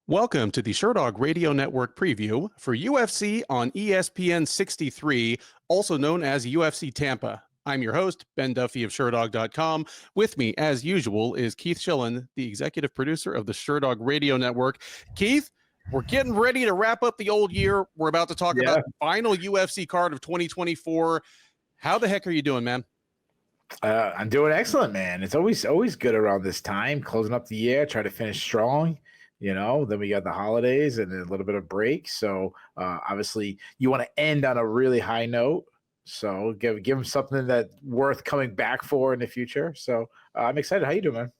Welcome to the Sherdog Radio Network preview for UFC on ESPN 63, also known as UFC Tampa. I'm your host, Ben Duffy of Sherdog.com. With me, as usual, is Keith Shillan, the executive producer of the Sherdog Radio Network. Keith, we're getting ready to wrap up the old year. We're about to talk about the final UFC card of 2024. How the heck are you doing, man? I'm doing excellent, man. It's always good around this time, closing up the year, try to finish strong. You know, then we got the holidays and a little bit of break. So obviously you want to end on a really high note. So give them something that's worth coming back for in the future. So I'm excited. How you doing, man?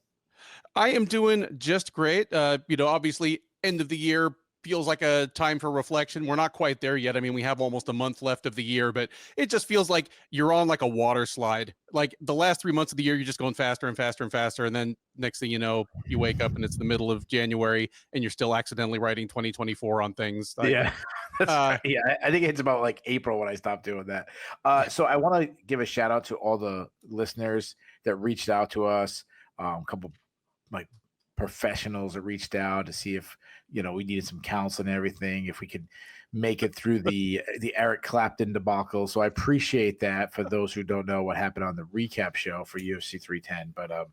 I am doing just great. Obviously end of the year feels like a time for reflection. We're not quite there yet. I mean, we have almost a month left of the year, but it just feels like you're on like a water slide. Like the last 3 months of the year, you're just going faster and faster and faster. And then next thing you know, you wake up and it's the middle of January and you're still accidentally writing 2024 on things. Like, yeah. Yeah. I think it's about like April when I stopped doing that. So I want to give a shout out to all the listeners that reached out to us. A couple like professionals that reached out to see if we needed some counsel and everything, if we could make it through the Eric Clapton debacle. So I appreciate that. For those who don't know what happened on the recap show for UFC 310, but I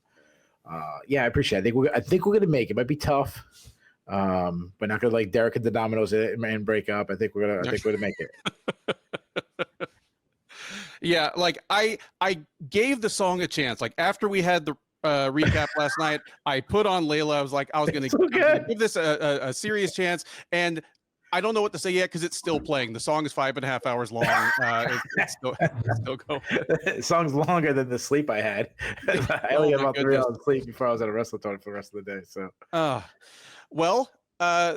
appreciate it. I think we're gonna make it. Might be tough, but not gonna like Derek and the Dominoes and break up. I think we're gonna make it. Yeah, like I gave the song a chance. Like after we had the recap last night, I put on Layla. I was going to give this a serious chance, and I don't know what to say yet because it's still playing. The song is 5.5 hours long. It's still going. The song's longer than the sleep I had. I only got about 3 hours of sleep before I was at a wrestling tournament for the rest of the day. So,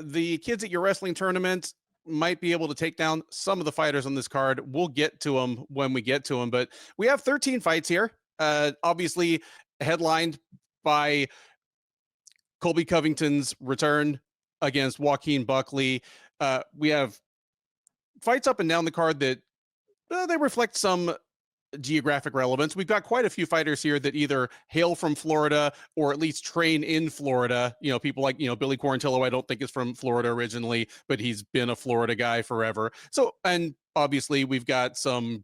the kids at your wrestling tournament might be able to take down some of the fighters on this card. We'll get to them when we get to them, but we have 13 fights here. Obviously headlined by Colby Covington's return against Joaquin Buckley. We have fights up and down the card that they reflect some geographic relevance. We've got quite a few fighters here that either hail from Florida or at least train in Florida. People like, Billy Quarantillo, I don't think is from Florida originally, but he's been a Florida guy forever. So, and obviously we've got some,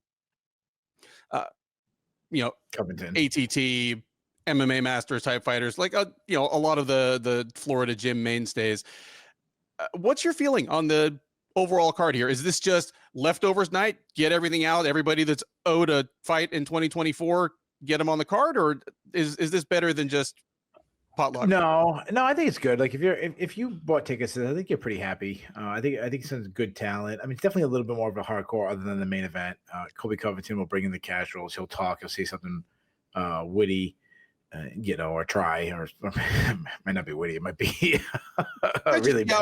Covington, ATT, MMA Masters type fighters, like a lot of the Florida gym mainstays. What's your feeling on the overall card here? Is this just leftovers night? Get everything out. Everybody that's owed a fight in 2024, get them on the card, or is this better than just potluck? No, I think it's good. Like if you bought tickets, I think you're pretty happy. I think some good talent. I mean, it's definitely a little bit more of a hardcore other than the main event. Colby Covington will bring in the casuals. He'll talk. He'll say something witty. Or try, or might not be witty. It might be really, it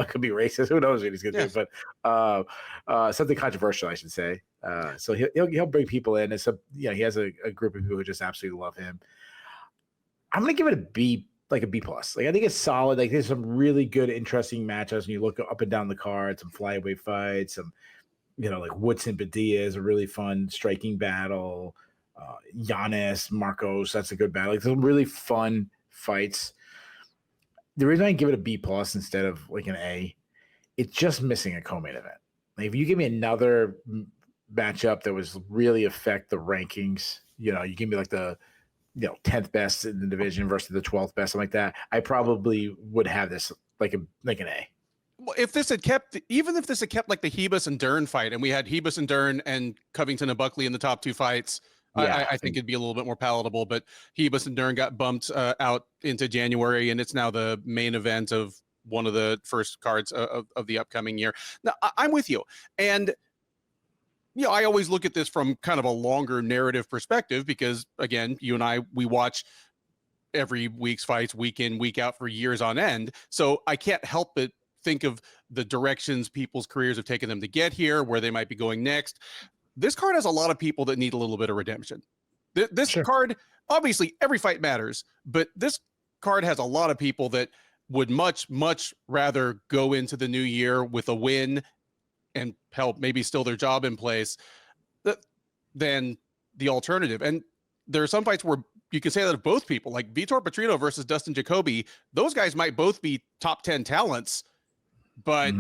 could be racist. Who knows what he's gonna do? But something controversial, I should say. So he'll bring people in, and so he has a group of people who just absolutely love him. I'm gonna give it a B, like a B plus. Like I think it's solid. Like there's some really good, interesting matchups. And you look up and down the card, some flyweight fights, some like Woodson Padilla is a really fun striking battle. Yanez, Marcos, that's a good battle. Like some really fun fights. The reason I give it a B plus instead of like an A, it's just missing a co-main event. Like if you give me another matchup that was really affect the rankings, you give me like the 10th best in the division versus the 12th best, something like that, I probably would have this like an A. Well, if this had kept like the Hebus and Dern fight, and we had Hebus and Dern and Covington and Buckley in the top two fights, I think it'd be a little bit more palatable, but Hebus and Dern got bumped out into January, and it's now the main event of one of the first cards of the upcoming year. Now, I'm with you. And, I always look at this from kind of a longer narrative perspective because, again, you and I, we watch every week's fights week in, week out for years on end. So I can't help but think of the directions people's careers have taken them to get here, where they might be going next. This card has a lot of people that need a little bit of redemption. This card, obviously, every fight matters, but this card has a lot of people that would much, much rather go into the new year with a win and help maybe still their job in place than the alternative. And there are some fights where you can say that of both people, like Vitor Petrino versus Dustin Jacoby. Those guys might both be top 10 talents, but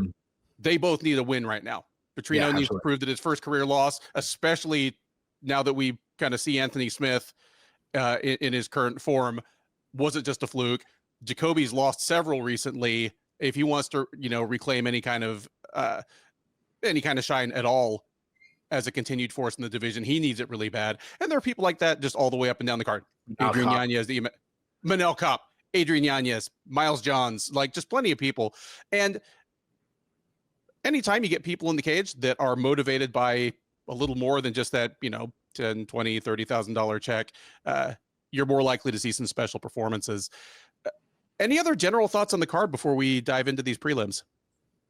they both need a win right now. Petrino needs to prove that his first career loss, especially now that we kind of see Anthony Smith in his current form, wasn't just a fluke. Jacoby's lost several recently. If he wants to, reclaim any kind of shine at all as a continued force in the division, he needs it really bad. And there are people like that just all the way up and down the card. Adrian Yanez, Manel Kopp, Adrian Yanez, Miles Johns, like just plenty of people. And anytime you get people in the cage that are motivated by a little more than just that, $10, $20, $30,000 check, you're more likely to see some special performances. Any other general thoughts on the card before we dive into these prelims?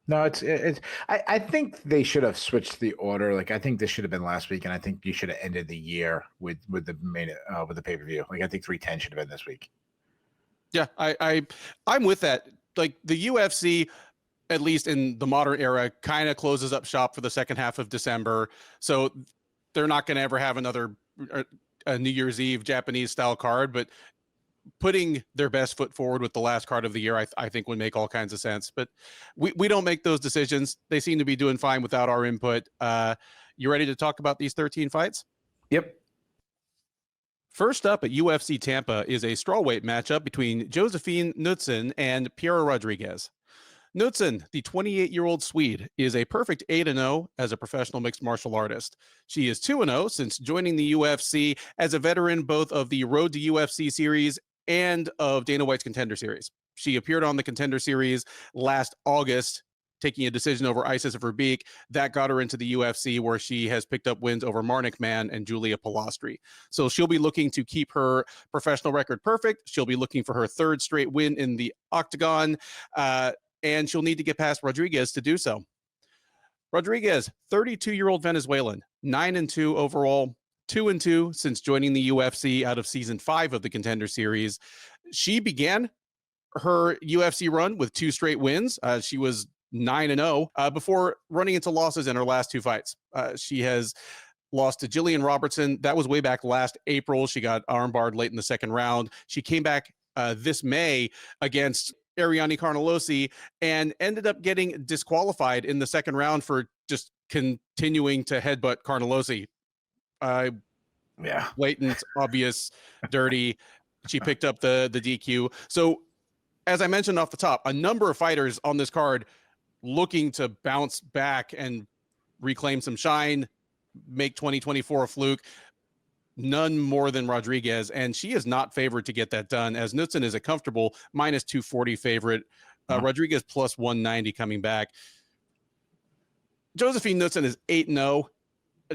No, I think they should have switched the order. Like, I think this should have been last week, and I think you should have ended the year with the main with the pay-per-view. Like, I think 310 should have been this week. Yeah, I'm with that. Like, the UFC, at least in the modern era, kind of closes up shop for the second half of December. So they're not going to ever have another New Year's Eve Japanese style card, but putting their best foot forward with the last card of the year, I think would make all kinds of sense. But we don't make those decisions. They seem to be doing fine without our input. You ready to talk about these 13 fights? Yep. First up at UFC Tampa is a strawweight matchup between Josephine Knutsson and Piera Rodriguez. Knutsson, the 28-year-old Swede, is a perfect 8-0 as a professional mixed martial artist. She is 2-0 since joining the UFC as a veteran both of the Road to UFC series and of Dana White's Contender Series. She appeared on the Contender Series last August, taking a decision over Isis Verbeek. That got her into the UFC, where she has picked up wins over Marnik Mann and Julia Pilastri. So she'll be looking to keep her professional record perfect. She'll be looking for her third straight win in the octagon, and she'll need to get past Rodriguez to do so. Rodriguez, 32-year-old Venezuelan, 9-2 overall, 2-2 since joining the UFC out of season 5 of the Contender Series. She began her UFC run with 2 straight wins. She was 9-0 before running into losses in her last 2 fights. She has lost to Jillian Robertson. That was way back last April. She got armbarred late in the second round. She came back this May against Ariane Carnelosi and ended up getting disqualified in the second round for just continuing to headbutt Carnelosi. Blatant, obvious, dirty. She picked up the DQ. So, as I mentioned off the top, a number of fighters on this card looking to bounce back and reclaim some shine, make 2024 a fluke. None more than Rodriguez, and she is not favored to get that done, as Knutsson is a comfortable -240 favorite. Rodriguez +190 coming back. Josephine Knutsson is 8-0.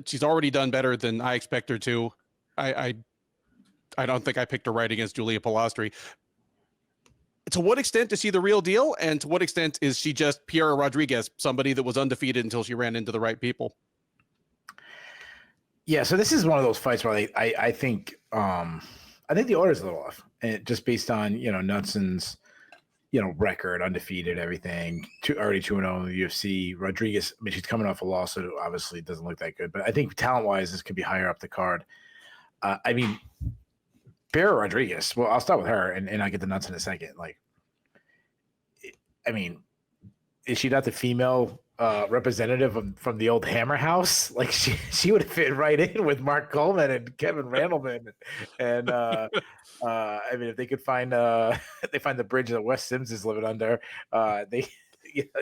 She's already done better than I expect her to. I don't think I picked her right against Julia Pilastri. To what extent is she the real deal, and to what extent is she just Piera Rodriguez, somebody that was undefeated until she ran into the right people? Yeah, so this is one of those fights where I think the order's a little off, and just based on Knutsson's record, undefeated, everything, already 2-0 in the UFC. Rodriguez, I mean, she's coming off a loss, so obviously it doesn't look that good. But I think talent-wise, this could be higher up the card. I mean, Piera Rodriguez. Well, I'll start with her, and I'll get the Knutsson in a second. Like, I mean, is she not the female representative from the old Hammer House? Like, she would have fit right in with Mark Coleman and Kevin Randleman, and I mean, if they could find they find the bridge that Wes Sims is living under, they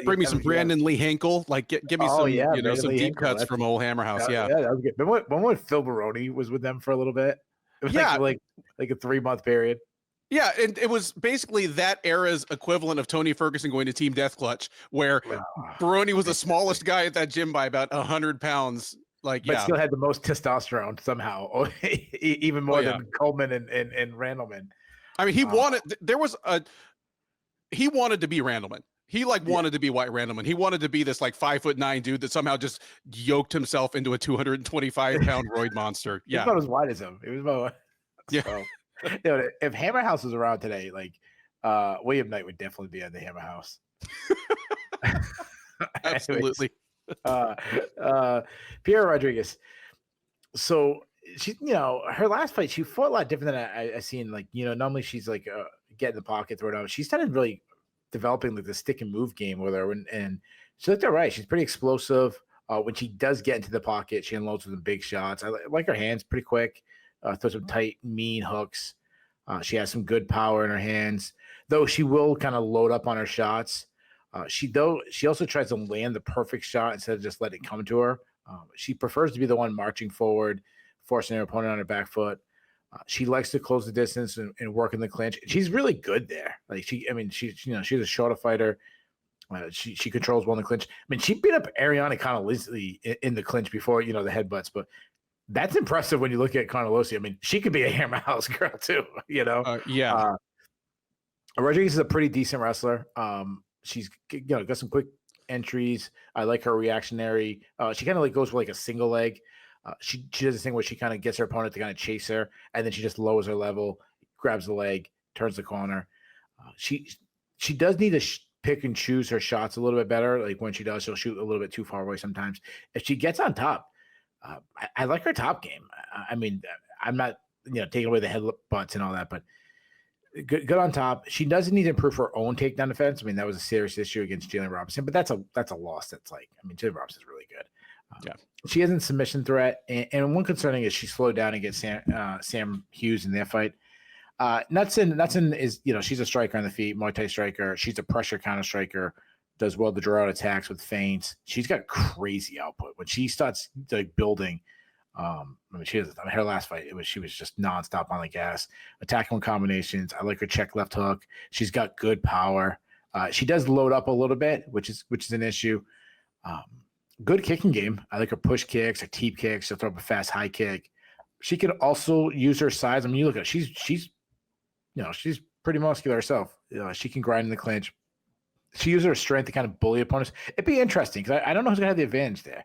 bring me some Brandon Lee Hinkle, like give me some some deep cuts from old Hammer House. Yeah, that was good. Remember when Phil Baroni was with them for a little bit? It was like a 3-month period. Yeah, and it was basically that era's equivalent of Tony Ferguson going to Team Death Clutch, where Baroni was the smallest guy at that gym by about 100 pounds. But still had the most testosterone somehow, even more than Coleman and Randleman. I mean, he wanted to be Randleman. He wanted to be White Randleman. He wanted to be this 5'9" dude that somehow just yoked himself into a 225-pound roid monster. Yeah, he was about as wide as him. It was about if Hammer House was around today, William Knight would definitely be on the Hammer House. Absolutely. Piera Rodriguez. So she, her last fight, she fought a lot different than I seen. Like, normally she's like get in the pocket, throw it out. She started really developing like the stick and move game with her, and she looked all right. She's pretty explosive. When she does get into the pocket, she unloads with some big shots. I like her hands pretty quick. Throws some tight, mean hooks. She has some good power in her hands, though she will kind of load up on her shots. She also tries to land the perfect shot instead of just letting it come to her. She prefers to be the one marching forward, forcing her opponent on her back foot. She likes to close the distance and work in the clinch. She's really good there. Like she's a shorter fighter. She controls well in the clinch. I mean, she beat up Ariane kind of easily in the clinch before, the headbutts, but that's impressive when you look at Carnelossi. I mean, she could be a Hammer House girl too, Yeah. Rodriguez is a pretty decent wrestler. She's got some quick entries. I like her reactionary. She kind of like goes for like a single leg. She does this thing where she kind of gets her opponent to kind of chase her, and then she just lowers her level, grabs the leg, turns the corner. She does need to pick and choose her shots a little bit better. Like when she does, she'll shoot a little bit too far away sometimes. If she gets on top, I like her top game. I mean, I'm not taking away the headbutts and all that, but good on top. She doesn't need to improve her own takedown defense. I mean, that was a serious issue against Jalen Robinson, but that's a loss. That's like, I mean, Jalen Robinson's really good. Yeah, she isn't submission threat, and one concerning is she slowed down and gets Sam Hughes in their fight. Knutsson is she's a striker on the feet, Muay Thai striker. She's a pressure counter striker. Does well to draw out attacks with feints. She's got crazy output when she starts like building. I mean, her last fight, she was just nonstop on the gas, attacking combinations. I like her check left hook. She's got good power. She does load up a little bit, which is an issue. Good kicking game. I like her push kicks, her teep kicks. She'll throw up a fast high kick. She could also use her size. I mean, you look at she's pretty muscular herself. She can grind in the clinch. She uses her strength to kind of bully opponents. It'd be interesting because I don't know who's gonna have the advantage there.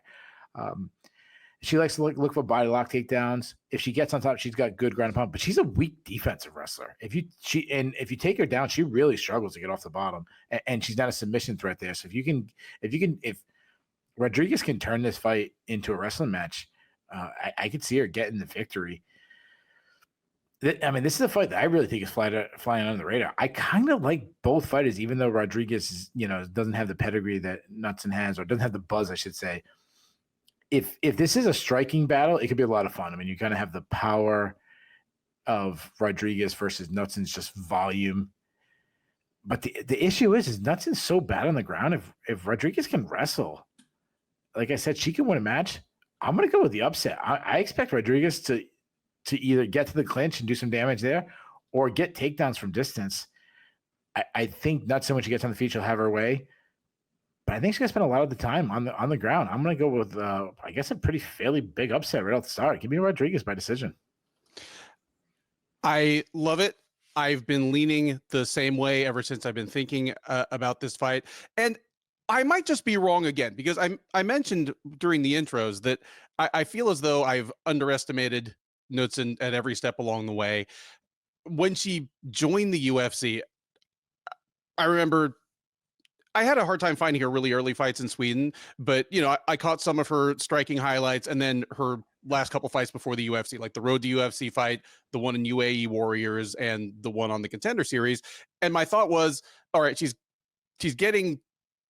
She likes to look for body lock takedowns. If she gets on top, she's got good ground and pound, but she's a weak defensive wrestler. If you take her down, she really struggles to get off the bottom, and she's not a submission threat there. So if Rodriguez can turn this fight into a wrestling match, I could see her getting the victory. I mean, this is a fight that I really think is flying under the radar. I kind of like both fighters, even though Rodriguez doesn't have the pedigree that Knutsson has, or doesn't have the buzz, I should say. If this is a striking battle, it could be a lot of fun. I mean, you kind of have the power of Rodriguez versus Knutsson's just volume. But the issue is Knutsson's so bad on the ground. If Rodriguez can wrestle, like I said, she can win a match. I'm going to go with the upset. I expect Rodriguez to either get to the clinch and do some damage there, or get takedowns from distance. I think Knutsson, when she gets on the feet, she'll have her way. But I think she's going to spend a lot of the time on the ground. I'm going to go with, I guess, a pretty fairly big upset right off the start. Give me Rodriguez by decision. I love it. I've been leaning the same way ever since I've been thinking about this fight. And I might just be wrong again, because I mentioned during the intros that I feel as though I've underestimated Knutsson at every step along the way. When she joined the UFC, I remember I had a hard time finding her really early fights in Sweden, but I caught some of her striking highlights, and then her last couple fights before the UFC, like the Road to UFC fight, the one in UAE Warriors, and the one on the Contender Series. And my thought was, all right, she's getting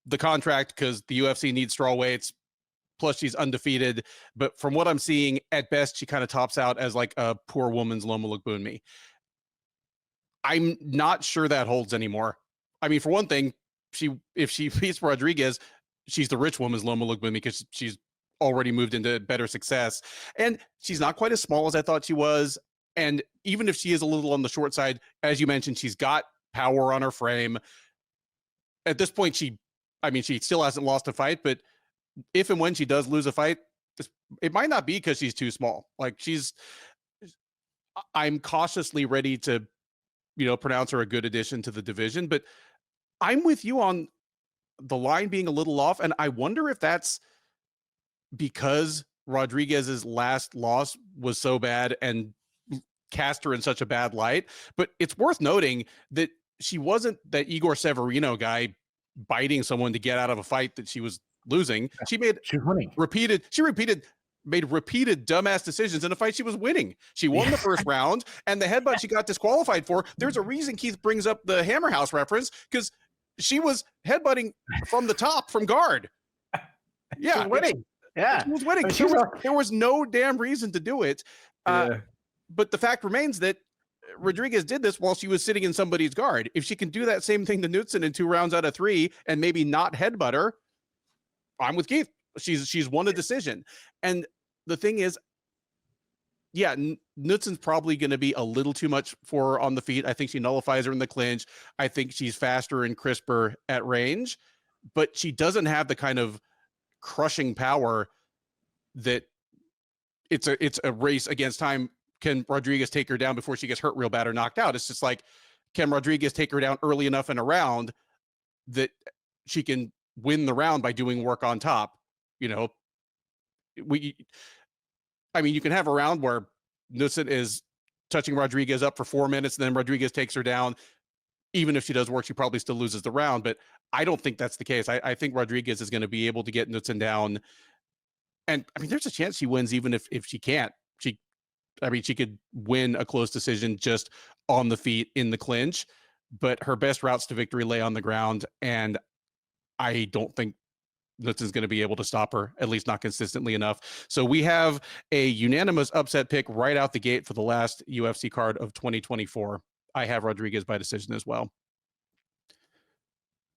the contract because the UFC needs strawweights. Plus, she's undefeated. But from what I'm seeing, at best, she kind of tops out as like a poor woman's Loma Lookboonmee. I'm not sure that holds anymore. I mean, for one thing, if she beats Rodriguez, she's the rich woman's Loma Lookboonmee because she's already moved into better success. And she's not quite as small as I thought she was. And even if she is a little on the short side, as you mentioned, she's got power on her frame. At this point, she still hasn't lost a fight, but if and when she does lose a fight, it might not be because she's too small. Like I'm cautiously ready to, pronounce her a good addition to the division, but I'm with you on the line being a little off. And I wonder if that's because Rodriguez's last loss was so bad and cast her in such a bad light. But it's worth noting that she wasn't that Igor Severino guy biting someone to get out of a fight that she was losing. She repeated made repeated dumbass decisions in a fight she was winning. She won the first round, and the headbutt she got disqualified for. There's a reason Keith brings up the Hammer House reference, because she was headbutting from the top from guard. Yeah, she was winning. She was winning. I mean, there was no damn reason to do it. But the fact remains that Rodriguez did this while she was sitting in somebody's guard. If she can do that same thing to Knutsson in 2 rounds out of 3 and maybe not headbutt her, I'm with Keith. She's won a decision. And the thing is, yeah, Knutsson's probably going to be a little too much for her on the feet. I think she nullifies her in the clinch. I think she's faster and crisper at range, but she doesn't have the kind of crushing power that it's a race against time. Can Rodriguez take her down before she gets hurt real bad or knocked out? It's just like, can Rodriguez take her down early enough in a round that she can win the round by doing work on top? You know, I mean, you can have a round where Knutsson is touching Rodriguez up for 4 minutes, and then Rodriguez takes her down. Even if she does work, she probably still loses the round, but I don't think that's the case. I think Rodriguez is going to be able to get Knutsson down. And I mean, there's a chance she wins, even if she can't. She could win a close decision just on the feet in the clinch, but her best routes to victory lay on the ground. And I don't think Knutsson's going to be able to stop her, at least not consistently enough. So we have a unanimous upset pick right out the gate for the last UFC card of 2024. I have Rodriguez by decision as well.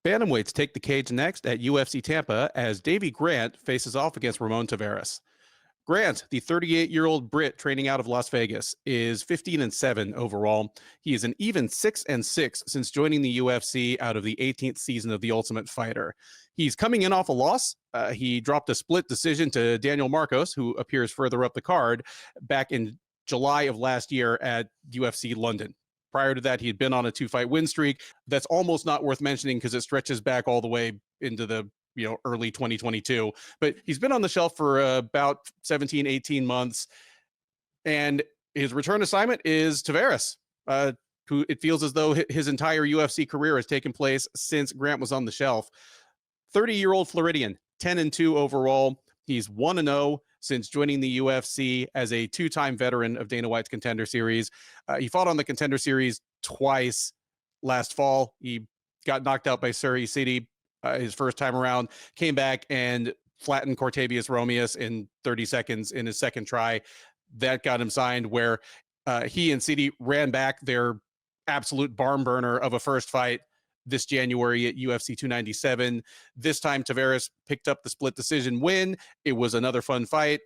Bantamweights take the cage next at UFC Tampa as Davey Grant faces off against Ramon Taveras. Grant, the 38-year-old Brit training out of Las Vegas, is 15-7 overall. He is an even 6-6 since joining the UFC out of the 18th season of The Ultimate Fighter. He's coming in off a loss. He dropped a split decision to Daniel Marcos, who appears further up the card, back in July of last year at UFC London. Prior to that, he had been on a 2-fight win streak. That's almost not worth mentioning because it stretches back all the way into the early 2022. But he's been on the shelf for about 17, 18 months. And his return assignment is Taveras, who it feels as though his entire UFC career has taken place since Grant was on the shelf. 30-year-old Floridian, 10-2 overall. He's 1-0 since joining the UFC as a 2-time veteran of Dana White's Contender Series. He fought on the Contender Series twice last fall. He got knocked out by Surrey City his first time around, came back and flattened Cortavius Romeus in 30 seconds in his second try. That got him signed, where he and City ran back their absolute barn burner of a first fight this January at UFC 297. This time, Taveras picked up the split decision win. It was another fun fight.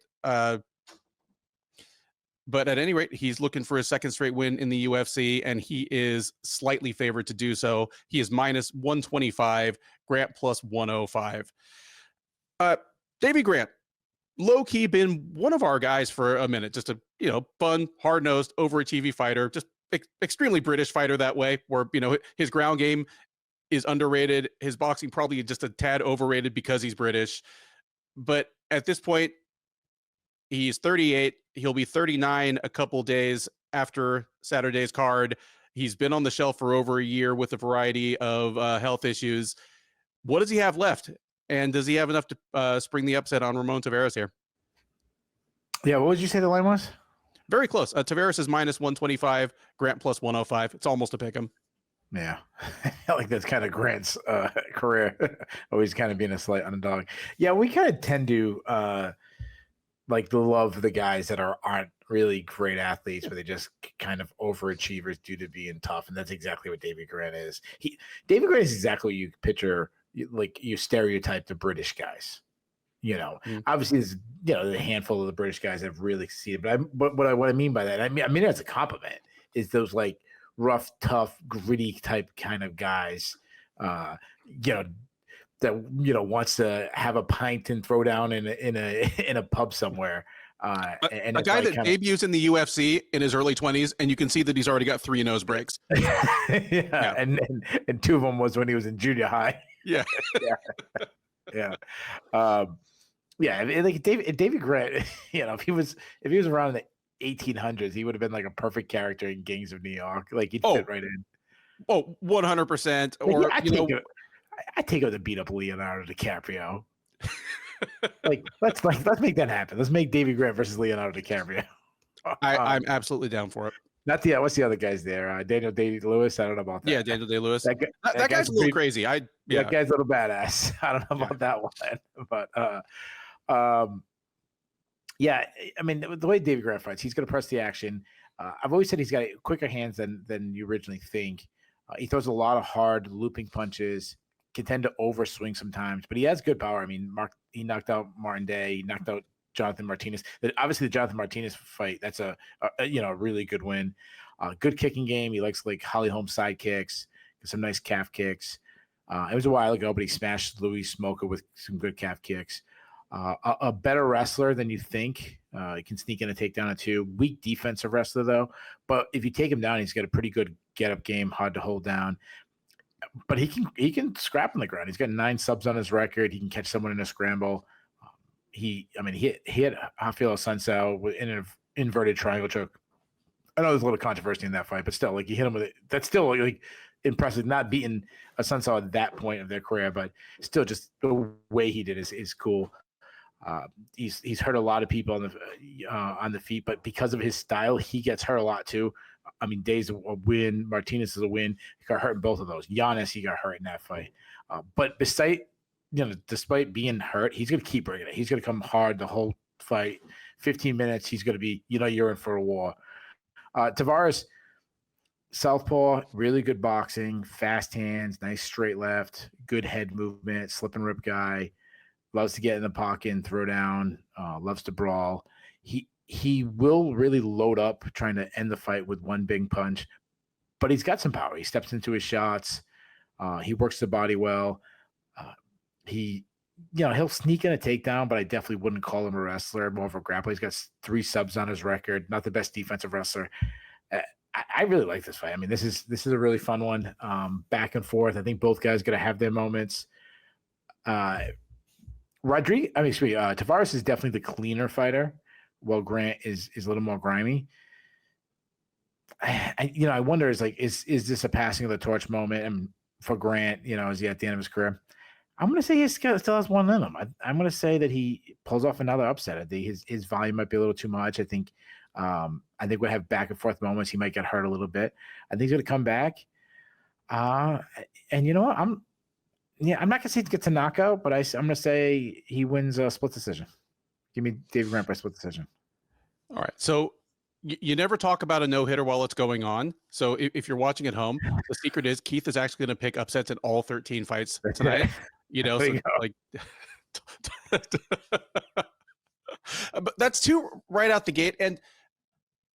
But at any rate, he's looking for his second straight win in the UFC, and he is slightly favored to do so. He is minus 125, Grant plus 105. Davey Grant, low-key been one of our guys for a minute. Just a, fun, hard-nosed, overachieving fighter. Just extremely British fighter that way, where, his ground game is underrated. His boxing probably just a tad overrated because he's British. But at this point, he's 38. He'll be 39 a couple days after Saturday's card. He's been on the shelf for over a year with a variety of health issues. What does he have left? And does he have enough to spring the upset on Ramon Taveras here? Yeah, what would you say the line was? Very close. Taveras is minus 125, Grant plus 105. It's almost a pick 'em. Yeah, I like that's kind of Grant's career, always kind of being a slight underdog. Yeah, we kind of tend to like love the guys that aren't really great athletes, but they just kind of overachievers due to being tough, and that's exactly what Davey Grant is. Davey Grant is exactly what you picture, like you stereotype the British guys. Obviously, there's a handful of the British guys that have really succeeded, but what I mean by that, I mean that's a compliment. Is those like rough, tough, gritty type kind of guys, that wants to have a pint and throw down in a pub somewhere. And a guy that debuts in the UFC in his early 20s, and you can see that he's already got 3 nose breaks. Yeah. And 2 of them was when he was in junior high. Yeah. Yeah. Like Davey Grant, if he was around in the 1800s, he would have been like a perfect character in Gangs of New York. Like he'd fit right in. Oh, 100%. Or I take him to beat up Leonardo DiCaprio. Let's make that happen. Let's make Davey Grant versus Leonardo DiCaprio. I'm absolutely down for it. Not the what's the other guys there? Daniel Day-Lewis. I don't know about that. Yeah, Daniel Day-Lewis. That guy's a little crazy. That guy's a little badass. I don't know about that one, but yeah. I mean, the way Davey Grant fights, he's going to press the action. I've always said he's got quicker hands than you originally think. He throws a lot of hard looping punches. Can tend to overswing sometimes, but he has good power. I mean, he knocked out Martin Day. He knocked out Jonathan Martinez. Obviously, the Jonathan Martinez fight, that's a really good win. Good kicking game. He likes like Holly Holm side kicks, some nice calf kicks. It was a while ago, but he smashed Louis Smoker with some good calf kicks. A better wrestler than you think. He can sneak in a takedown or two. Weak defensive wrestler, though. But if you take him down, he's got a pretty good get-up game, hard to hold down. But he can scrap on the ground. He's got 9 subs on his record. He can catch someone in a scramble. He hit Rafael Sunsao in an inverted triangle choke. I know there's a little controversy in that fight, but still, like, he hit him with it. That's still like impressive. Not beating a Sunsao at that point of their career, but still, just the way he did is cool. He's hurt a lot of people on the feet, but because of his style, he gets hurt a lot too. I mean, Day's a win. Martinez is a win. He got hurt in both of those. Yanez, he got hurt in that fight. But despite being hurt, he's going to keep bringing it. He's going to come hard the whole fight. 15 minutes, he's going to be, you're in for a war. Taveras, southpaw, really good boxing, fast hands, nice straight left, good head movement, slip and rip guy, loves to get in the pocket and throw down, loves to brawl. He will really load up trying to end the fight with one big punch, but he's got some power. He steps into his shots. He works the body well. He'll sneak in a takedown, but I definitely wouldn't call him a wrestler, more of a grappler. He's got 3 subs on his record, not the best defensive wrestler. I really like this fight. I mean, this is a really fun one. Back and forth. I think both guys going to have their moments. Taveras is definitely the cleaner fighter, while Grant is a little more grimy. I wonder, is this a passing of the torch moment? And for Grant, is he at the end of his career? I'm going to say he still has one in him. I'm going to say that he pulls off another upset. I think his volume might be a little too much. I think we'll have back and forth moments. He might get hurt a little bit. I think he's going to come back. And you know what? I'm not going to say he gets a knockout, but I'm going to say he wins a split decision. Give me Davey Grant by split decision. All right. So you never talk about a no-hitter while it's going on. So if you're watching at home, the secret is Keith is actually going to pick upsets in all 13 fights tonight. But that's 2 right out the gate. And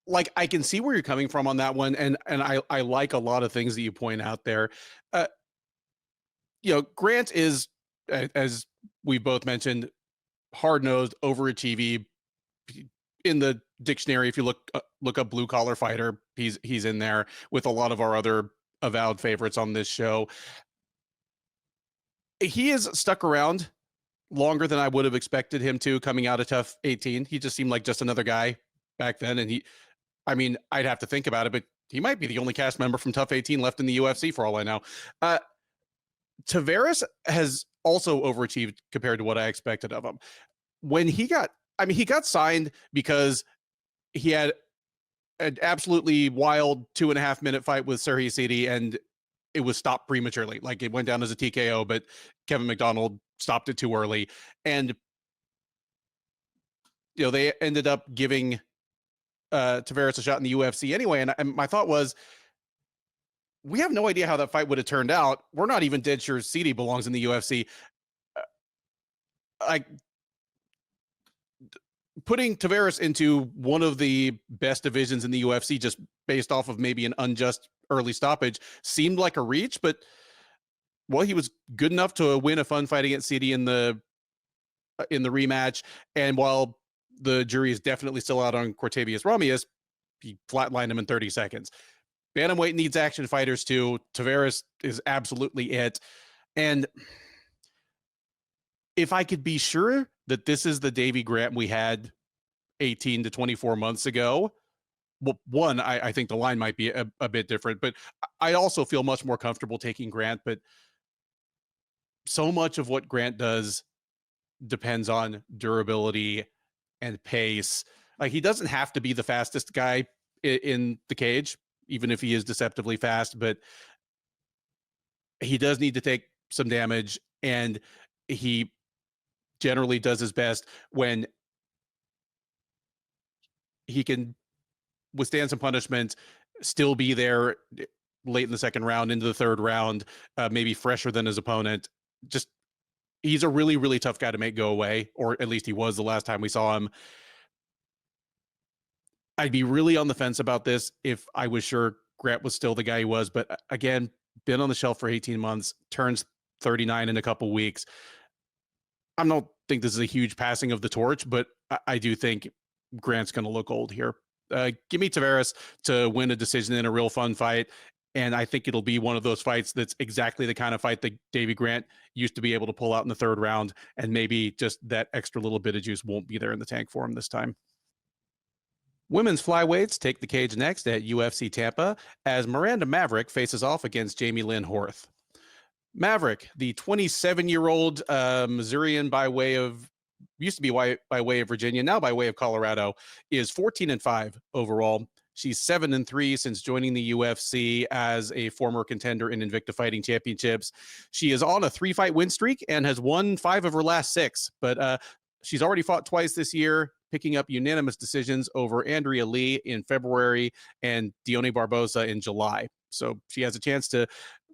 like, I can see where you're coming from on that one. And I like a lot of things that you point out there. Grant is, as we both mentioned, hard-nosed, overachieving. In the dictionary, if you look up blue collar fighter, he's in there with a lot of our other avowed favorites on this show. He is stuck around longer than I would have expected him to coming out of Tough 18. He just seemed like just another guy back then. And I'd have to think about it, but he might be the only cast member from Tough 18 left in the UFC for all I know. Taveras has also overachieved compared to what I expected of him. When he got signed because he had an absolutely wild 2.5 minute fight with Serhiy Sidi, and it was stopped prematurely. Like, it went down as a TKO, but Kevin McDonald stopped it too early. And, they ended up giving Taveras a shot in the UFC anyway. And my thought was, we have no idea how that fight would have turned out. We're not even dead sure Sidi belongs in the UFC. Putting Taveras into one of the best divisions in the UFC just based off of maybe an unjust early stoppage seemed like a reach, but he was good enough to win a fun fight against Sidi in the rematch. And while the jury is definitely still out on Cortavius Ramius, he flatlined him in 30 seconds. Bantamweight needs action fighters too. Taveras is absolutely it. And if I could be sure that this is the Davey Grant we had 18 to 24 months ago, well, one, I think the line might be a bit different, but I also feel much more comfortable taking Grant. But so much of what Grant does depends on durability and pace. Like, he doesn't have to be the fastest guy in the cage, even if he is deceptively fast, but he does need to take some damage, and he generally does his best when he can withstand some punishment, still be there late in the second round, into the third round, maybe fresher than his opponent. Just, he's a really, really tough guy to make go away, or at least he was the last time we saw him. I'd be really on the fence about this if I was sure Grant was still the guy he was. But again, been on the shelf for 18 months, turns 39 in a couple weeks. I don't think this is a huge passing of the torch, but I do think Grant's going to look old here. Give me Taveras to win a decision in a real fun fight. And I think it'll be one of those fights that's exactly the kind of fight that Davey Grant used to be able to pull out in the third round. And maybe just that extra little bit of juice won't be there in the tank for him this time. Women's flyweights take the cage next at UFC Tampa as Miranda Maverick faces off against Jamey-Lyn Horth. Maverick, the 27-year-old Missourian used to be by way of Virginia, now by way of Colorado, is 14-5 overall. She's 7-3 since joining the UFC as a former contender in Invicta Fighting Championships. She is on a 3-fight win streak and has won 5 of her last 6, but she's already fought twice this year, picking up unanimous decisions over Andrea Lee in February and Dione Barbosa in July. So she has a chance to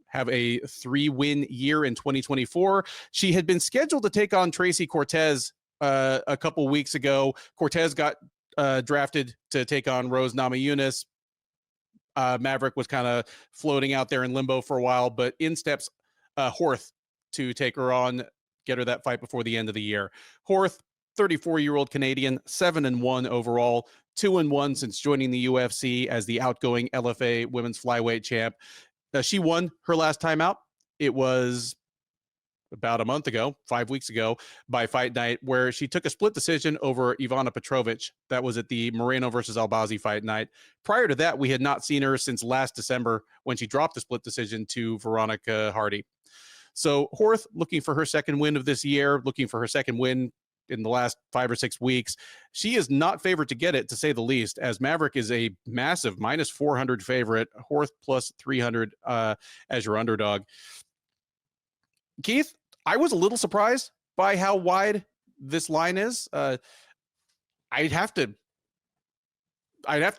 have a 3-win year in 2024. She had been scheduled to take on Tracy Cortez a couple weeks ago. Cortez got drafted to take on Rose Namajunas. Maverick was kind of floating out there in limbo for a while, but in steps Horth to take her on, get her that fight before the end of the year. Horth, 34-year-old Canadian, 7-1 overall, 2-1 since joining the UFC as the outgoing LFA women's flyweight champ. She won her last time out. It was about a month ago, 5 weeks ago, by Fight Night, where she took a split decision over Ivana Petrovic. That was at the Moreno versus Albazi Fight Night. Prior to that, we had not seen her since last December when she dropped the split decision to Veronica Hardy. So Horth looking for her second win of this year, looking for her second win in the last 5 or 6 weeks. She is not favored to get it, to say the least, as Maverick is a massive -400 favorite, Horth +300 as your underdog. Keith, I was a little surprised by how wide this line is. I'd have to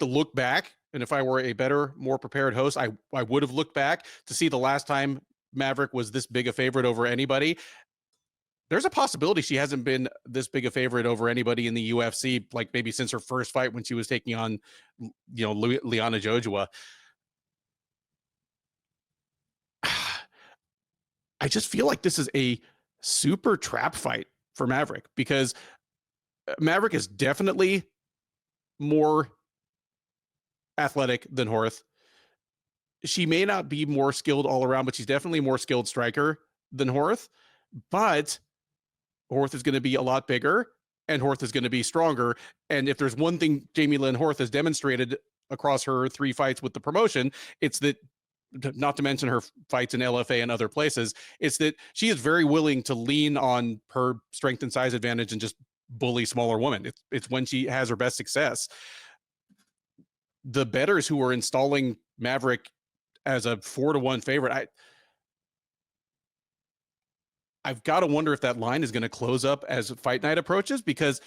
look back, and if I were a better, more prepared host, I would have looked back to see the last time Maverick was this big a favorite over anybody. There's a possibility she hasn't been this big a favorite over anybody in the UFC, like maybe since her first fight when she was taking on, Liana Jojua. I just feel like this is a super trap fight for Maverick, because Maverick is definitely more athletic than Horth. She may not be more skilled all around, but she's definitely more skilled striker than Horth. But Horth is going to be a lot bigger, and Horth is going to be stronger. And if there's one thing Jamey-Lyn Horth has demonstrated across her 3 fights with the promotion, it's that, not to mention her fights in LFA and other places, it's that she is very willing to lean on her strength and size advantage and just bully smaller women. It's when she has her best success. The bettors who are installing Maverick as a 4-1 favorite, I've got to wonder if that line is going to close up as Fight Night approaches, because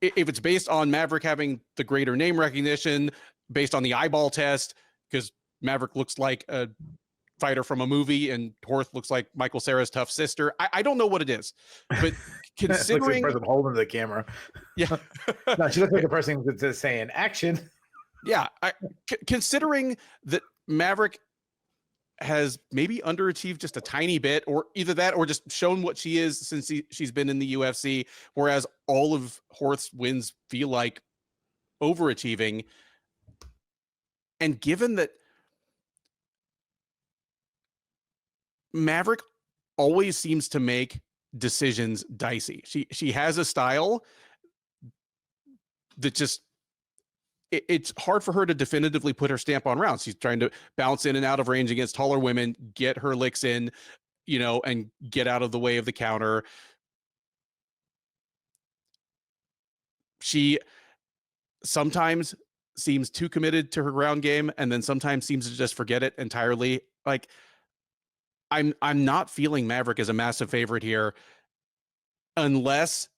if it's based on Maverick having the greater name recognition, based on the eyeball test, because Maverick looks like a fighter from a movie and Horth looks like Michael Cera's tough sister. I don't know what it is, but considering looks like a person holding the camera. Yeah. No, she looks like a person that's saying action. Yeah. Considering that Maverick has maybe underachieved just a tiny bit, or either that or just shown what she is since she's been in the UFC, whereas all of Horth's wins feel like overachieving. And given that Maverick always seems to make decisions dicey, she has a style that just, it's hard for her to definitively put her stamp on rounds. She's trying to bounce in and out of range against taller women, get her licks in, and get out of the way of the counter. she sometimes seems too committed to her ground game, and then sometimes seems to just forget it entirely. Like, I'm not feeling Maverick as a massive favorite here, unless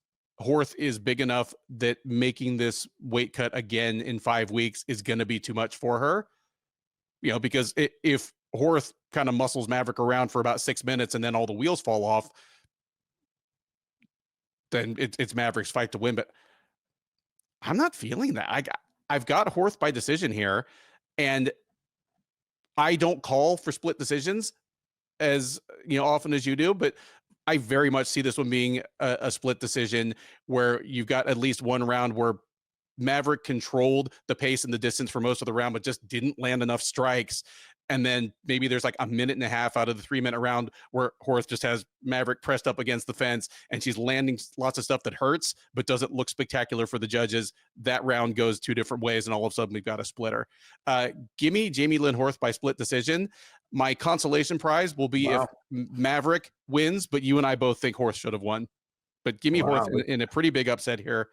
Horth is big enough that making this weight cut again in 5 weeks is going to be too much for her. You know, because if Horth kind of muscles Maverick around for about 6 minutes and then all the wheels fall off, then it's Maverick's fight to win. But I'm not feeling that. I've got Horth by decision here, and I don't call for split decisions as often as you do, but I very much see this one being a split decision where you've got at least one round where Maverick controlled the pace and the distance for most of the round, but just didn't land enough strikes. And then maybe there's like a minute and a half out of the 3 minute round where Horth just has Maverick pressed up against the fence and she's landing lots of stuff that hurts, but doesn't look spectacular for the judges. That round goes 2 different ways, and all of a sudden we've got a splitter. Give me Jamey-Lyn Horth by split decision. My consolation prize will be if Maverick wins, but you and I both think Horth should have won. But give me Horth in a pretty big upset here.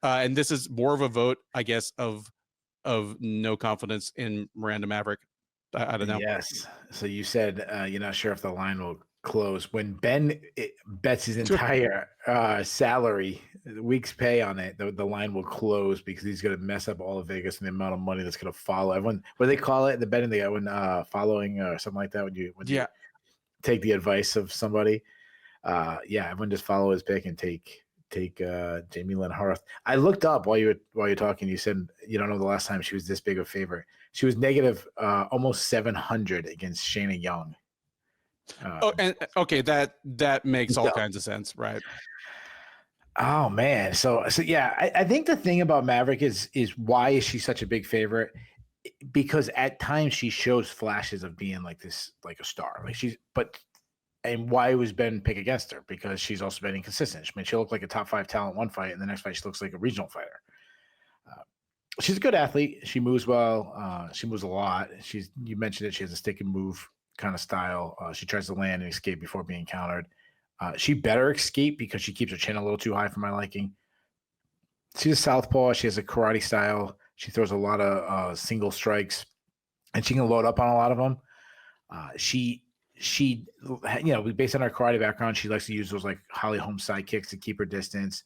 And this is more of a vote, I guess, of no confidence in Miranda Maverick. I don't know. Yes. So you said you're not sure if the line will close. When Ben bets his entire salary, week's pay on it, the line will close because he's going to mess up all of Vegas and the amount of money that's going to follow. Everyone, what do they call it? The betting they when following or something like that. When you take the advice of somebody, everyone just follow his pick and take Jamey-Lyn Horth. I looked up while you're talking. You said you don't know the last time she was this big of a favorite. She was negative almost 700 against Shayna Young. And okay, that makes all kinds of sense, right? Oh man, so yeah, I think the thing about Maverick is why is she such a big favorite? Because at times she shows flashes of being like this, like a star, and why was Ben pick against her? Because she's also been inconsistent. I mean, she looked like a top 5 talent one fight, and the next fight she looks like a regional fighter. She's a good athlete. She moves well. She moves a lot. You mentioned it. She has a stick and move kind of style. She tries to land and escape before being countered. She better escape because she keeps her chin a little too high for my liking. She's a southpaw. She has a karate style. She throws a lot of single strikes, and she can load up on a lot of them. She based on her karate background, she likes to use those like Holly Holm side kicks to keep her distance.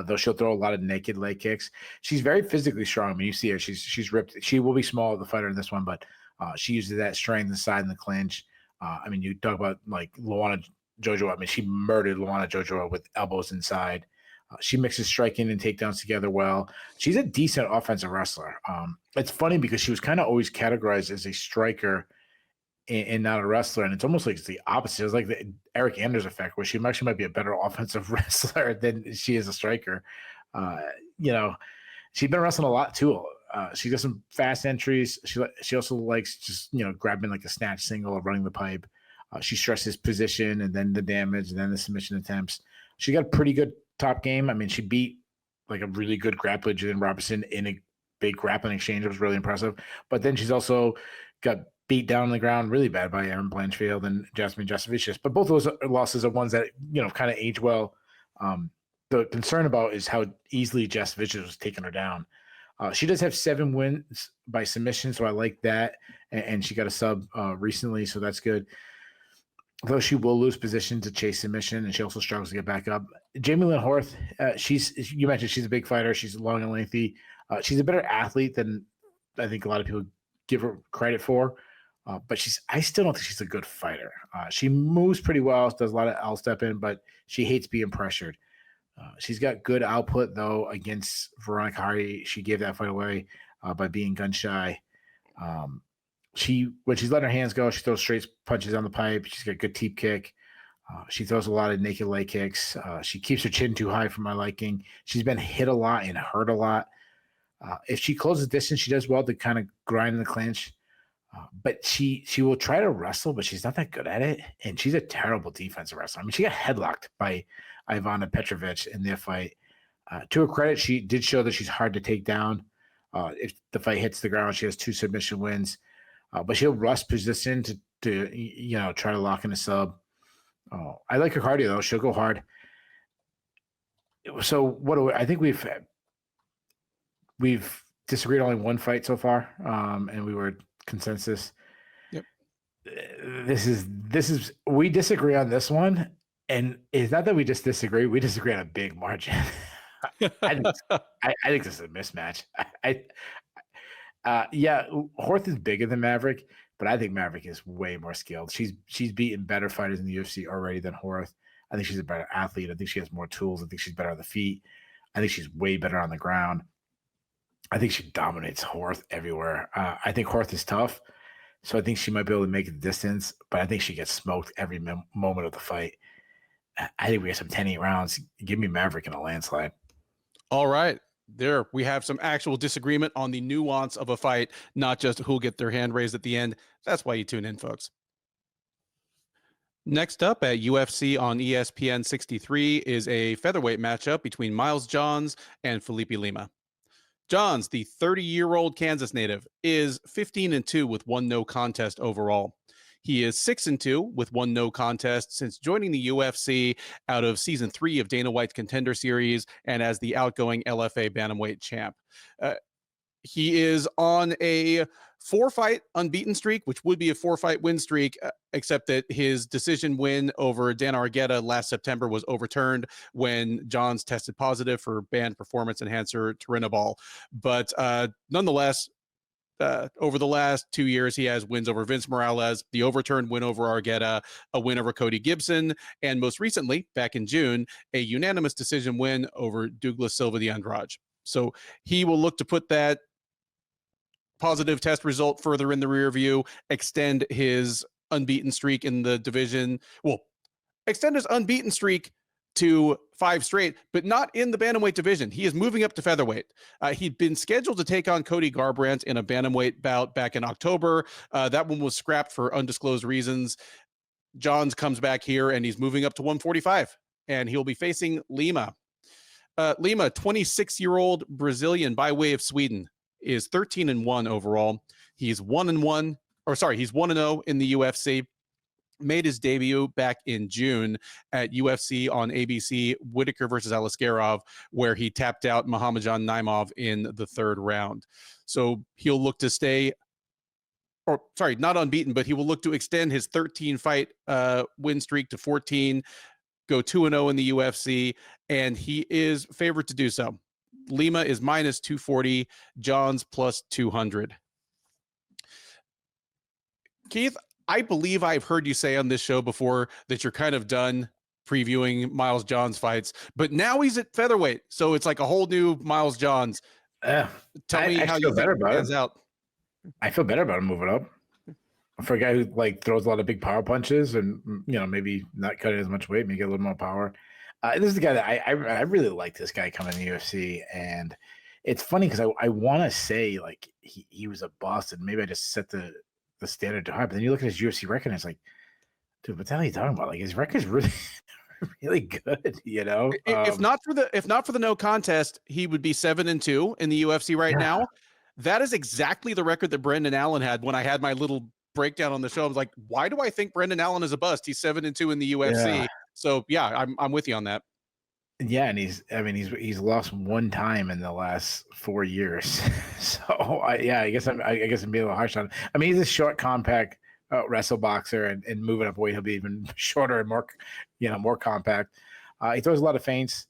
Though she'll throw a lot of naked leg kicks. She's very physically strong. I mean, you see her; she's ripped. She will be small, the fighter in this one, but she uses that strength inside in the clinch. I mean, you talk about like Luana Jojo. I mean, she murdered Luana Jojo with elbows inside. She mixes striking and takedowns together well. She's a decent offensive wrestler. It's funny because she was kind of always categorized as a striker and not a wrestler, and it's almost like it's the opposite. It's like the Eric Anders effect, where she actually might be a better offensive wrestler than she is a striker. She's been wrestling a lot too. She does some fast entries. She also likes just grabbing like a snatch single or running the pipe. She stresses position and then the damage and then the submission attempts. She got a pretty good top game. I mean, she beat like a really good grappler, Jillian Robertson, in a big grappling exchange. It was really impressive. But then she's also got beat down on the ground really bad by Erin Blanchfield and Jasmine Josephine. But both of those losses are ones that, kind of age well. The concern about is how easily Josephine was taking her down. She does have 7 wins by submission, so I like that. And she got a sub recently, so that's good. Though she will lose position to chase submission, and she also struggles to get back up. Jamey-Lyn Horth, you mentioned she's a big fighter. She's long and lengthy. She's a better athlete than I think a lot of people give her credit for. But I still don't think she's a good fighter. She moves pretty well, does a lot of L-step in, but she hates being pressured. She's got good output, though, against Veronica Hardy. She gave that fight away by being gun shy. When she's letting her hands go, she throws straight punches on the pipe. She's got good teep kick. She throws a lot of naked leg kicks. She keeps her chin too high for my liking. She's been hit a lot and hurt a lot. If she closes distance, she does well to kind of grind in the clinch. But she will try to wrestle, but she's not that good at it. And she's a terrible defensive wrestler. I mean, she got headlocked by Ivana Petrovich in their fight. To her credit, she did show that she's hard to take down. If the fight hits the ground, she has 2 submission wins. But she'll rush position to try to lock in a sub. I like her cardio, though. She'll go hard. So I think we've we've disagreed only one fight so far, and we were consensus. Yep. This is we disagree on this one, and it's not that we just disagree. We disagree on a big margin. I think this is a mismatch. Yeah, Horth is bigger than Maverick, but I think Maverick is way more skilled. She's beaten better fighters in the UFC already than Horth. I think she's a better athlete. I think she has more tools. I think she's better on the feet. I think she's way better on the ground. I think she dominates Horth everywhere. I think Horth is tough, so I think she might be able to make the distance, but I think she gets smoked every moment of the fight. I think we have some 10-8 rounds. Give me Maverick in a landslide. All right. There we have some actual disagreement on the nuance of a fight, not just who'll get their hand raised at the end. That's why you tune in, folks. Next up at UFC on ESPN 63 is a featherweight matchup between Miles Johns and Felipe Lima. Johns, the 30-year-old Kansas native, is 15-2 with 1 no contest overall. He is 6-2 with 1 no contest since joining the UFC out of season 3 of Dana White's Contender Series and as the outgoing LFA bantamweight champ. He is on a 4-fight unbeaten streak, which would be a 4-fight win streak, except that his decision win over Dan Argueta last September was overturned when Johns tested positive for banned performance enhancer Turinabol. But nonetheless, over the last 2 years, he has wins over Vince Morales, the overturned win over Argueta, a win over Cody Gibson, and most recently, back in June, a unanimous decision win over Douglas Silva de Andrade. So he will look to put that positive test result further in the rear view, extend his unbeaten streak in the division. Well, extend his unbeaten streak to 5 straight, but not in the bantamweight division. He is moving up to featherweight. He'd been scheduled to take on Cody Garbrandt in a bantamweight bout back in October. That one was scrapped for undisclosed reasons. Johns comes back here and he's moving up to 145, and he'll be facing Lima. Lima, 26-year-old Brazilian by way of Sweden, is 13-1 overall. He's 1-1, or sorry, he's 1-0 in the UFC. Made his debut back in June at UFC on ABC, Whitaker versus Alaskarov, where he tapped out Muhammadjan Naimov in the 3rd round. So he'll look to stay, or sorry, not unbeaten, but he will look to extend his 13-fight win streak to 14, go 2-0 in the UFC, and he is favored to do so. Lima is minus 240, Johns plus 200. Keith, I believe I've heard you say on this show before that you're kind of done previewing Miles Johns fights, but now he's at featherweight, so it's like a whole new Miles Johns. Tell me how you think it pans out. I feel better about him moving up. For a guy who like throws a lot of big power punches and maybe not cutting as much weight, maybe get a little more power. This is the guy that I really like. This guy coming in the UFC, and it's funny because I want to say like he was a bust, and maybe I just set the standard too high. But then you look at his UFC record, and it's like, dude, what the hell are you talking about? Like his record's really, really good. If not for the no contest, he would be 7-2 in the UFC right now. That is exactly the record that Brendan Allen had when I had my little breakdown on the show. I was like, why do I think Brendan Allen is a bust? He's 7-2 in the UFC. Yeah. So yeah, I'm with you on that. Yeah, and he's lost 1 time in the last 4 years. So I guess I'm being a little harsh on him. I mean, he's a short, compact wrestle boxer, and moving up weight, he'll be even shorter and more compact. He throws a lot of feints,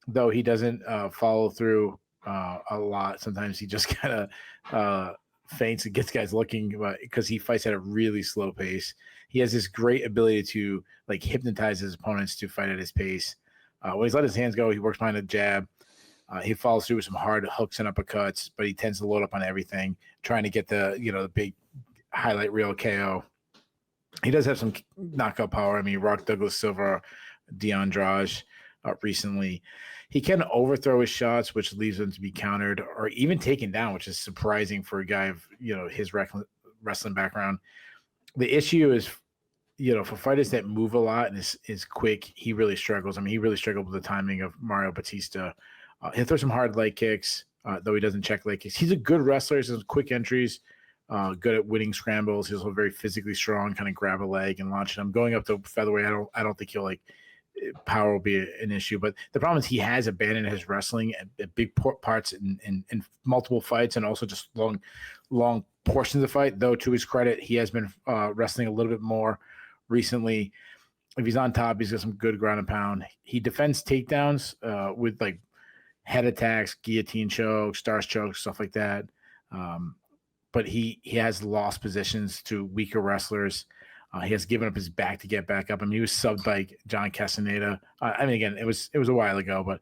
though he doesn't follow through a lot. Sometimes he just kind of feints and gets guys looking because he fights at a really slow pace. He has this great ability to like hypnotize his opponents to fight at his pace. When he's let his hands go, he works behind a jab. He follows through with some hard hooks and uppercuts, but he tends to load up on everything, trying to get the big highlight reel KO. He does have some knockout power. I mean, he rocked Douglas Silva, de Andrade recently. He can overthrow his shots, which leaves him to be countered or even taken down, which is surprising for a guy of his wrestling background. The issue is, for fighters that move a lot and is quick, he really struggles. I mean, he really struggled with the timing of Mario Batista. He'll throw some hard leg kicks, though he doesn't check leg kicks. He's a good wrestler. He has quick entries, good at winning scrambles. He's also very physically strong, kind of grab a leg and launch him. Going up to featherweight, I don't think he'll power will be an issue. But the problem is he has abandoned his wrestling at big parts in multiple fights, and also just long portions of the fight. Though to his credit, he has been wrestling a little bit more recently. If he's on top, he's got some good ground and pound. He defends takedowns with like head attacks, guillotine chokes, stars chokes, stuff like that. But he has lost positions to weaker wrestlers. He has given up his back to get back up. I mean, he was subbed by John Castaneda. I mean, again, it was a while ago, but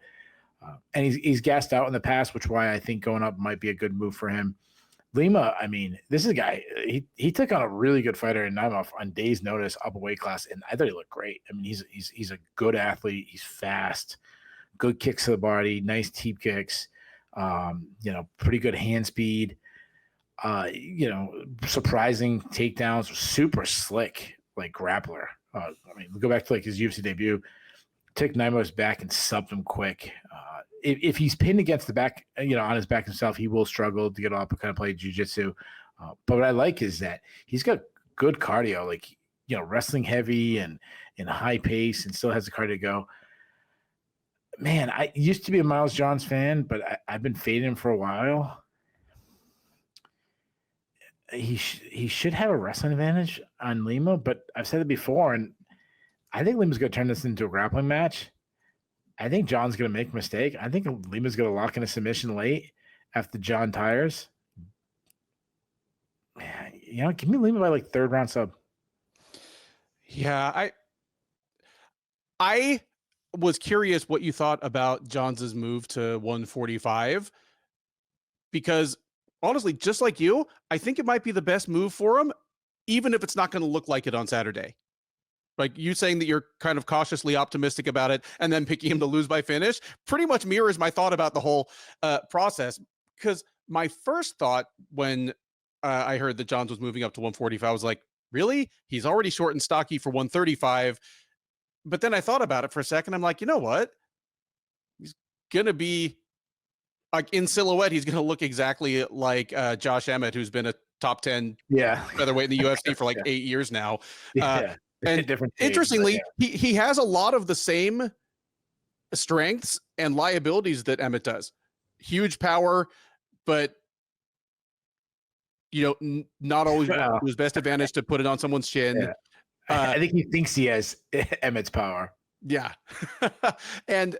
and he's gassed out in the past, which is why I think going up might be a good move for him. Lima, I mean, this is a guy. He took on a really good fighter in Navajo on days' notice, up a weight class, and I thought he looked great. I mean, he's a good athlete. He's fast, good kicks to the body, nice teep kicks. Pretty good hand speed. Surprising takedowns, super slick, like grappler. I mean, we go back to like his UFC debut, took Naimo's back and subbed him quick. If he's pinned against the back, on his back himself, he will struggle to get up and kind of play jiu-jitsu. But what I like is that he's got good cardio, like, wrestling heavy and in a high pace, and still has the cardio to go. Man, I used to be a Miles Johns fan, but I've been fading him for a while. He should have a wrestling advantage on Lima, but I've said it before, and I think Lima's going to turn this into a grappling match. I think John's going to make a mistake. I think Lima's going to lock in a submission late after John tires. Give me Lima by like third round sub. Yeah, I was curious what you thought about Johns' move to 145, because honestly, just like you, I think it might be the best move for him, even if it's not going to look like it on Saturday. Like you saying that you're kind of cautiously optimistic about it and then picking him to lose by finish pretty much mirrors my thought about the whole process. Because my first thought when I heard that Johns was moving up to 145, I was like, really? He's already short and stocky for 135. But then I thought about it for a second. I'm like, you know what? He's going to be like in silhouette. He's going to look exactly like Josh Emmett, who's been a top 10 featherweight in the UFC for like 8 years now. And different interestingly, he has a lot of the same strengths and liabilities that Emmett does. Huge power, but not always to his best advantage to put it on someone's chin. Yeah. I think he thinks he has Emmett's power. Yeah. And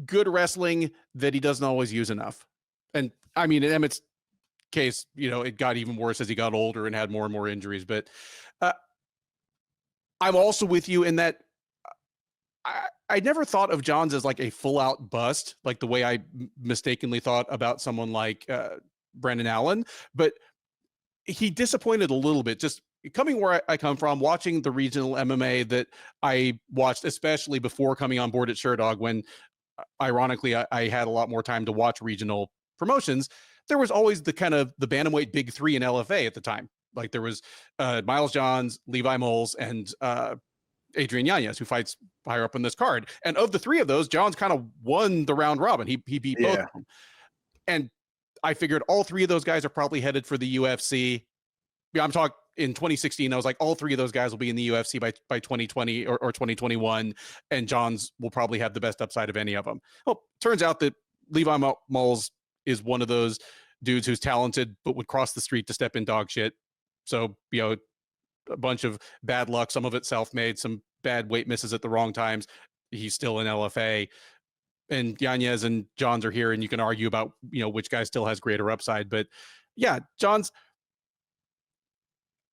good wrestling that he doesn't always use enough. And I mean, in Emmett's case, it got even worse as he got older and had more and more injuries. But I'm also with you in that I never thought of Johns as like a full out bust, like the way I mistakenly thought about someone like Brendan Allen, but he disappointed a little bit. Just coming where I come from, watching the regional MMA that I watched, especially before coming on board at SureDog, when ironically I had a lot more time to watch regional promotions, there was always the kind of the bantamweight big three in LFA at the time. Like there was Miles Johns, Levi Moles, and Adrian Yanez, who fights higher up on this card. And of the three of those, Johns kind of won the round robin. He beat both of them. And I figured all three of those guys are probably headed for the UFC. I'm talking in 2016, I was like, all three of those guys will be in the UFC by 2020 or 2021, and Johns will probably have the best upside of any of them. Well, turns out that Levi Moles is one of those dudes who's talented, but would cross the street to step in dog shit. So, a bunch of bad luck, some of it self-made, some bad weight misses at the wrong times. He's still in LFA. And Yanez and Johns are here, and you can argue about, which guy still has greater upside. But yeah, Johns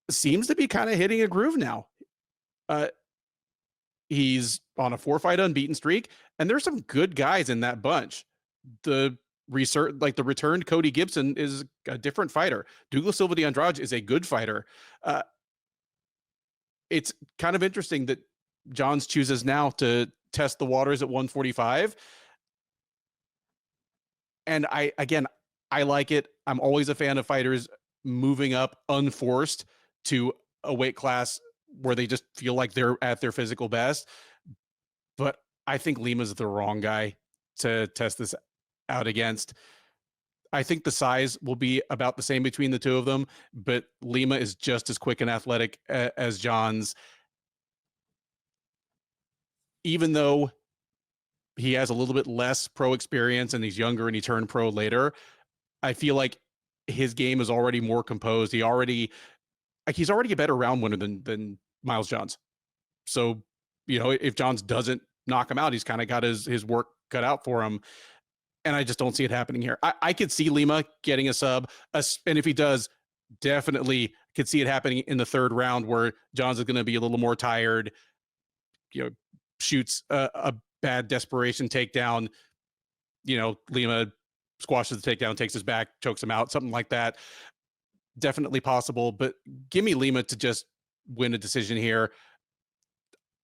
seems to be kind of hitting a groove now. He's on a 4-fight unbeaten streak, and there's some good guys in that bunch. The returned Cody Gibson is a different fighter. Douglas Silva de Andrade is a good fighter. It's kind of interesting that Johns chooses now to test the waters at 145. And I like it. I'm always a fan of fighters moving up unforced to a weight class where they just feel like they're at their physical best. But I think Lima's the wrong guy to test this out against. I think the size will be about the same between the two of them, but Lima is just as quick and athletic as Johns. even though he has a little bit less pro experience and he's younger and he turned pro later, I feel like his game is already more composed. He's already a better round winner than Miles Johns. So, if Johns doesn't knock him out, he's kind of got his work cut out for him. And I just don't see it happening here. I could see Lima getting a sub, and if he does, definitely could see it happening in the third round where Johns is going to be a little more tired, shoots a bad desperation takedown, Lima squashes the takedown, takes his back, chokes him out, something like that. Definitely possible, but give me Lima to just win a decision here.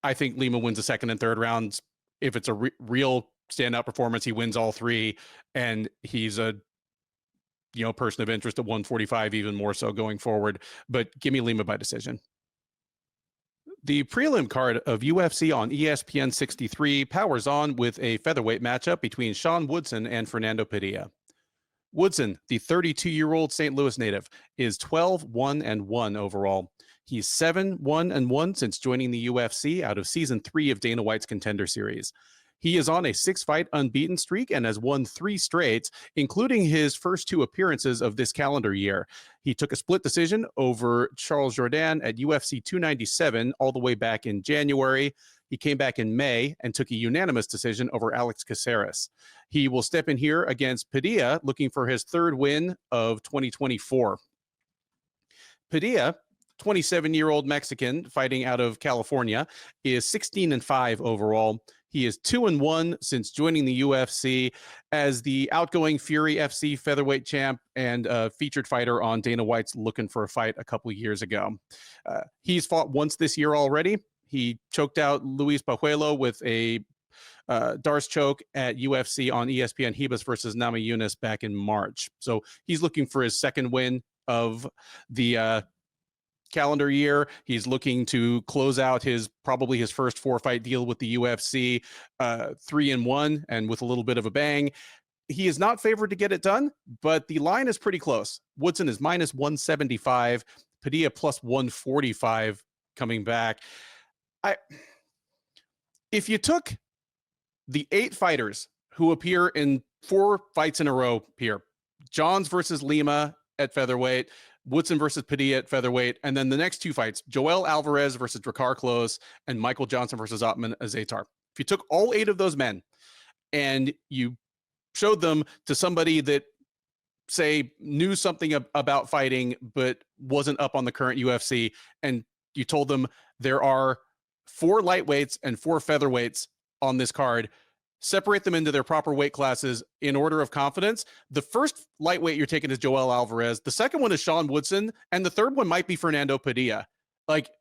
I think Lima wins the second and third rounds. If it's a real standout performance, he wins all three, and he's a person of interest at 145, even more so going forward. But give me Lima by decision. The prelim card of UFC on ESPN 63 powers on with a featherweight matchup between Sean Woodson and Fernando Padilla. Woodson, the 32-year-old St. Louis native, is 12-1-1 overall. He's 7-1-1 since joining the UFC out of season 3 of Dana White's Contender Series. He is on a 6-fight unbeaten streak and has won 3 straights, including his first 2 appearances of this calendar year. He took a split decision over Charles Jourdain at UFC 297 all the way back in January. He came back in May and took a unanimous decision over Alex Caceres. He will step in here against Padilla, looking for his 3rd win of 2024. Padilla, 27-year-old Mexican fighting out of California, is 16-5 overall. He is 2-1 since joining the UFC as the outgoing Fury FC featherweight champ and featured fighter on Dana White's Looking for a Fight a couple of years ago. He's fought once this year already. He choked out Luis Pajuelo with a Darce choke at UFC on ESPN Hebus versus Namajunas back in March. So he's looking for his 2nd win of the calendar year. He's looking to close out probably his first 4-fight deal with the UFC, 3-1 and with a little bit of a bang. He is not favored to get it done, but the line is pretty close. Woodson is minus 175, Padilla plus 145 coming back. If you took the 8 fighters who appear in 4 fights in a row here, Johns versus Lima at featherweight, Woodson versus Padilla at featherweight, and then the next 2 fights, Joel Alvarez versus Drakkar Klose and Michael Johnson versus Ottman Azaitar. If you took all 8 of those men and you showed them to somebody that, say, knew something about fighting but wasn't up on the current UFC, and you told them there are 4 lightweights and 4 featherweights on this card, separate them into their proper weight classes in order of confidence. The first lightweight you're taking is Joel Alvarez. The second one is Sean Woodson. And the third one might be Fernando Padilla. Like,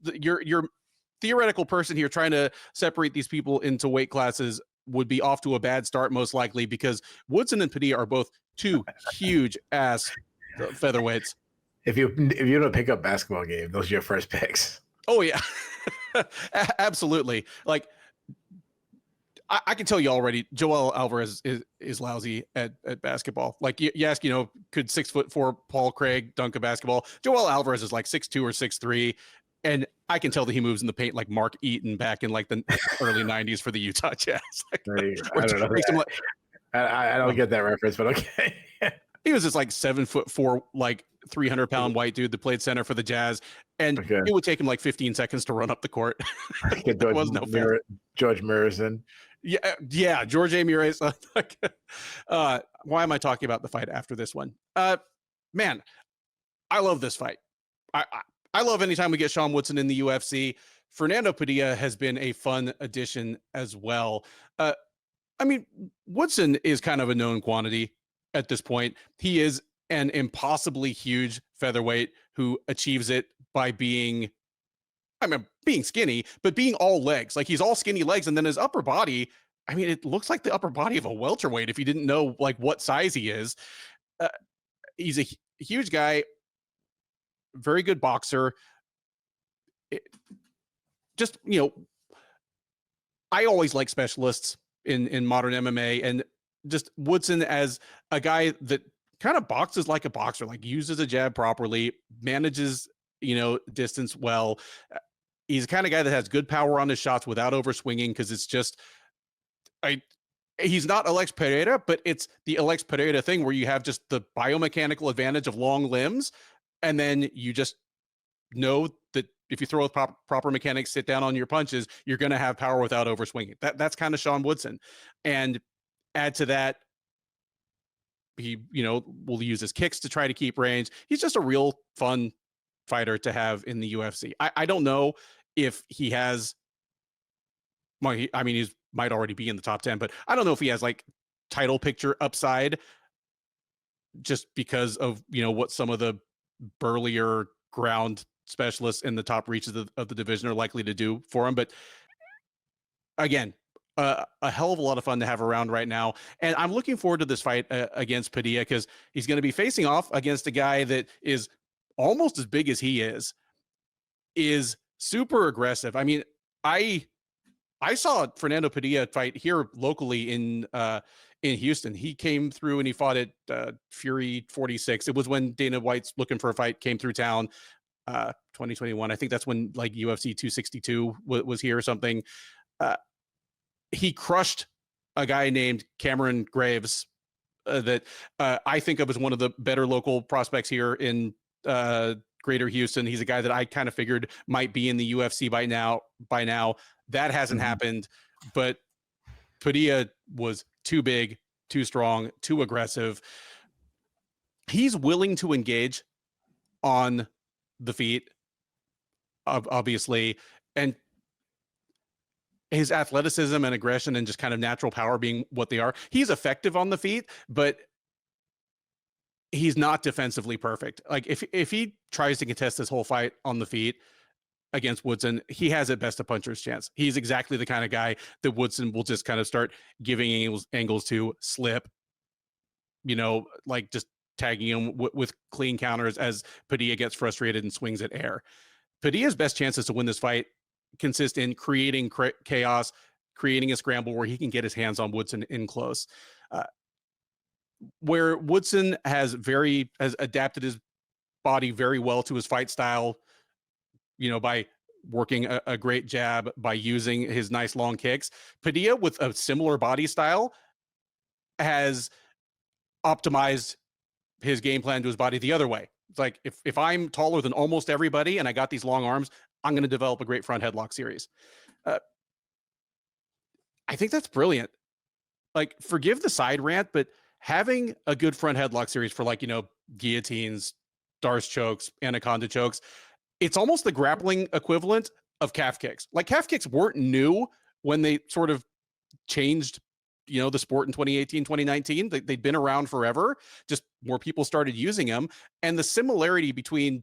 your theoretical person here trying to separate these people into weight classes would be off to a bad start, most likely, because Woodson and Padilla are both 2 huge ass featherweights. If you don't pick up basketball game, those are your first picks. Oh yeah. Absolutely. Like, I can tell you already, Joel Alvarez is lousy at basketball. Like, you ask, could 6'4" Paul Craig dunk a basketball? Joel Alvarez is like 6'2" or 6'3", and I can tell that he moves in the paint like Mark Eaton back in like the early '90s for the Utah Jazz. Like, I don't know. I don't get that reference, but okay. He was just like 7'4", like 300-pound white dude that played center for the Jazz, and it would take him like 15 seconds to run up the court. There was no fair. George Murison. Yeah, George A. Murray. Why am I talking about the fight after this one? Man, I love this fight. I love anytime we get Sean Woodson in the UFC. Fernando Padilla has been a fun addition as well. I mean, Woodson is kind of a known quantity at this point. He is an impossibly huge featherweight who achieves it by being skinny, but being all legs. Like, he's all skinny legs, and then his upper body, I mean, it looks like the upper body of a welterweight if you didn't know like what size he is. He's a huge guy, very good boxer. I always like specialists in modern MMA, and just Woodson as a guy that kind of boxes like a boxer, like uses a jab properly, manages, distance well. he's the kind of guy that has good power on his shots without overswinging, because it's just, he's not Alex Pereira, but it's the Alex Pereira thing where you have just the biomechanical advantage of long limbs, and then you just know that if you throw with proper mechanics, sit down on your punches, you're going to have power without overswinging. That's kind of Sean Woodson. And add to that, he, will use his kicks to try to keep range. He's just a real fun fighter to have in the UFC. I don't know if he has, he's might already be in the top 10, but I don't know if he has like title picture upside, just because of, what some of the burlier ground specialists in the top reaches of the division are likely to do for him. But again, a hell of a lot of fun to have around right now. And I'm looking forward to this fight against Padilla, because he's going to be facing off against a guy that is almost as big as he is super aggressive. I mean, I saw Fernando Padilla fight here locally in Houston. He came through and he fought at Fury 46. It was when Dana White's looking for a fight came through town, 2021. I think that's when like UFC 262 was here or something. He crushed a guy named Cameron Graves that I think of as one of the better local prospects here in Greater Houston. He's a guy that I kind of figured might be in the UFC by now. That hasn't happened, but Padilla was too big, too strong, too aggressive. He's willing to engage on the feet, obviously, and his athleticism and aggression and just kind of natural power being what they are. He's effective on the feet, but he's not defensively perfect. Like if he tries to contest this whole fight on the feet against Woodson, he has at best a puncher's chance. He's exactly the kind of guy that Woodson will just kind of start giving angles to, slip, like just tagging him with clean counters as Padilla gets frustrated and swings at air. Padilla's best chances to win this fight consist in creating chaos, creating a scramble where he can get his hands on Woodson in close. Where Woodson has adapted his body very well to his fight style, by working a great jab, by using his nice long kicks. Padilla, with a similar body style, has optimized his game plan to his body the other way. It's like, if I'm taller than almost everybody and I got these long arms, I'm going to develop a great front headlock series. I think that's brilliant. Like, forgive the side rant, but having a good front headlock series for guillotines, Darce chokes, anaconda chokes, it's almost the grappling equivalent of calf kicks. Like, calf kicks weren't new when they sort of changed, the sport in 2018, 2019. They'd been around forever. Just more people started using them. And the similarity between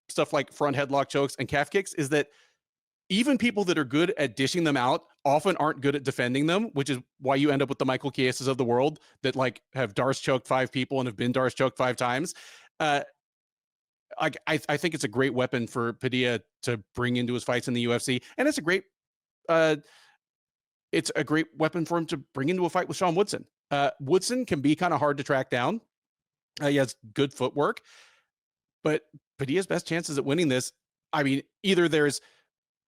stuff like front headlock chokes and calf kicks is that even people that are good at dishing them out often aren't good at defending them, which is why you end up with the Michael Chieses of the world that have Darce choked 5 people and have been Darce choked 5 times. I think it's a great weapon for Padilla to bring into his fights in the UFC, and it's a great weapon for him to bring into a fight with Sean Woodson. Woodson can be kind of hard to track down. He has good footwork, but Padilla's best chances at winning this, either there's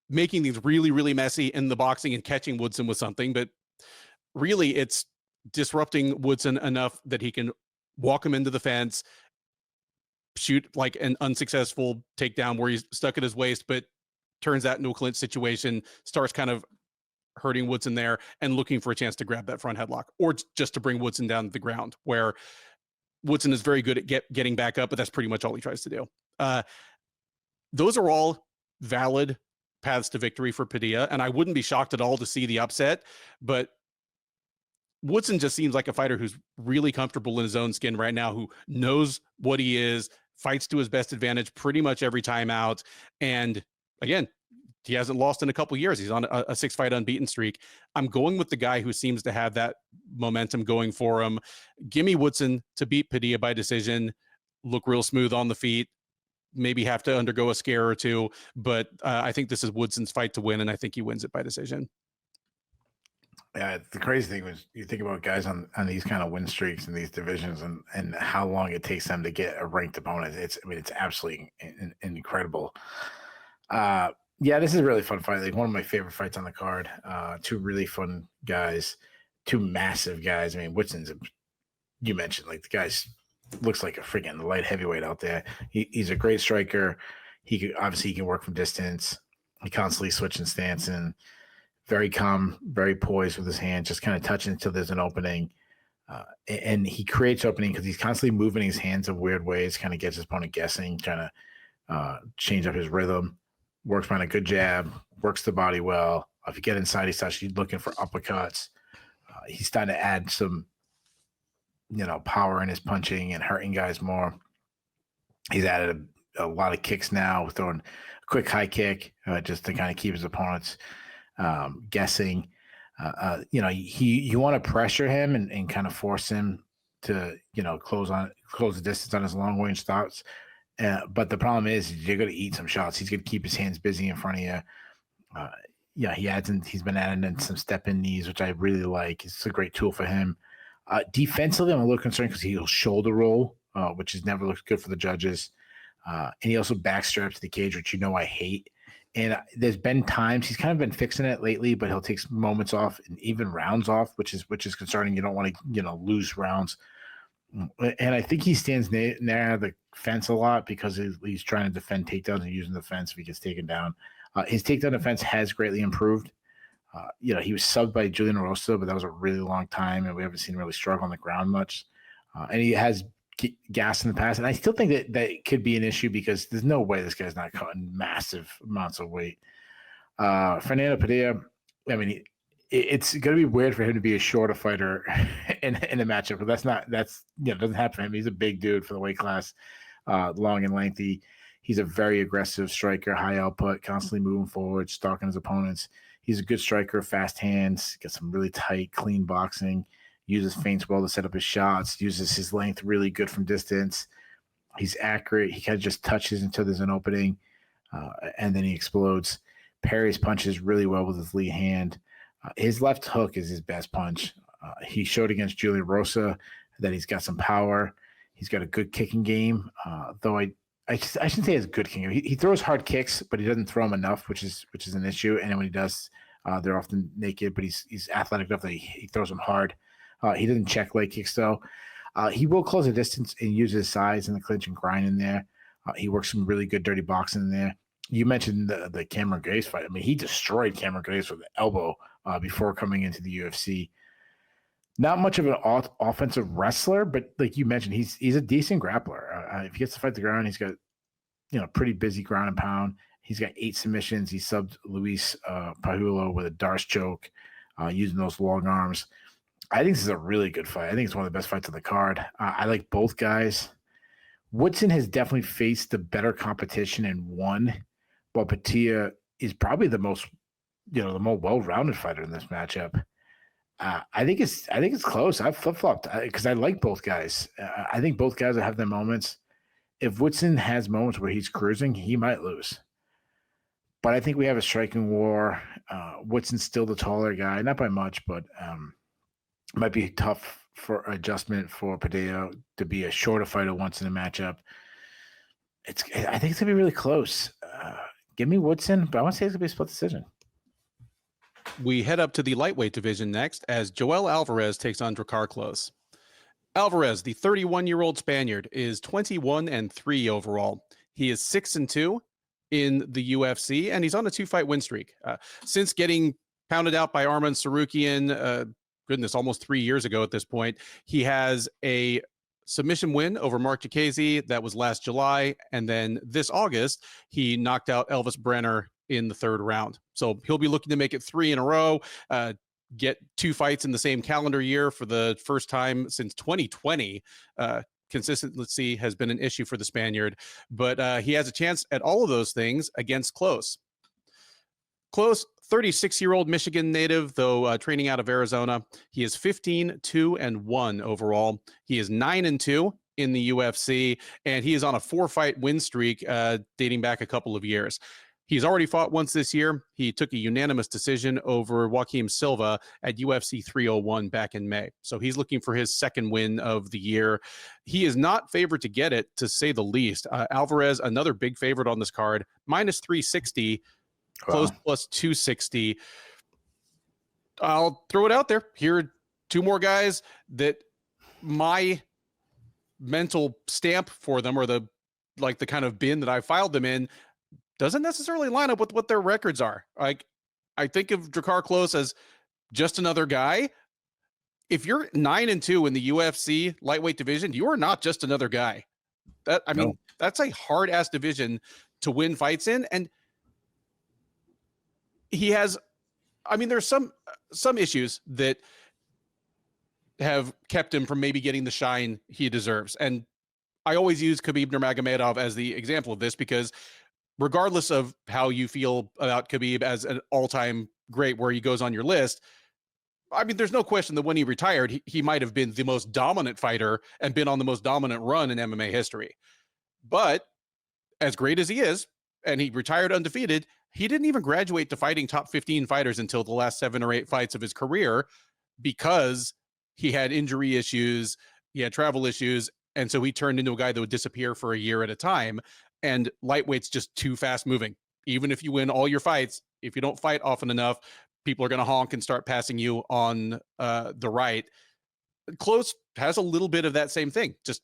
making these really, really messy in the boxing and catching Woodson with something, but really it's disrupting Woodson enough that he can walk him into the fence, shoot like an unsuccessful takedown where he's stuck at his waist, but turns that into a clinch situation, starts kind of hurting Woodson there and looking for a chance to grab that front headlock, or just to bring Woodson down to the ground, where Woodson is very good at getting back up, but that's pretty much all he tries to do. Those are all valid paths to victory for Padilla, and I wouldn't be shocked at all to see the upset, but Woodson just seems like a fighter who's really comfortable in his own skin right now, who knows what he is, fights to his best advantage pretty much every time out. And again, he hasn't lost in a couple years. He's on a 6-fight unbeaten streak. I'm going with the guy who seems to have that momentum going for him. Give me Woodson to beat Padilla by decision, look real smooth on the feet, maybe have to undergo a scare or two, but I think this is Woodson's fight to win, and I think he wins it by decision. Yeah, the crazy thing was, you think about guys on these kind of win streaks in these divisions and how long it takes them to get a ranked opponent. It's absolutely incredible. Yeah, this is a really fun fight. Like one of my favorite fights on the card. Two really fun guys, two massive guys. I mean, Woodson's, you mentioned, like the guy's looks like a freaking light heavyweight out there. He's a great striker. He can work from distance. He constantly switching stance and very calm, very poised with his hand, just kind of touching until there's an opening. And he creates opening because he's constantly moving his hands in weird ways, kind of gets his opponent guessing, trying to change up his rhythm. Works on a good jab, works the body well. If you get inside, he's actually looking for uppercuts. He's starting to add some, power in his punching and hurting guys more. He's added a lot of kicks now, throwing a quick high kick just to kind of keep his opponents guessing. You want to pressure him and kind of force him to, close the distance on his long range thoughts. But the problem is you're going to eat some shots. He's going to keep his hands busy in front of you. He's been adding in some step-in knees, which I really like. It's a great tool for him. Defensively, I'm a little concerned because he'll shoulder roll, which has never looked good for the judges. And he also backstraps the cage, which I hate. And there's been times he's kind of been fixing it lately, but he'll take moments off and even rounds off, which is concerning. You don't want to, lose rounds. And I think he stands near the fence a lot because he's trying to defend takedowns and using the fence if he gets taken down. His takedown defense has greatly improved. He was subbed by Julian Erosa, but that was a really long time, and we haven't seen him really struggle on the ground much. And he has gas in the past, and I still think that it could be an issue because there's no way this guy's not cutting massive amounts of weight. Fernando Padilla, I mean, it's going to be weird for him to be a shorter fighter in a matchup, but it doesn't happen for him. He's a big dude for the weight class, long and lengthy. He's a very aggressive striker, high output, constantly moving forward, stalking his opponents. He's a good striker, fast hands, got some really tight, clean boxing, uses feints well to set up his shots, uses his length really good from distance. He's accurate. He kind of just touches until there's an opening, and then he explodes. Parries punches really well with his lead hand. His left hook is his best punch. He showed against Julian Rosa that he's got some power. He's got a good kicking game, though I shouldn't say he has good kicking. He throws hard kicks, but he doesn't throw them enough, which is an issue. And when he does, they're often naked. But he's athletic enough that he throws them hard. He doesn't check leg kicks though. He will close the distance and use his size in the clinch and grind in there. He works some really good dirty boxing in there. You mentioned the Cameron Grace fight. I mean, he destroyed Cameron Grace with the elbow before coming into the UFC. Not much of an offensive wrestler, but like you mentioned, he's a decent grappler. If he gets to fight the ground, he's got pretty busy ground and pound. He's got 8 submissions. He subbed Luis Pajulo with a Darce choke using those long arms. I think this is a really good fight. I think it's one of the best fights on the card. I like both guys. Woodson has definitely faced the better competition and won, while Padilla is probably the most, the more well-rounded fighter in this matchup. I think it's close. I've flip-flopped because I like both guys. I think both guys will have their moments. If Woodson has moments where he's cruising, he might lose. But I think we have a striking war. Woodson's still the taller guy, not by much, but it might be tough for adjustment for Padilla to be a shorter fighter once in a matchup. I think it's gonna be really close. Give me Woodson, but I want to say it's gonna be a split decision. We head up to the lightweight division next as Joel Alvarez takes on Drakkar Klose. Alvarez, the 31-year-old Spaniard, is 21-3 overall. He is 6-2 in the UFC, and he's on a 2-fight win streak. Since getting pounded out by Arman Sarukian, almost 3 years ago at this point, he has a submission win over Mark Eaton. That was last July. And then this August, he knocked out Elvis Brenner in the 3rd round. So he'll be looking to make it 3 in a row, get 2 fights in the same calendar year for the first time since 2020. Consistency has been an issue for the Spaniard, but he has a chance at all of those things against Klose. Klose, 36-year-old Michigan native, though training out of Arizona. He is 15-2-1 overall. He is 9-2 in the UFC, and he is on a 4-fight win streak dating back a couple of years. He's already fought once this year. He took a unanimous decision over Joaquim Silva at UFC 301 back in May. So he's looking for his 2nd win of the year. He is not favored to get it, to say the least. Alvarez, another big favorite on this card, minus 360. Klose Wow. plus 260. I'll throw it out there. Here are two more guys that my mental stamp for them, or the kind of bin that I filed them in, doesn't necessarily line up with what their records are. Like, I think of Drakkar Klose as just another guy. If you're 9-2 in the UFC lightweight division, you are not just another guy. That's a hard ass division to win fights in. And he has, there's some issues that have kept him from maybe getting the shine he deserves. And I always use Khabib Nurmagomedov as the example of this, because regardless of how you feel about Khabib as an all-time great, where he goes on your list, there's no question that when he retired, he might have been the most dominant fighter and been on the most dominant run in MMA history. But as great as he is, and he retired undefeated, he didn't even graduate to fighting top 15 fighters until the last 7 or 8 fights of his career, because he had injury issues, he had travel issues, and so he turned into a guy that would disappear for a year at a time. And lightweight's just too fast moving. Even if you win all your fights, if you don't fight often enough, people are going to honk and start passing you on the right. Klose has a little bit of that same thing. Just,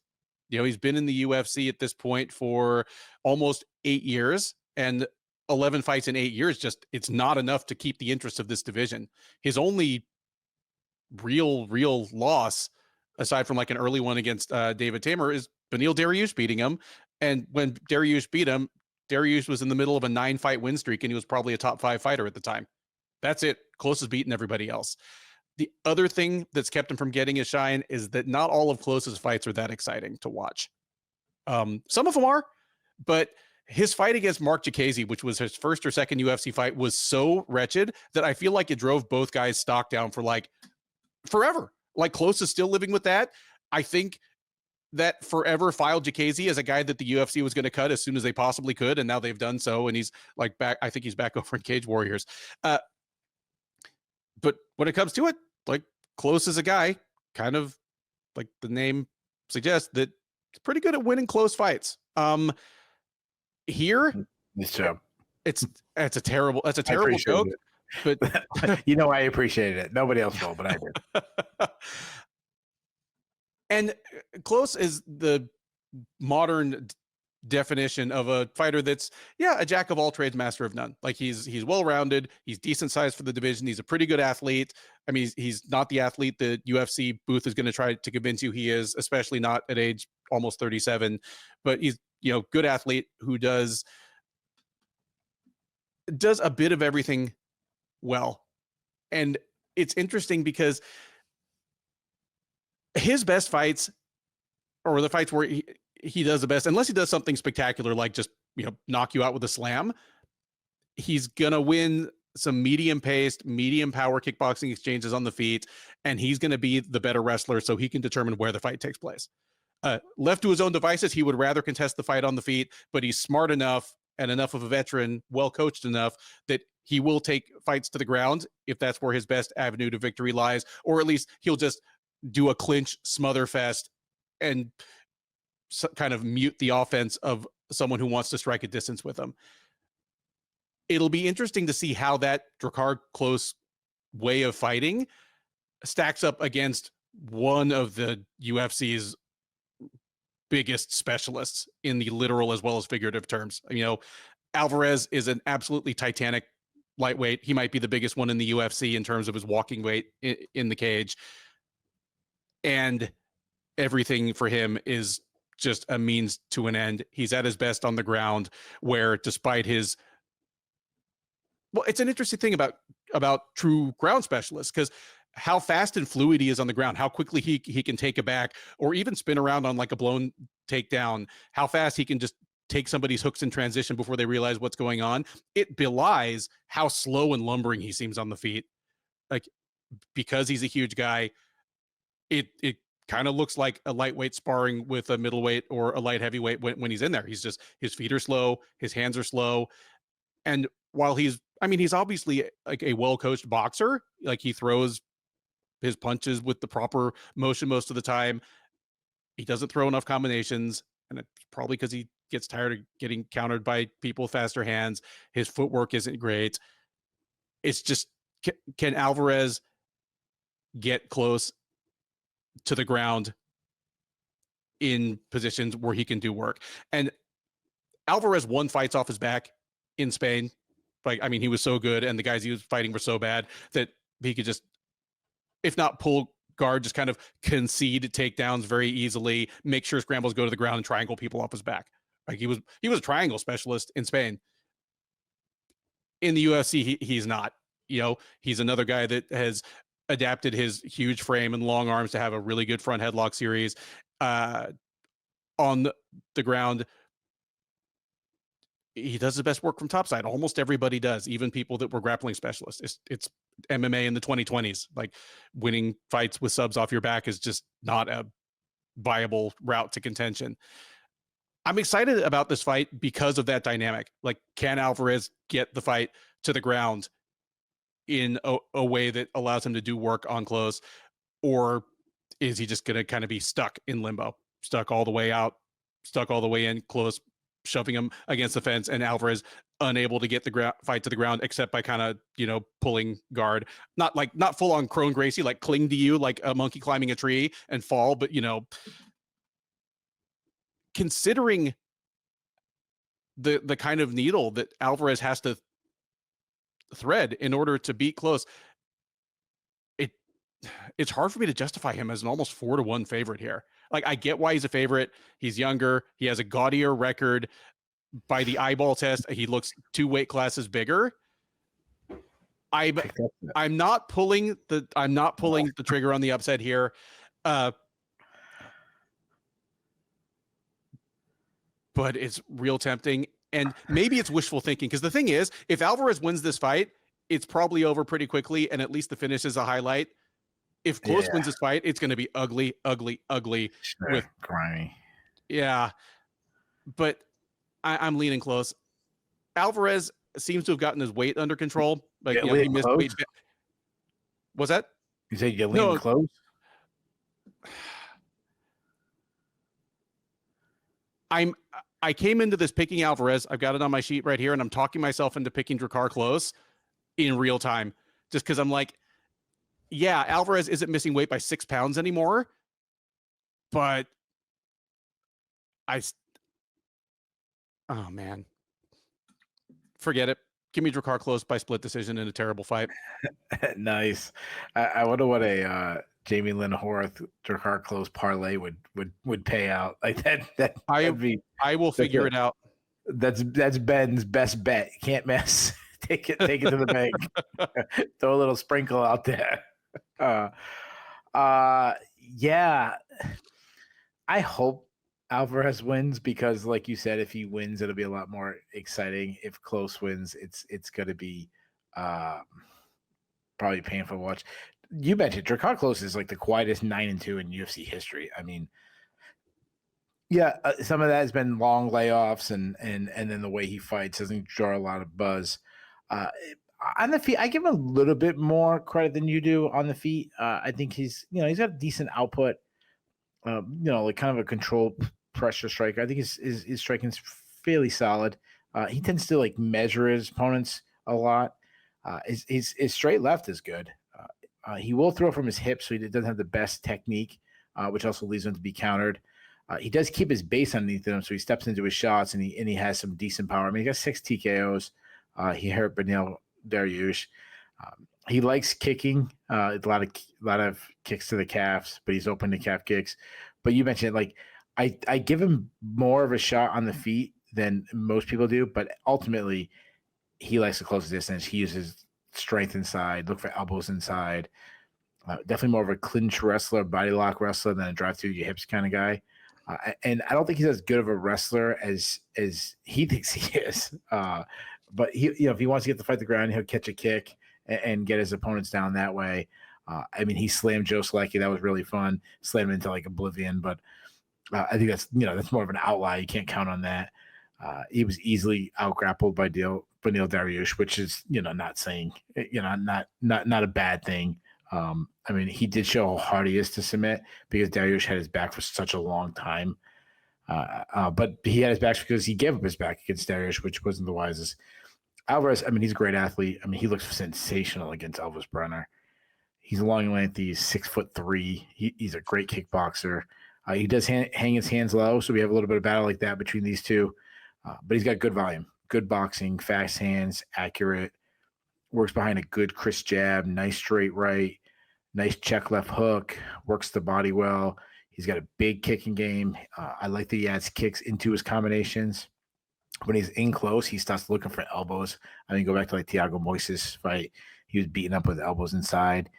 he's been in the UFC at this point for almost 8 years, and 11 fights in 8 years, it's not enough to keep the interest of this division. His only real loss, aside from like an early one against David Tamer, is Beneil Dariush beating him. And when Dariush beat him, Dariush was in the middle of a 9-fight win streak, and he was probably a top 5 fighter at the time. That's it. Klose has beaten everybody else. The other thing that's kept him from getting his shine is that not all of Klose's fights are that exciting to watch. Some of them are, but his fight against Mark Eaton, which was his first or second UFC fight, was so wretched that I feel like it drove both guys' stock down for like forever. Like, Klose is still living with that. I think that forever filed Jacasey as a guy that the UFC was going to cut as soon as they possibly could, and now they've done so, and he's like back. I think he's back over in Cage Warriors. But when it comes to it, like, Klose is a guy, kind of like the name suggests, that it's pretty good at winning close fights. Here, it's a terrible joke, but I appreciated it. Nobody else will, but I did. And Klose is the modern definition of a fighter that's a jack of all trades, master of none. Like, he's well-rounded, he's decent sized for the division, he's a pretty good athlete. He's not the athlete that UFC Booth is going to try to convince you he is, especially not at age almost 37, but he's good athlete who does a bit of everything well. And it's interesting because his best fights, or the fights where he does the best, unless he does something spectacular like just knock you out with a slam, he's gonna win some medium paced, medium power kickboxing exchanges on the feet, and he's gonna be the better wrestler, so he can determine where the fight takes place. Left to his own devices, he would rather contest the fight on the feet, but he's smart enough and enough of a veteran, well coached enough, that he will take fights to the ground if that's where his best avenue to victory lies, or at least he'll just do a clinch smother fest and kind of mute the offense of someone who wants to strike a distance with him. It'll be interesting to see how that Drakkar Klose way of fighting stacks up against one of the UFC's biggest specialists in the literal as well as figurative terms. Alvarez is an absolutely titanic lightweight. He might be the biggest one in the UFC in terms of his walking weight in the cage. And everything for him is just a means to an end. He's at his best on the ground, where despite his, it's an interesting thing about true ground specialists, because how fast and fluid he is on the ground, how quickly he can take a back or even spin around on like a blown takedown, how fast he can just take somebody's hooks in transition before they realize what's going on. It belies how slow and lumbering he seems on the feet. Like, because he's a huge guy, it kind of looks like a lightweight sparring with a middleweight or a light heavyweight when he's in there. He's just, his feet are slow, his hands are slow. And while he's obviously like a well-coached boxer, like he throws his punches with the proper motion most of the time, he doesn't throw enough combinations. and it's probably because he gets tired of getting countered by people with faster hands. His footwork isn't great. It's just, can Alvarez get close to the ground in positions where he can do work? And Alvarez won fights off his back in Spain. Like, I mean, he was so good, and the guys he was fighting were so bad that he could just, if not pull guard, just kind of concede takedowns very easily, make sure scrambles go to the ground and triangle people off his back. Like, he was a triangle specialist in Spain. In the UFC, he's not. You know, he's another guy that has adapted his huge frame and long arms to have a really good front headlock series. On the ground, he does the best work from topside. Almost everybody does, even people that were grappling specialists. It's MMA in the 2020s. Like, winning fights with subs off your back is just not a viable route to contention. I'm excited about this fight because of that dynamic. Like, can Alvarez get the fight to the ground in a way that allows him to do work on Klose, or is he just going to kind of be stuck in limbo, stuck all the way out, stuck all the way in, Klose shoving him against the fence, and Alvarez unable to get the fight to the ground except by kind of, you know, pulling guard, not full on Crone Gracie, like cling to you like a monkey climbing a tree and fall, but, you know, considering the kind of needle that Alvarez has to thread in order to beat Klose, it's hard for me to justify him as an almost 4-1 favorite here. Like, I get why he's a favorite. He's younger. He has a gaudier record. By the eyeball test, he looks 2 weight classes bigger. I'm not pulling the trigger on the upset here. But it's real tempting. And maybe it's wishful thinking, because the thing is, if Alvarez wins this fight, it's probably over pretty quickly, and at least the finish is a highlight. If Klose wins this fight, it's going to be ugly, ugly, ugly. Sure, with grimy. Yeah, but I'm leaning Klose. Alvarez seems to have gotten his weight under control. Like, you know, he missed weight. What's that? You said you're leaning Klose? I came into this picking Alvarez. I've got it on my sheet right here, and I'm talking myself into picking Drakkar Klose in real time, just because I'm like, yeah, Alvarez isn't missing weight by 6 pounds anymore, but oh man, forget it. Give me Drakkar Klose by split decision in a terrible fight. Nice. I wonder what a Jamey-Lyn Horth Drakkar Klose parlay would pay out. Like that. I will figure it out. That's Ben's best bet. Can't miss. Take it to the bank. Throw a little sprinkle out there. Yeah. I hope Alvarez wins, because, like you said, if he wins, it'll be a lot more exciting. If Klose wins, it's going to be probably painful to watch. You mentioned Drakkar Klose is like the quietest 9-2 in UFC history. I mean, yeah, some of that has been long layoffs, and then the way he fights doesn't draw a lot of buzz. On the feet, I give him a little bit more credit than you do on the feet. I think he's got decent output. Like kind of a controlled pressure striker. I think his striking is fairly solid. He tends to like measure his opponents a lot. His straight left is good. He will throw from his hips, so he doesn't have the best technique, which also leads him to be countered. He does keep his base underneath him, so he steps into his shots, and he has some decent power. I mean, he got 6 TKOs. He hurt Beneil Dariush. He likes kicking, a lot of kicks to the calves, but he's open to calf kicks. But you mentioned, like, I give him more of a shot on the feet than most people do, but ultimately he likes to close the distance. He uses strength inside, look for elbows inside. Definitely more of a clinch wrestler, body lock wrestler than a drive through your hips kind of guy. And I don't think he's as good of a wrestler as he thinks he is. But he, if he wants to get the fight to the ground, he'll catch a kick and get his opponents down that way. I mean, he slammed Joe Selecki. That was really fun. Slammed him into like oblivion, but I think that's more of an outlier. You can't count on that. He was easily out-grappled by Beneil Dariush, which is, not saying, not a bad thing. I mean, he did show how hard he is to submit, because Dariush had his back for such a long time. But he had his back because he gave up his back against Darius, which wasn't the wisest. Alvarez, I mean, he's a great athlete. I mean, he looks sensational against Elvis Brenner. He's long and lengthy. He's 6'3". He's a great kickboxer. He does hang his hands low, so we have a little bit of battle like that between these two. But he's got good volume, good boxing, fast hands, accurate, works behind a good crisp jab, nice straight right, nice check left hook, works the body well. He's got a big kicking game. I like that he adds kicks into his combinations. When he's in close, he starts looking for elbows. I mean, go back to like Thiago Moises fight. He was beating up with elbows inside.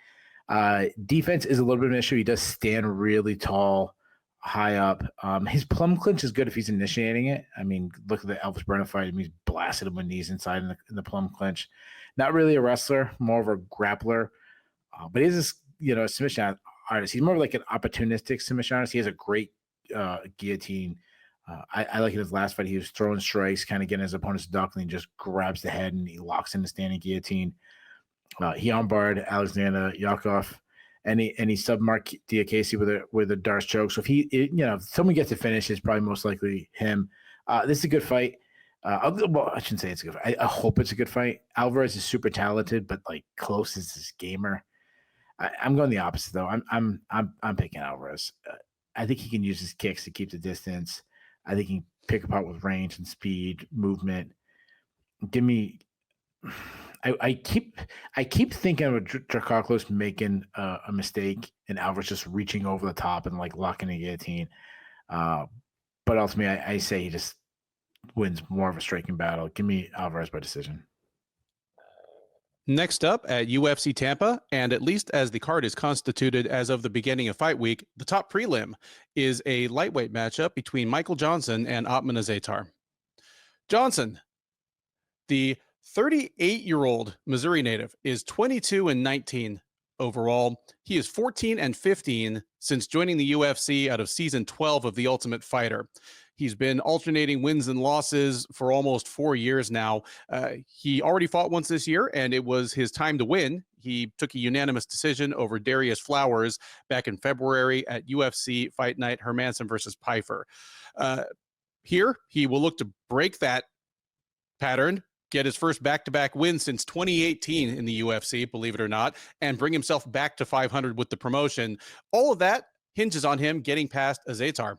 Defense is a little bit of an issue. He does stand really tall, high up. His plum clinch is good if he's initiating it. I mean, look at the Elvis Brenner fight. I mean, he's blasted him with knees inside in the plum clinch. Not really a wrestler, more of a grappler. But he is, a submission artist. He's more like an opportunistic submission artist. He has a great guillotine. I like in his last fight, he was throwing strikes, kind of getting his opponent's duckling, just grabs the head and he locks in the standing guillotine. He armbarred Alexander Yakov, and he subbed Mark Diakese with a Darce choke. So if someone gets to finish, it's probably most likely him. This is a good fight. Well, I shouldn't say it's a good fight. I hope it's a good fight. Alvarez is super talented, but like Klose is this gamer. I'm going the opposite though. I'm picking Alvarez. I think he can use his kicks to keep the distance. I think he can pick apart with range and speed, movement. Give me. I keep thinking of Drakkar making a mistake and Alvarez just reaching over the top and like locking the guillotine. But ultimately, I say he just wins more of a striking battle. Give me Alvarez by decision. Next up at UFC Tampa, and at least as the card is constituted as of the beginning of fight week, the top prelim is a lightweight matchup between Michael Johnson and Ottman Azaitar. Johnson, the 38-year-old Missouri native, is 22-19 overall. He is 14-15 since joining the UFC out of season 12 of The Ultimate Fighter. He's been alternating wins and losses for almost 4 years now. He already fought once this year, and it was his time to win. He took a unanimous decision over Darius Flowers back in February at UFC Fight Night Hermansson versus Pfeiffer. Here, he will look to break that pattern, get his first back-to-back win since 2018 in the UFC, believe it or not, and bring himself back to 500 with the promotion. All of that hinges on him getting past Azaitar.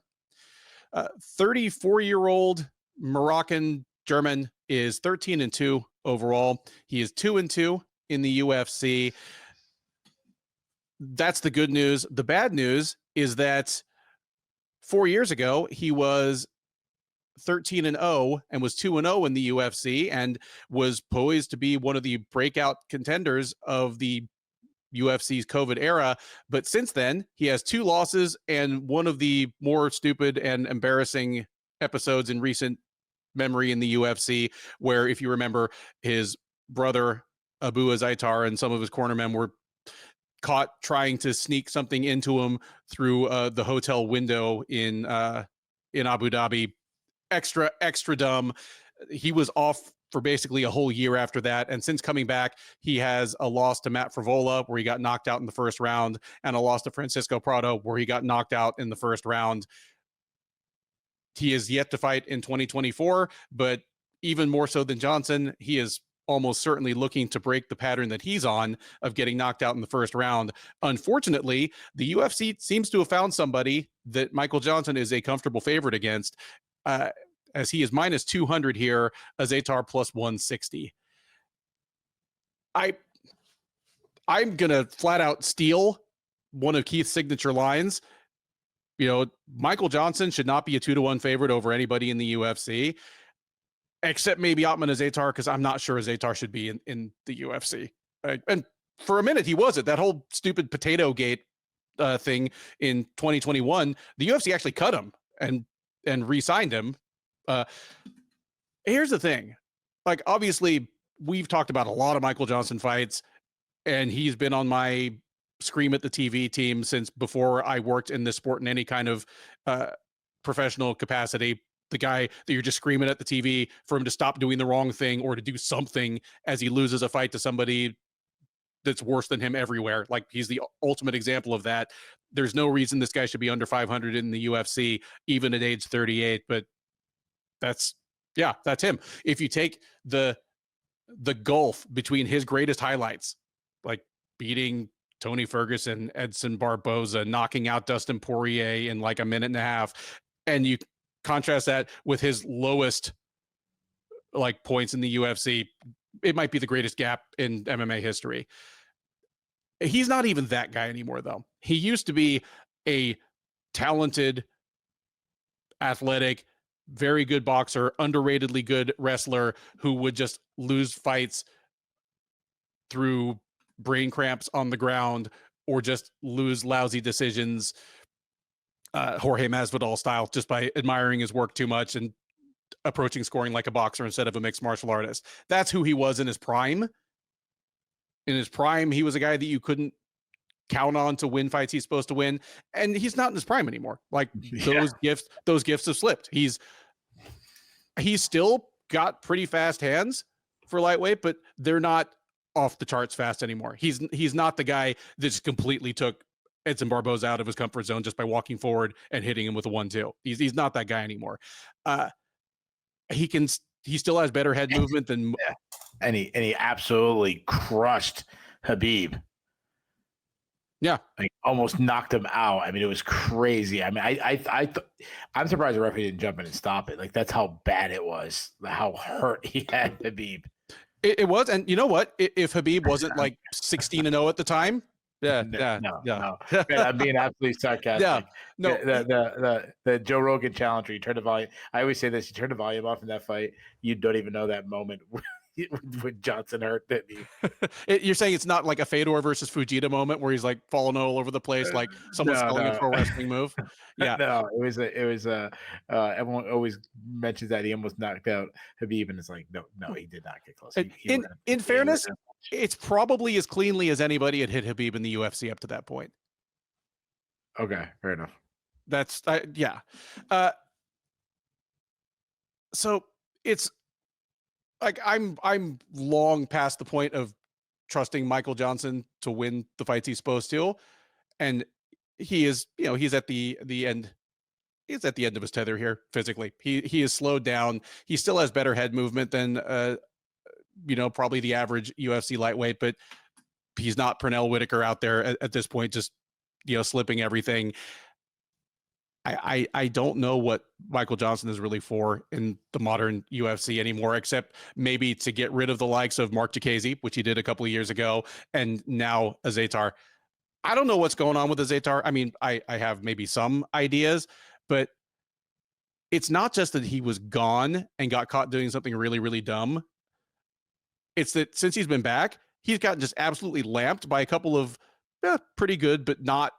34-year-old Moroccan German is 13-2 overall. He is 2-2 in the UFC. That's the good news. The bad news is that 4 years ago, he was 13-0 and was 2-0 in the UFC and was poised to be one of the breakout contenders of the UFC's COVID era. But since then, he has 2 losses and one of the more stupid and embarrassing episodes in recent memory in the UFC, where, if you remember, his brother Abu Azaitar and some of his cornermen were caught trying to sneak something into him through the hotel window in Abu Dhabi. Extra dumb. He was off for basically a whole year after that. And since coming back, he has a loss to Matt Frivola, where he got knocked out in the first round, and a loss to Francisco Prado, where he got knocked out in the first round. He is yet to fight in 2024, but even more so than Johnson, he is almost certainly looking to break the pattern that he's on of getting knocked out in the first round. Unfortunately, the UFC seems to have found somebody that Michael Johnson is a comfortable favorite against, as he is minus 200 here, Azaitar plus 160. I'm going to flat out steal one of Keith's signature lines. Michael Johnson should not be a 2-1 favorite over anybody in the UFC, except maybe Ottman Azaitar, because I'm not sure Azaitar should be in the UFC. And for a minute, he wasn't. That whole stupid potato gate thing in 2021, the UFC actually cut him and re-signed him. Here's the thing. Like, obviously, we've talked about a lot of Michael Johnson fights, and he's been on my scream at the TV team since before I worked in this sport in any kind of professional capacity. The guy that you're just screaming at the TV for him to stop doing the wrong thing or to do something as he loses a fight to somebody that's worse than him everywhere. Like, he's the ultimate example of that. There's no reason this guy should be under 500 in the UFC, even at age 38. But that's him. If you take the gulf between his greatest highlights, like beating Tony Ferguson, Edson Barboza, knocking out Dustin Poirier in like a minute and a half, and you contrast that with his lowest like points in the UFC, it might be the greatest gap in MMA history. He's not even that guy anymore, though. He used to be a talented, athletic, very good boxer, underratedly good wrestler who would just lose fights through brain cramps on the ground or just lose lousy decisions, Jorge Masvidal style, just by admiring his work too much and approaching scoring like a boxer instead of a mixed martial artist. That's who he was in his prime. In his prime, he was a guy that you couldn't count on to win fights he's supposed to win, and he's not in his prime anymore. Like, those gifts have slipped. He's still got pretty fast hands for lightweight, but they're not off the charts fast anymore. He's not the guy that just completely took Edson Barboza out of his comfort zone just by walking forward and hitting him with a 1-2. He's not that guy anymore. He still has better head movement than and he absolutely crushed Khabib. Yeah, like almost knocked him out. I mean, it was crazy. I mean, I'm surprised the referee didn't jump in and stop it. Like, that's how bad it was. How hurt he had Khabib. It was, and you know what? If Khabib wasn't like 16-0 at the time, no. I'm being absolutely sarcastic. Yeah, no. The Joe Rogan challenger. You turn the volume. I always say this. You turn the volume off in that fight. You don't even know that moment when Johnson hurt, didn't he? You're saying it's not like a Fedor versus Fujita moment where he's like falling all over the place, like someone's selling a pro wrestling move. Yeah, no, it was everyone always mentions that he almost knocked out Khabib, and it's like, no, he did not get close. In fairness, it's probably as cleanly as anybody had hit Khabib in the UFC up to that point. Okay, fair enough. That's yeah. So it's like I'm long past the point of trusting Michael Johnson to win the fights he's supposed to, and he is, he's at the end. He's at the end of his tether here physically. He is slowed down. He still has better head movement than probably the average UFC lightweight, but he's not Pernell Whitaker out there at this point, just slipping everything. I don't know what Michael Johnson is really for in the modern UFC anymore, except maybe to get rid of the likes of Mark Diakiese, which he did a couple of years ago, and now Azaitar. I don't know what's going on with Azaitar. I mean, I have maybe some ideas, but it's not just that he was gone and got caught doing something really, really dumb. It's that since he's been back, he's gotten just absolutely lamped by a couple of pretty good, but not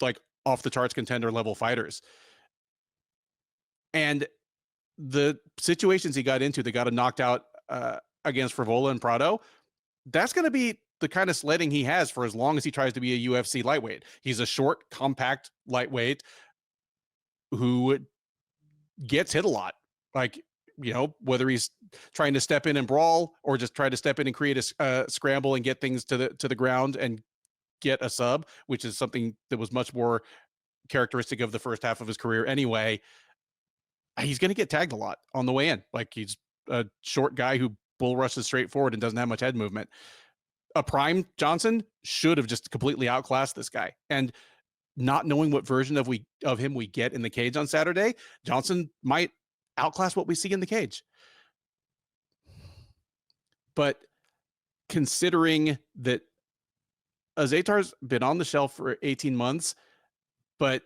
like off the charts contender level fighters. And the situations he got into, they got him knocked out against Frivola and Prado. That's going to be the kind of sledding he has for as long as he tries to be a UFC lightweight. He's a short, compact lightweight who gets hit a lot. Like, whether he's trying to step in and brawl or just try to step in and create a scramble and get things to the ground and get a sub, which is something that was much more characteristic of the first half of his career anyway. He's going to get tagged a lot on the way in. Like, he's a short guy who bull rushes straight forward and doesn't have much head movement. A prime Johnson should have just completely outclassed this guy. And not knowing what version of him we get in the cage on Saturday, Johnson might outclass what we see in the cage. But considering that Azaitar's been on the shelf for 18 months, but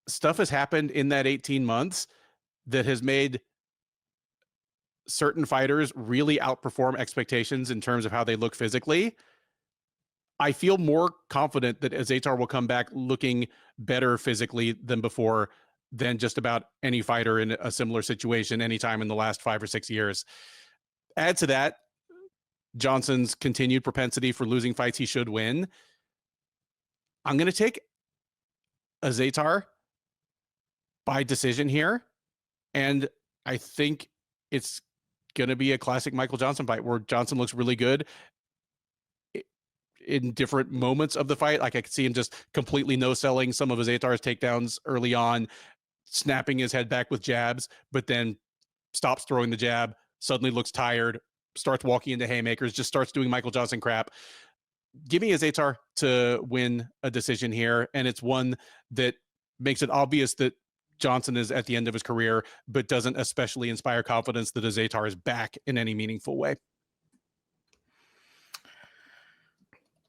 stuff has happened in that 18 months that has made certain fighters really outperform expectations in terms of how they look physically. I feel more confident that Azaitar will come back looking better physically than before than just about any fighter in a similar situation anytime in the last 5 or 6 years. Add to that Johnson's continued propensity for losing fights he should win. I'm going to take Azaitar by decision here, and I think it's going to be a classic Michael Johnson fight where Johnson looks really good. in different moments of the fight. Like I could see him just completely no-selling some of Azaitar's takedowns early on, snapping his head back with jabs, but then stops throwing the jab, suddenly looks tired, starts walking into haymakers, just starts doing Michael Johnson crap. Give me Azaitar to win a decision here, and it's one that makes it obvious that Johnson is at the end of his career, but doesn't especially inspire confidence that Azaitar is back in any meaningful way.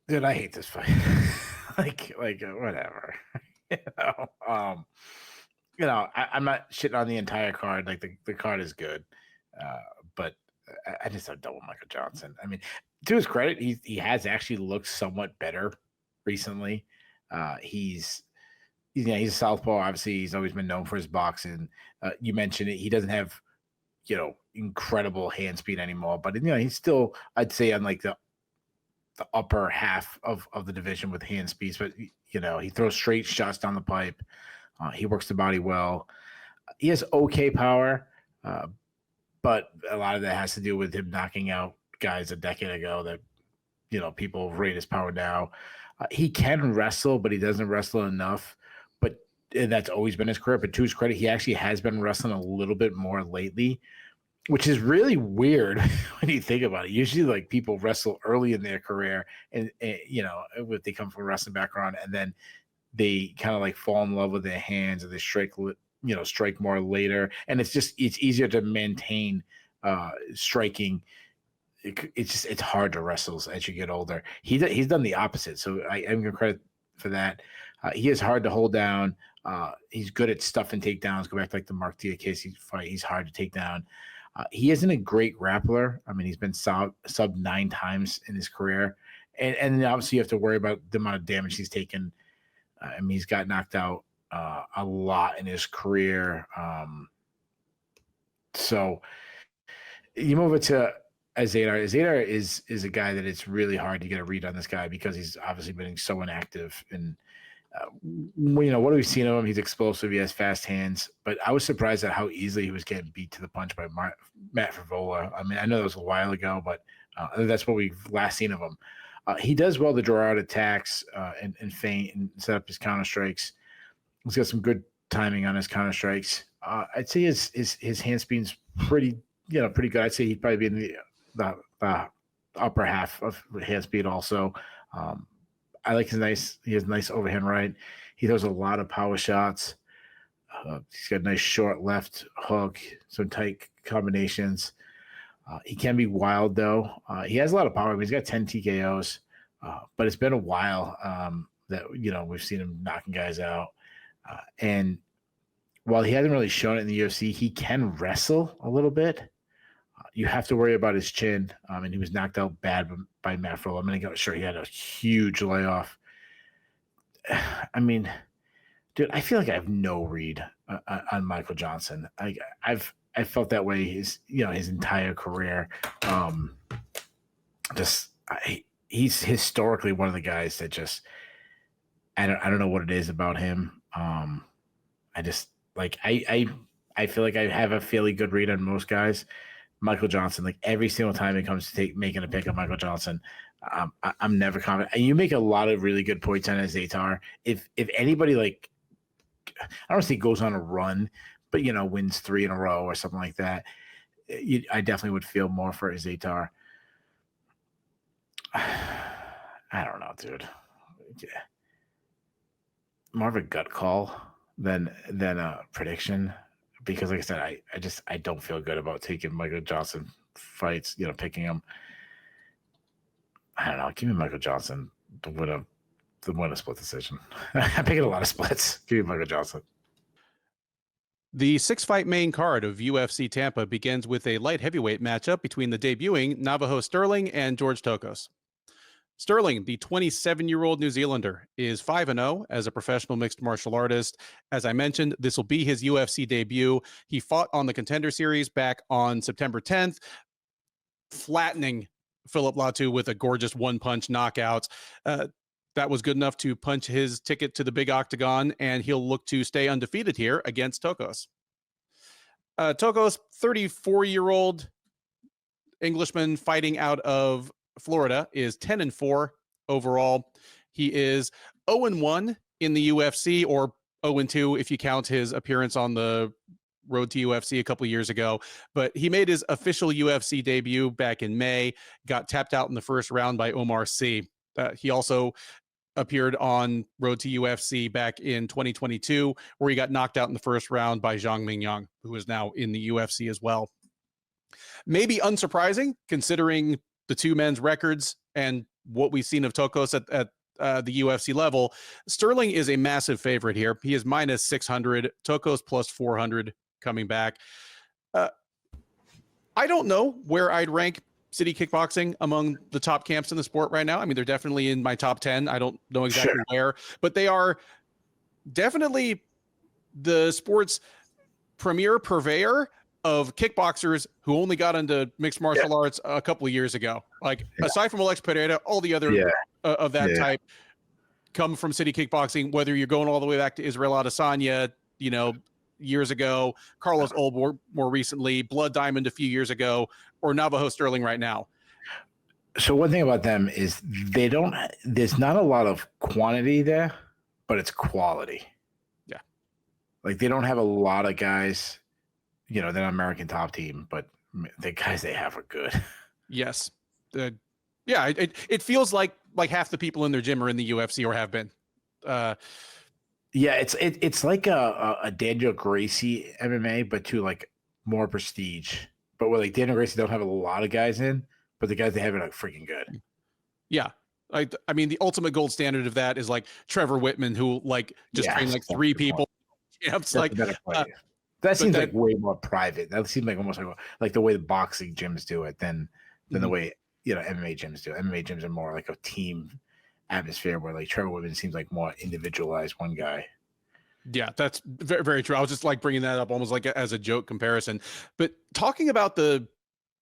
Dude, I hate this fight. like whatever. I'm not shitting on the entire card. Like the card is good, but I just don't want Michael Johnson. I mean, to his credit, he has actually looked somewhat better recently. He's a southpaw. Obviously, he's always been known for his boxing. You mentioned it. He doesn't have, incredible hand speed anymore, but he's still, I'd say, on like the upper half of the division with hand speeds. But he throws straight shots down the pipe. He works the body well. He has okay power, but a lot of that has to do with him knocking out guys a decade ago that people rate his power now. He can wrestle, but he doesn't wrestle enough. And that's always been his career. But to his credit, he actually has been wrestling a little bit more lately, which is really weird when you think about it. Usually, like, people wrestle early in their career, and if they come from a wrestling background, and then they kind of like fall in love with their hands, and they strike more later. And it's easier to maintain striking. It's hard to wrestle as you get older. He's done the opposite, so I'm gonna credit for that. He is hard to hold down. He's good at stuffing takedowns. Go back to like the Mark Eaton fight. He's hard to take down. He isn't a great grappler. I mean, he's been sub 9 times in his career, and obviously you have to worry about the amount of damage he's taken. I mean, he's got knocked out a lot in his career. So you move it to Azaitar. Azaitar is a guy that it's really hard to get a read on this guy because he's obviously been so inactive. And what have we seen of him? He's explosive. He has fast hands. But I was surprised at how easily he was getting beat to the punch by Matt Frevola. I mean, I know that was a while ago, but that's what we've last seen of him. He does well to draw out attacks and feint and set up his counter strikes. He's got some good timing on his counter strikes. I'd say his hand speed's pretty good. I'd say he'd probably be in the upper half of hand speed also. I like he has nice overhand right. He throws a lot of power shots. He's got a nice short left hook, some tight combinations. He can be wild, though. He has a lot of power. He's got 10 TKOs, but it's been a while that we've seen him knocking guys out. And while he hasn't really shown it in the UFC, he can wrestle a little bit. You have to worry about his chin, and he was knocked out bad by Matt Frevola. I'm going to go sure he had a huge layoff. I mean, dude, I feel like I have no read on Michael Johnson. I felt that way his entire career. He's historically one of the guys that just I don't know what it is about him. I just like I feel like I have a fairly good read on most guys. Michael Johnson, like every single time it comes to making a pick on Michael Johnson, I'm never confident. And you make a lot of really good points on Azaitar. If anybody, like, I don't say goes on a run, but wins 3 in a row or something like that, I definitely would feel more for Azaitar. I don't know, dude. More of a gut call than a prediction. Because, like I said, I don't feel good about taking Michael Johnson fights, picking him. I don't know. Give me Michael Johnson to win a split decision. I'm picking a lot of splits. Give me Michael Johnson. The 6-fight main card of UFC Tampa begins with a light heavyweight matchup between the debuting Navajo Stirling and George Tokkos. Stirling, the 27-year-old New Zealander, is 5-0 as a professional mixed martial artist. As I mentioned, this will be his UFC debut. He fought on the Contender Series back on September 10th, flattening Philip Latu with a gorgeous one-punch knockout. That was good enough to punch his ticket to the big octagon, and he'll look to stay undefeated here against Tokkos. Tokkos, 34-year-old Englishman fighting out of Florida, is 10-4 overall. He is 0-1 in the UFC, or 0-2 if you count his appearance on the road to UFC a couple years ago. But he made his official UFC debut back in May, got tapped out in the first round by Omar Sy. He also appeared on road to UFC back in 2022, where he got knocked out in the first round by Zhang Mingyang, who is now in the UFC as well. Maybe unsurprising, considering the two men's records and what we've seen of Tokkos at the UFC level. Stirling is a massive favorite here. He is minus 600, Tokkos plus 400 coming back. I don't know where I'd rank City Kickboxing among the top camps in the sport right now. I mean, they're definitely in my top 10. I don't know exactly where, but they are definitely the sport's premier purveyor of kickboxers who only got into mixed martial arts a couple of years ago. Like aside from Alex Pereira, all the other of that type come from City Kickboxing, whether you're going all the way back to Israel Adesanya, you know, years ago, Carlos Olb more recently, Blood Diamond a few years ago, or Navajo Stirling right now. So one thing about them is there's not a lot of quantity there, but it's quality. Yeah. Like they don't have a lot of guys, you know, they're an American top team, but the guys they have are good. Yes. It feels like half the people in their gym are in the UFC or have been. Yeah, it's like a Daniel Gracie MMA, but to like more prestige. But where like Daniel Gracie don't have a lot of guys in, but the guys they have are like freaking good. Yeah. I mean, the ultimate gold standard of that is like Trevor Whitman, who like just trained like three people. Yeah, it's like that seems like way more private. That seems like almost like the way the boxing gyms do it than the way, you know, MMA gyms do. MMA gyms are more like a team atmosphere where like Trevor Whitman seems like more individualized one guy. Yeah, that's very, very true. I was just like bringing that up almost like as a joke comparison. But talking about the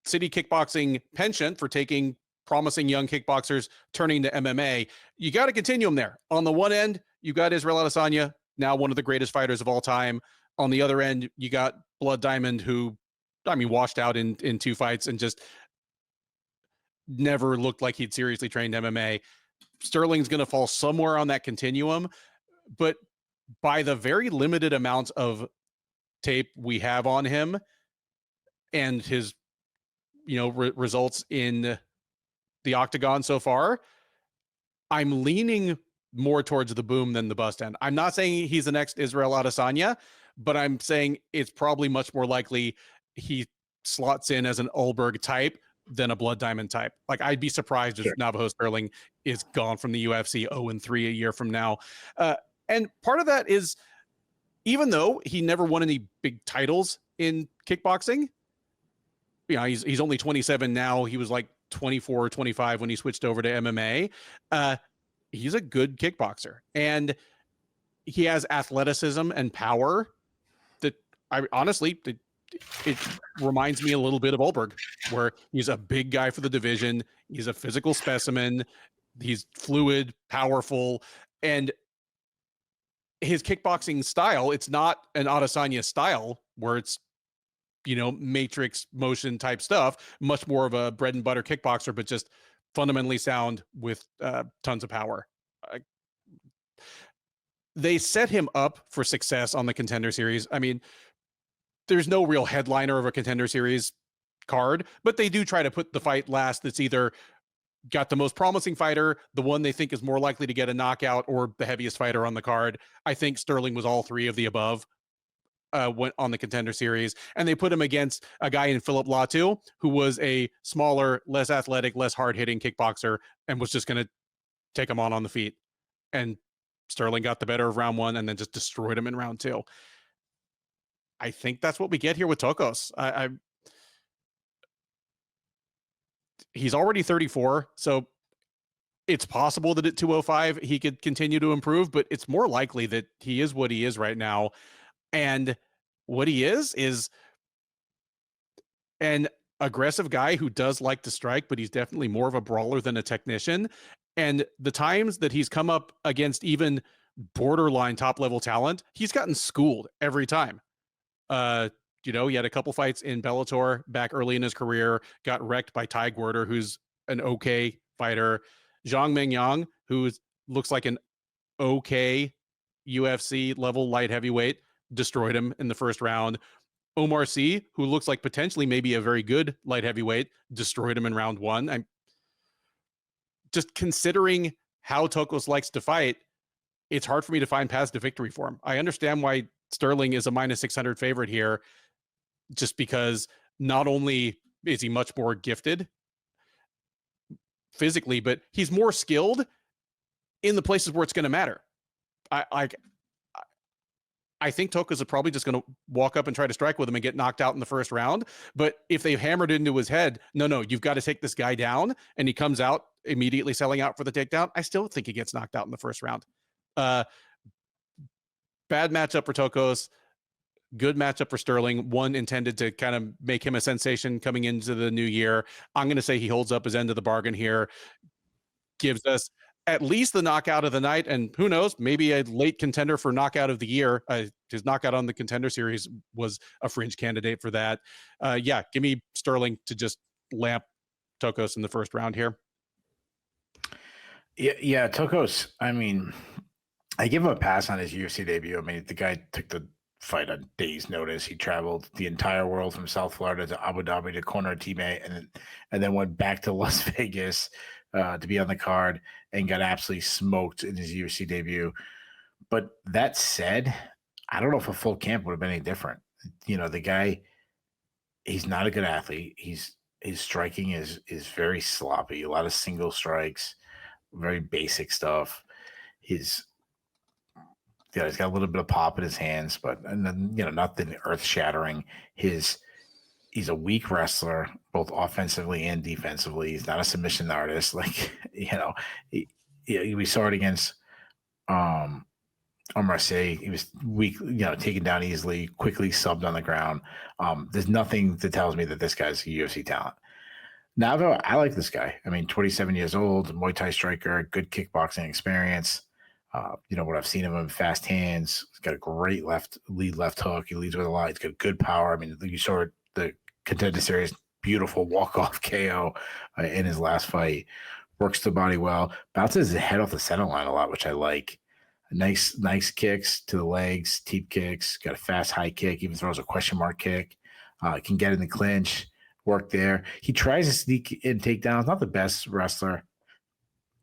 City Kickboxing penchant for taking promising young kickboxers turning to MMA, you got to continue them there. On the one end, you got Israel Adesanya, now one of the greatest fighters of all time. On the other end, you got Blood Diamond, who, I mean, washed out in 2 fights and just never looked like he'd seriously trained MMA. Stirling's going to fall somewhere on that continuum, but by the very limited amount of tape we have on him and his, you know, results in the octagon so far, I'm leaning more towards the boom than the bust end. I'm not saying he's the next Israel Adesanya, but I'm saying it's probably much more likely he slots in as an Ulberg type than a Blood Diamond type. Like I'd be surprised if Navajo Stirling is gone from the UFC 0-3 a year from now. And part of that is, even though he never won any big titles in kickboxing, you know, he's only 27 now. He was like 24 or 25 when he switched over to MMA. He's a good kickboxer, and he has athleticism and power that I honestly, it reminds me a little bit of Ulberg, where he's a big guy for the division. He's a physical specimen. He's fluid, powerful, and his kickboxing style, it's not an Adesanya style where it's, you know, matrix motion type stuff, much more of a bread and butter kickboxer, but just fundamentally sound with tons of power. They set him up for success on the Contender Series. I mean, there's no real headliner of a Contender Series card, but they do try to put the fight last that's either got the most promising fighter, the one they think is more likely to get a knockout, or the heaviest fighter on the card. I think Stirling was all three of the above went on the Contender Series, and they put him against a guy in Philip Latu, who was a smaller, less athletic, less hard-hitting kickboxer, and was just going to take him on the feet. And Stirling got the better of round 1 and then just destroyed him in round 2. I think that's what we get here with Tokkos. He's already 34, so it's possible that at 205 he could continue to improve, but it's more likely that he is what he is right now. And what he is an aggressive guy who does like to strike, but he's definitely more of a brawler than a technician. And the times that he's come up against even borderline top level talent, he's gotten schooled every time. You know, he had a couple fights in Bellator back early in his career, got wrecked by Ty Gwerder, who's an okay fighter. Zhang Mengyang, who looks like an okay UFC level light heavyweight, destroyed him in the first round. Omar Sy, who looks like potentially maybe a very good light heavyweight, destroyed him in round 1. I'm just considering how Tokkos likes to fight. It's hard for me to find paths to victory for him. I understand why Stirling is a minus 600 favorite here, just because not only is he much more gifted physically, but he's more skilled in the places where it's going to matter. I think Tokkos is probably just going to walk up and try to strike with him and get knocked out in the first round. But if they hammered into his head, no, you've got to take this guy down, and he comes out immediately selling out for the takedown, I still think he gets knocked out in the first round. Bad matchup for Tokkos. Good matchup for Stirling. One intended to kind of make him a sensation coming into the new year. I'm going to say he holds up his end of the bargain here. Gives us at least the knockout of the night, and who knows, maybe a late contender for knockout of the year. His knockout on the Contender Series was a fringe candidate for that. Give me Stirling to just lamp Tokkos in the first round here. Yeah, Tokkos, I mean, I give him a pass on his UFC debut. I mean, the guy took the fight on days' notice. He traveled the entire world from South Florida to Abu Dhabi to corner a teammate, and then went back to Las Vegas to be on the card and got absolutely smoked in his UFC debut. But that said, I don't know if a full camp would have been any different. You know, the guy, he's not a good athlete. His striking is very sloppy. A lot of single strikes, very basic stuff. He's got a little bit of pop in his hands, but nothing earth-shattering. He's a weak wrestler, both offensively and defensively. He's not a submission artist. Like, we saw it against Omar Sy. He was weak, taken down easily, quickly subbed on the ground. There's nothing that tells me that this guy's a UFC talent. Navajo, I like this guy. I mean, 27 years old, Muay Thai striker, good kickboxing experience. What I've seen of him, fast hands. He's got a great left hook. He leads with a lot. He's got good power. I mean, you saw the Contender Series, beautiful walk-off KO in his last fight. Works the body well. Bounces his head off the center line a lot, which I like. Nice kicks to the legs, teep kicks. Got a fast high kick. Even throws a question mark kick. Can get in the clinch. Work there. He tries to sneak in takedowns. Not the best wrestler.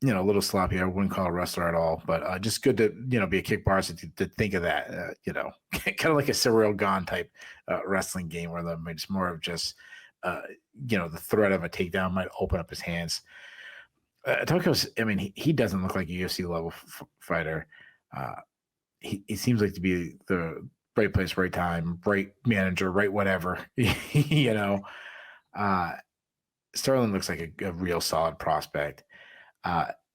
A little sloppy. I wouldn't call a wrestler at all, but just good to, be a kickboxer to think of that, kind of like a Cyril Gane type wrestling game where it's more of just, the threat of a takedown might open up his hands. Tokkos, I mean, he doesn't look like a UFC level fighter. He seems like to be the right place, right time, right manager, right whatever, Stirling looks like a real solid prospect.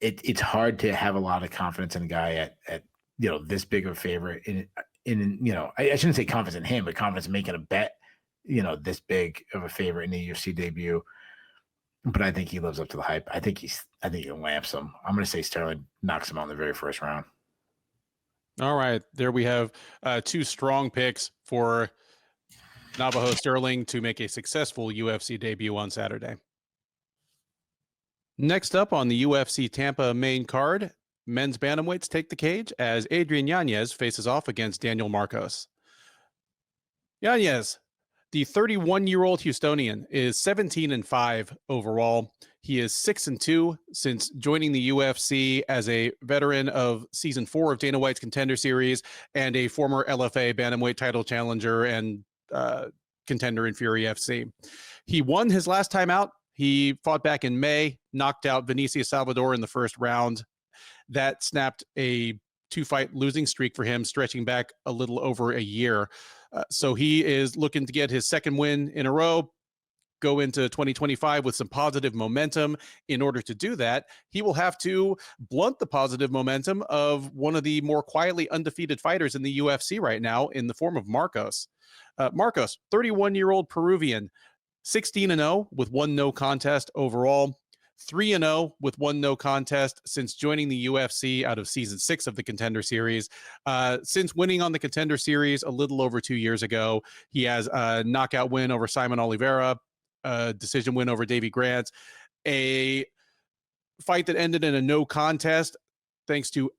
It's hard to have a lot of confidence in a guy at this big of a favorite I shouldn't say confidence in him, but confidence in making a bet, this big of a favorite in the UFC debut. But I think he lives up to the hype. I think he lamps him. I'm going to say Stirling knocks him out in the very first round. All right, there we have two strong picks for Navajo Stirling to make a successful UFC debut on Saturday. Next up on the UFC Tampa main card, men's bantamweights take the cage as Adrian Yanez faces off against Daniel Marcos. Yanez, the 31-year-old Houstonian, is 17-5 overall. He is 6-2 since joining the UFC as a veteran of season 4 of Dana White's Contender Series and a former LFA bantamweight title challenger and contender in Fury FC. He won his last time out. He fought back in May, knocked out Vinicius Salvador in the first round. That snapped a 2-fight losing streak for him, stretching back a little over a year. So he is looking to get his second win in a row, go into 2025 with some positive momentum. In order to do that, he will have to blunt the positive momentum of one of the more quietly undefeated fighters in the UFC right now in the form of Marcos. Marcos, 31-year-old Peruvian, 16-0 with 1 no contest overall, 3-0 with 1 no contest since joining the UFC out of season 6 of the Contender Series. Since winning on the Contender Series a little over 2 years ago, he has a knockout win over Simon Oliveira, a decision win over Davey Grant, a fight that ended in a no contest thanks to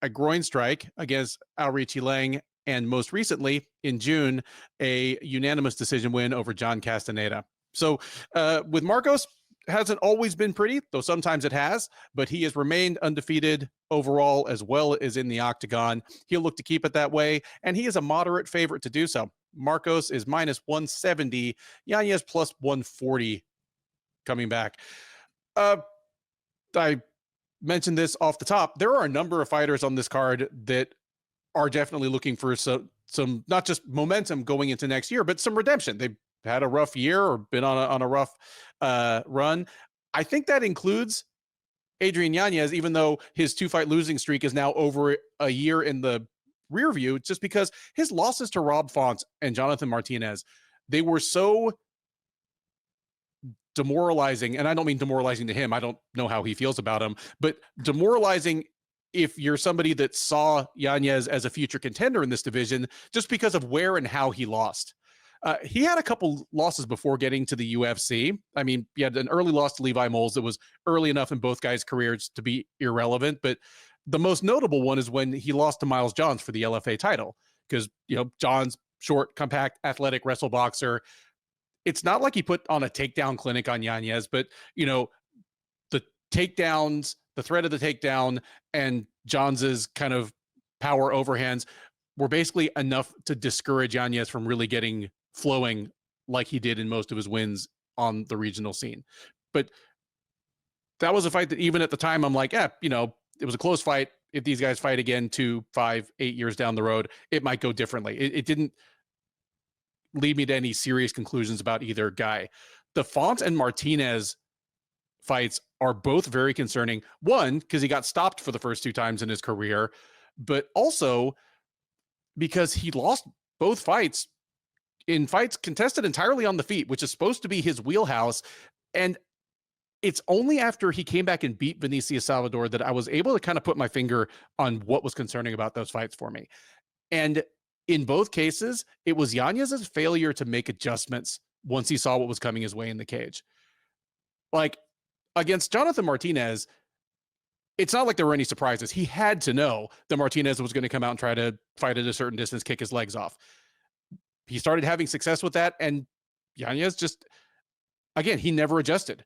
a groin strike against Aoriqi Lang, and most recently in June, a unanimous decision win over John Castaneda. So with Marcos, hasn't always been pretty, though sometimes it has, but he has remained undefeated overall as well as in the octagon. He'll look to keep it that way, and he is a moderate favorite to do so. Marcos is minus 170, Yanez plus 140 coming back. I mentioned this off the top. There are a number of fighters on this card that are definitely looking for some not just momentum going into next year, but some redemption. They've had a rough year or been on a rough run. I think that includes Adrian Yanez, even though his 2-fight losing streak is now over a year in the rear view, just because his losses to Rob Font and Jonathan Martinez, they were so demoralizing. And I don't mean demoralizing to him. I don't know how he feels about him, but demoralizing if you're somebody that saw Yanez as a future contender in this division, just because of where and how he lost. He had a couple losses before getting to the UFC. I mean, he had an early loss to Levi Moles that was early enough in both guys' careers to be irrelevant. But the most notable one is when he lost to Miles Johns for the LFA title, because, you know, Johns, short, compact, athletic wrestle boxer. It's not like he put on a takedown clinic on Yanez, but, you know, the takedowns, the threat of the takedown, and Johns's kind of power overhands were basically enough to discourage Yanez from really getting flowing like he did in most of his wins on the regional scene. But that was a fight that even at the time, I'm like, you know, it was a close fight. If these guys fight again 2, 5, 8 years down the road, it might go differently. It didn't lead me to any serious conclusions about either guy. The Font and Martinez fights are both very concerning. One, because he got stopped for the first 2 times in his career, but also because he lost both fights in fights contested entirely on the feet, which is supposed to be his wheelhouse. And it's only after he came back and beat Vinicius Salvador that I was able to kind of put my finger on what was concerning about those fights for me. And in both cases, it was Yanez's failure to make adjustments once he saw what was coming his way in the cage. Like against Jonathan Martinez, it's not like there were any surprises. He had to know that Martinez was going to come out and try to fight at a certain distance, kick his legs off. He started having success with that, and Yanez just, again, he never adjusted.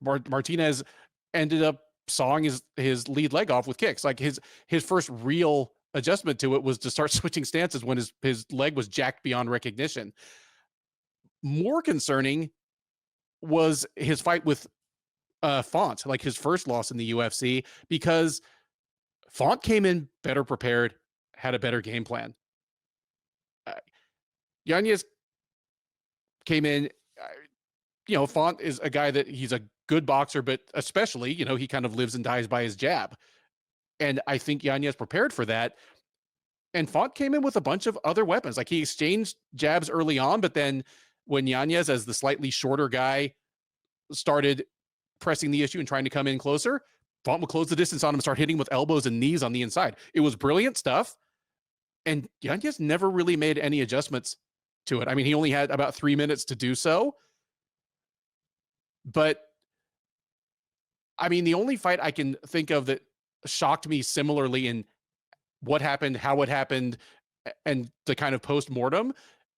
Martinez ended up sawing his lead leg off with kicks. Like his first real adjustment to it was to start switching stances when his leg was jacked beyond recognition. More concerning was his fight with Font, like his first loss in the UFC, because Font came in better prepared, had a better game plan. Yanez came in, you know, Font is a guy that he's a good boxer, but especially, you know, he kind of lives and dies by his jab. And I think Yanez prepared for that. And Font came in with a bunch of other weapons. Like he exchanged jabs early on, but then when Yanez, as the slightly shorter guy, started pressing the issue and trying to come in closer, Font would close the distance on him, start hitting with elbows and knees on the inside. It was brilliant stuff. And Yanez never really made any adjustments to it. I mean, he only had about 3 minutes to do so. But I mean, the only fight I can think of that shocked me similarly in what happened, how it happened, and the kind of post-mortem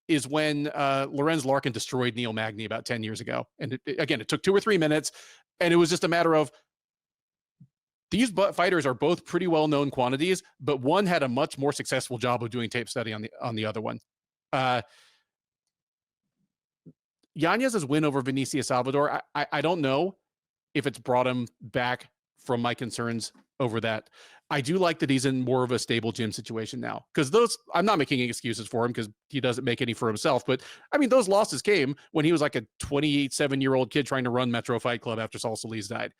is when Lorenz Larkin destroyed Neil Magny about 10 years ago. And again, it took 2 or 3 minutes, and it was just a matter of these fighters are both pretty well-known quantities, but one had a much more successful job of doing tape study on the other one. Yanez's win over Vinicius Salvador, I don't know if it's brought him back from my concerns over that. I do like that he's in more of a stable gym situation now, because I'm not making any excuses for him because he doesn't make any for himself. But I mean, those losses came when he was like a 27-year-old kid trying to run Metro Fight Club after Saul Solis died.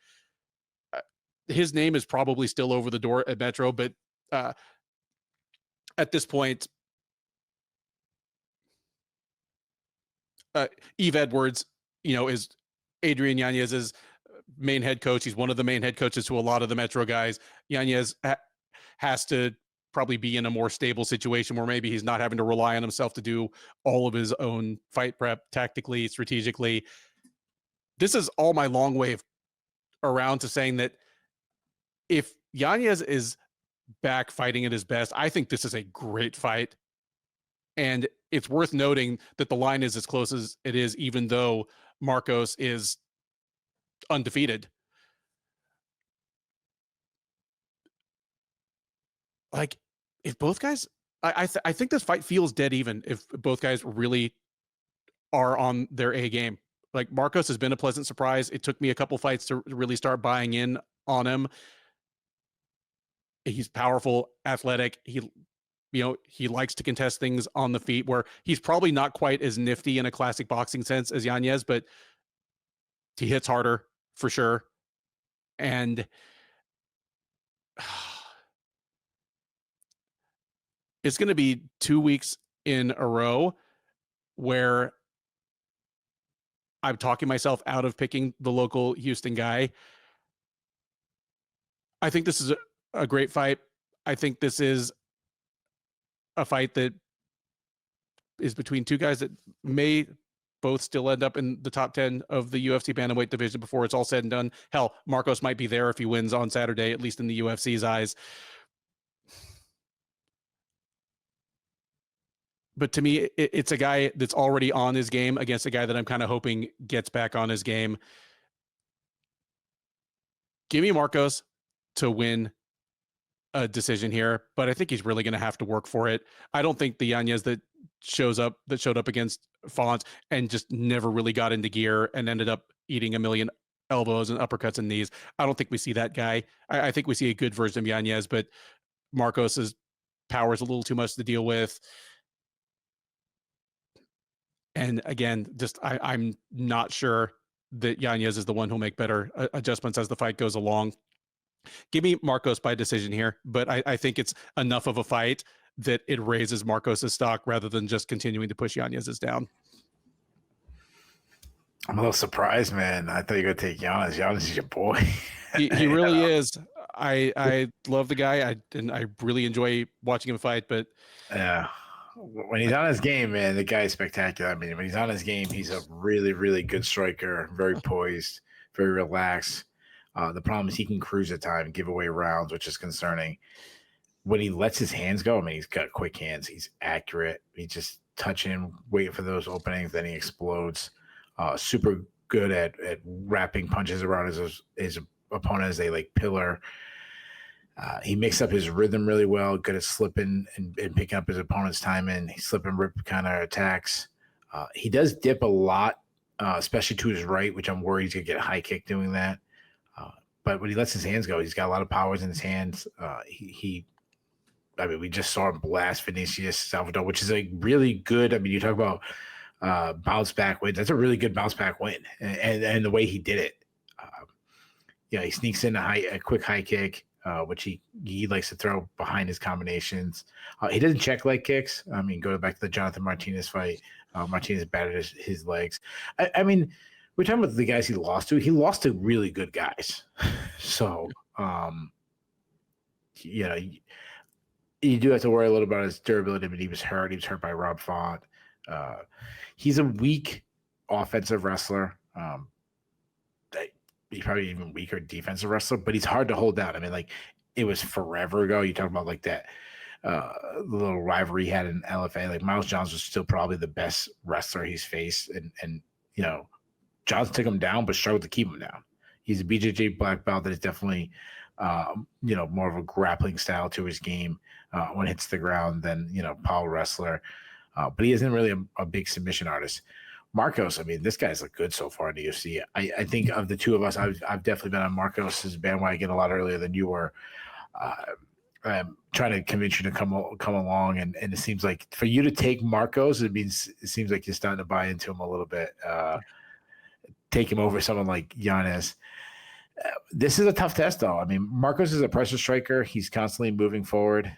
His name is probably still over the door at Metro, but at this point, Eve Edwards, you know, is Adrian Yanez's main head coach. He's one of the main head coaches to a lot of the Metro guys. Yanez has to probably be in a more stable situation where maybe he's not having to rely on himself to do all of his own fight prep tactically, strategically. this is all my long way around to saying that if Yanez is back fighting at his best, I think this is a great fight. And it's worth noting that the line is as close as it is, even though Marcos is undefeated. Like, if both guys, I think this fight feels dead even if both guys really are on their A game. Like, Marcos has been a pleasant surprise. It took me a couple fights to really start buying in on him. He's powerful, athletic. He likes to contest things on the feet, where he's probably not quite as nifty in a classic boxing sense as Yanez, but he hits harder for sure. And it's going to be 2 weeks in a row where I'm talking myself out of picking the local Houston guy. I think this is a great fight. I think this is a fight that is between two guys that may both still end up in the top 10 of the UFC bantamweight division before it's all said and done. Hell, Marcos might be there if he wins on Saturday, at least in the UFC's eyes. But to me, it's a guy that's already on his game against a guy that I'm kind of hoping gets back on his game. Give me Marcos to win a decision here, but I think he's really going to have to work for it. I don't think the Yanez that showed up against Font and just never really got into gear and ended up eating a million elbows and uppercuts and knees. I don't think we see that guy. I think we see a good version of Yanez, but Marcos's power is a little too much to deal with. And again, just I'm not sure that Yanez is the one who'll make better adjustments as the fight goes along. Give me Marcos by decision here, but I think it's enough of a fight that it raises Marcos's stock rather than just continuing to push Yanez's down. I'm a little surprised, man. I thought you were going to take Yanez. Yanez is your boy. He really is. I love the guy. I really enjoy watching him fight, but yeah. When he's on his game, man, the guy is spectacular. I mean, when he's on his game, he's a really, really good striker, very poised, very relaxed. The problem is he can cruise at times, give away rounds, which is concerning. When he lets his hands go, I mean, he's got quick hands. He's accurate. He just touching him, waiting for those openings, then he explodes. Super good at wrapping punches around his opponent as they like pillar. He makes up his rhythm really well, good at slipping and picking up his opponent's timing. He slip and rip kind of attacks. He does dip a lot, especially to his right, which I'm worried he's going to get a high kick doing that. But when he lets his hands go, he's got a lot of powers in his hands. I mean, we just saw him blast Vinicius Salvador, which is a really good. I mean, you talk about bounce back wins. That's a really good bounce back win, and the way he did it. He sneaks in a quick high kick, which he likes to throw behind his combinations. He doesn't check leg kicks. I mean, go back to the Jonathan Martinez fight. Martinez battered his legs. I mean, we're talking about the guys he lost to. He lost to really good guys. So, you do have to worry a little about his durability. But he was hurt. He was hurt by Rob Font. He's a weak offensive wrestler. He's probably even weaker defensive wrestler, but he's hard to hold down. I mean, like, it was forever ago. You talk about like that little rivalry he had in LFA. Like, Miles Johnson was still probably the best wrestler he's faced, and Johnson took him down, but struggled to keep him down. He's a BJJ black belt that is definitely more of a grappling style to his game when it hits the ground than power wrestler. But he isn't really a big submission artist. Marcos, I mean, this guy's looked good so far in the UFC. I think of the two of us, I've definitely been on Marcos's bandwagon a lot earlier than you were. I'm trying to convince you to come along, and it seems like for you to take Marcos, it seems like you're starting to buy into him a little bit. Take him over someone like Yanez. This is a tough test, though. I mean, Marcos is a pressure striker. He's constantly moving forward,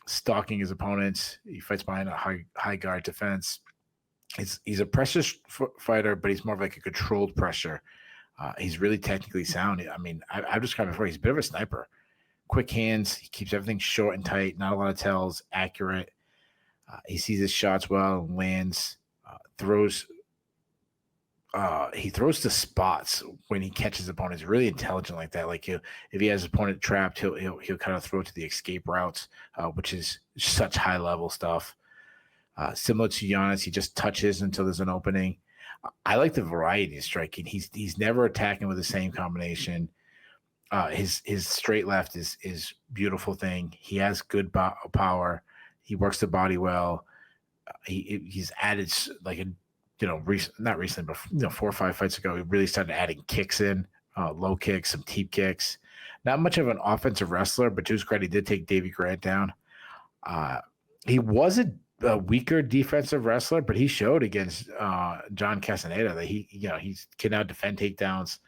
stalking his opponents. He fights behind a high guard defense. He's a pressure fighter, but he's more of like a controlled pressure. He's really technically sound. I mean, I've described before, he's a bit of a sniper. Quick hands. He keeps everything short and tight. Not a lot of tells. Accurate. He sees his shots well and lands. Throws he throws to spots when he catches opponents. Really intelligent like that. Like if he has his opponent trapped, he'll kind of throw to the escape routes, which is such high level stuff. Similar to Yanez, he just touches until there's an opening. I like the variety of striking. He's never attacking with the same combination. His straight left is beautiful thing. He has good power. He works the body well. He's added like a not recently, but 4 or 5 fights ago, he really started adding kicks in, low kicks, some teep kicks. Not much of an offensive wrestler, but to his credit, he did take Davey Grant down. He was a weaker defensive wrestler, but he showed against John Castaneda that he can now defend takedowns.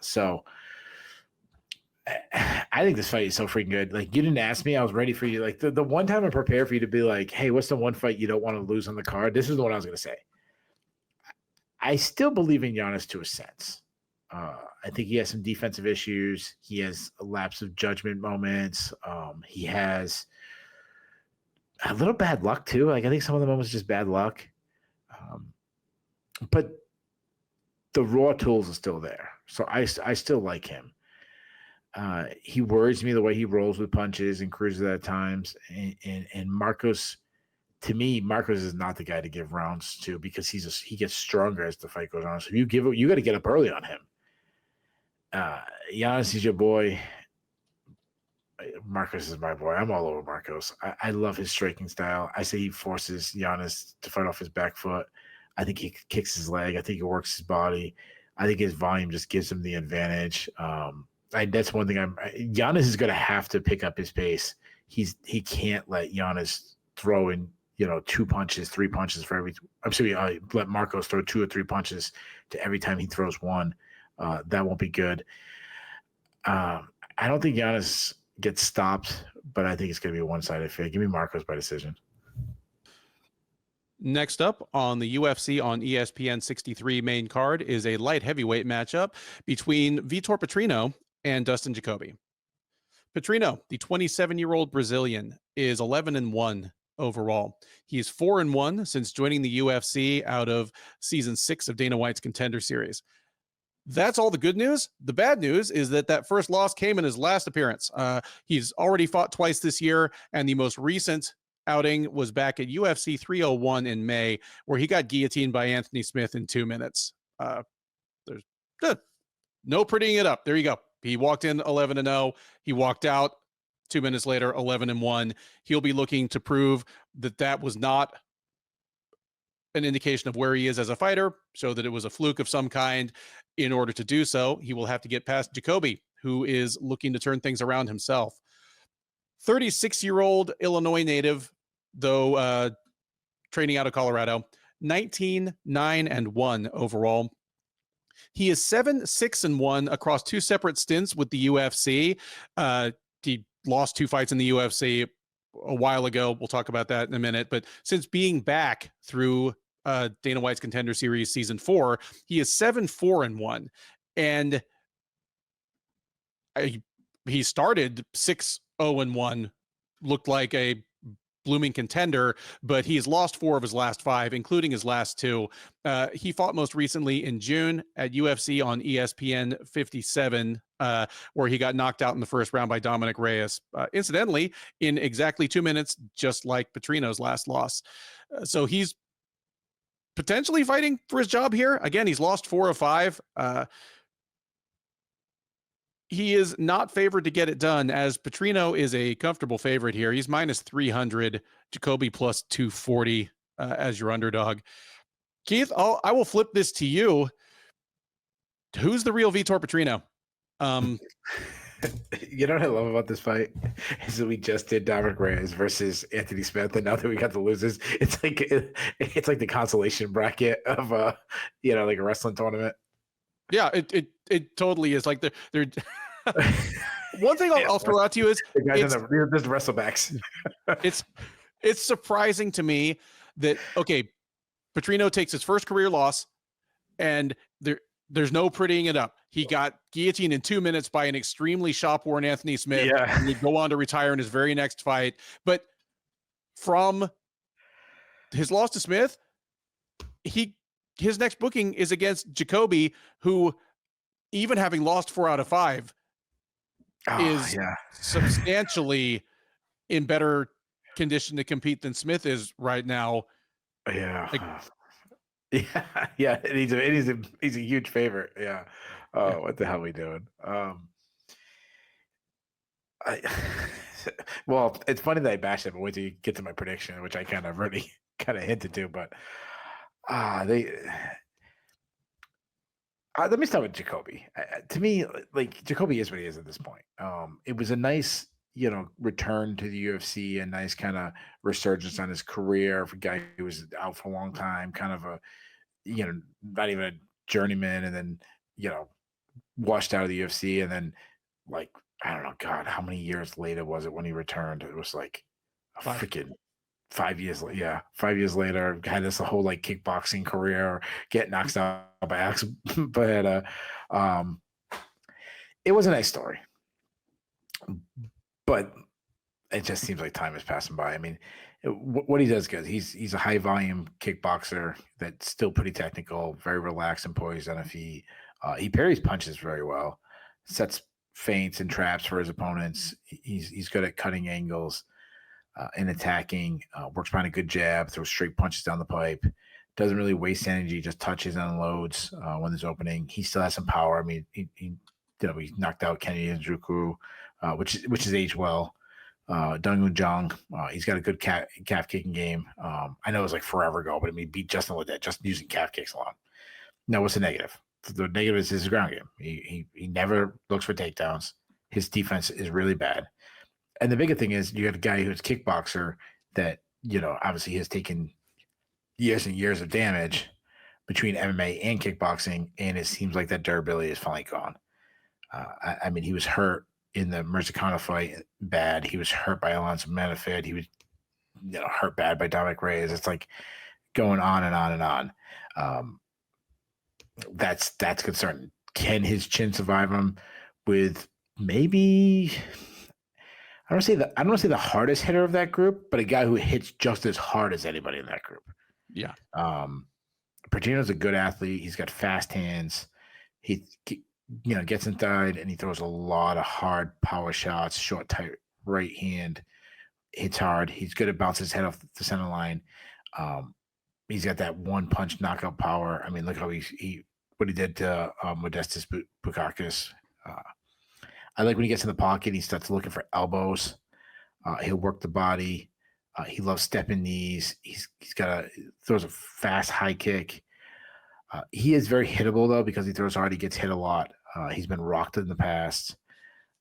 So I think this fight is so freaking good. Like, you didn't ask me, I was ready for you. Like the one time I prepared for you to be like, hey, what's the one fight you don't want to lose on the card? This is the one I was going to say. I still believe in Yanez to a sense. I think he has some defensive issues. He has a lapse of judgment moments. He has a little bad luck too. Like, I think some of the moments just bad luck. But the raw tools are still there. So I still like him. He worries me the way he rolls with punches and cruises at times. And Marcos, to me, Marcos is not the guy to give rounds to because he gets stronger as the fight goes on. So you got to get up early on him. Yanez is your boy. Marcos is my boy. I'm all over Marcos. I love his striking style. I say he forces Yanez to fight off his back foot. I think he kicks his leg. I think he works his body. I think his volume just gives him the advantage. That's one thing. Yanez is going to have to pick up his pace. He can't let Yanez throw in 2 punches, 3 punches for every. I'm sorry, let Marcos throw 2 or 3 punches to every time he throws one. That won't be good. I don't think Yanez gets stopped, but I think it's going to be a one-sided fight. Give me Marcos by decision. Next up on the UFC on ESPN 63 main card is a light heavyweight matchup between Vitor Petrino and Dustin Jacoby. Petrino, the 27-year-old Brazilian, is 11-1 overall. He's 4-1 since joining the UFC out of season 6 of Dana White's Contender Series. That's all the good news. The bad news is that first loss came in his last appearance. He's already fought twice this year, and the most recent outing was back at UFC 301 in May, where he got guillotined by Anthony Smith in 2 minutes. There's no prettying it up. There you go. He walked in 11-0. He walked out 2 minutes later, 11-1. He'll be looking to prove that was not an indication of where he is as a fighter, so that it was a fluke of some kind. In order to do so, he will have to get past Jacoby, who is looking to turn things around himself. 36-year-old Illinois native, though training out of Colorado, 19-9-1 overall. He is 7-6-1 across 2 separate stints with the UFC. He lost 2 fights in the UFC a while ago. We'll talk about that in a minute. But since being back through Dana White's Contender Series season 4, he is 7-4-1. And he started 6-0-1, looked like a blooming contender, but he's lost 4 of his last 5, including his last 2. He fought most recently in June at UFC on ESPN 57, where he got knocked out in the first round by Dominic Reyes, incidentally, in exactly 2 minutes, just like Petrino's last loss. So he's potentially fighting for his job here. Again, he's lost 4 of 5. He is not favored to get it done, as Petrino is a comfortable favorite here. He's -300, Jacoby +240 as your underdog. Keith, I will flip this to you. Who's the real Vitor Petrino? You know what I love about this fight is that we just did Dominic Reyes versus Anthony Smith, and now that we got the losers, it's like the consolation bracket of like a wrestling tournament. Yeah, it totally is. Like they're one thing I'll throw out to you is the guys there's the wrestlebacks. it's surprising to me that Petrino takes his first career loss, and there's no prettying it up. He got guillotined in 2 minutes by an extremely shop-worn Anthony Smith. Yeah. And he'd go on to retire in his very next fight. But from his loss to Smith, he his next booking is against Jacoby, who, even having lost 4 out of 5, is substantially in better condition to compete than Smith is right now. Yeah. Yeah. And he's a huge favorite. Yeah. Oh, what the hell are we doing? Well, it's funny that I bashed it, but wait till you get to my prediction, which I kind of already kind of hinted to. But let me start with Jacoby. To me, like, Jacoby is what he is at this point. It was a nice, return to the UFC, a nice kind of resurgence on his career for a guy who was out for a long time, kind of a, not even a journeyman, and then, washed out of the UFC, and then, like, I don't know, God, how many years later was it when he returned? It was like a freaking 5 years later. Yeah, 5 years later, had this whole like kickboxing career, get knocked out by accident. But it was a nice story. But it just seems like time is passing by. I mean, what he does good. He's a high volume kickboxer that's still pretty technical, very relaxed and poised on a feet. He parries punches very well, sets feints and traps for his opponents. He's good at cutting angles and attacking. Works behind a good jab, throws straight punches down the pipe. Doesn't really waste energy, just touches and unloads when there's opening. He still has some power. I mean, he knocked out Kenny and Druku, which is aged well. Dungun Jong, he's got a good calf kicking game. I know it was like forever ago, but I mean, beat Justin Ledet just using calf kicks alone. Now, what's the negative? The negative is his ground game. He never looks for takedowns. His defense is really bad. And the bigger thing is you got a guy who's a kickboxer that, obviously has taken years and years of damage between MMA and kickboxing, and it seems like that durability is finally gone. I mean, he was hurt in the Mirzakano fight bad. He was hurt by Alonso Manafort. He was, hurt bad by Dominic Reyes. It's like going on and on and on. That's concerning. Can his chin survive him with maybe? I don't want to say the hardest hitter of that group, but a guy who hits just as hard as anybody in that group. Yeah. Pertino's a good athlete. He's got fast hands. He gets inside and he throws a lot of hard power shots, short, tight right hand. Hits hard. He's good at bouncing his head off the center line. He's got that one punch knockout power. I mean, look how what he did to Modestas Bukauskas. I like when he gets in the pocket, he starts looking for elbows. He'll work the body. He loves stepping knees. He's throws a fast high kick. He is very hittable though, because he throws hard. He gets hit a lot. He's been rocked in the past.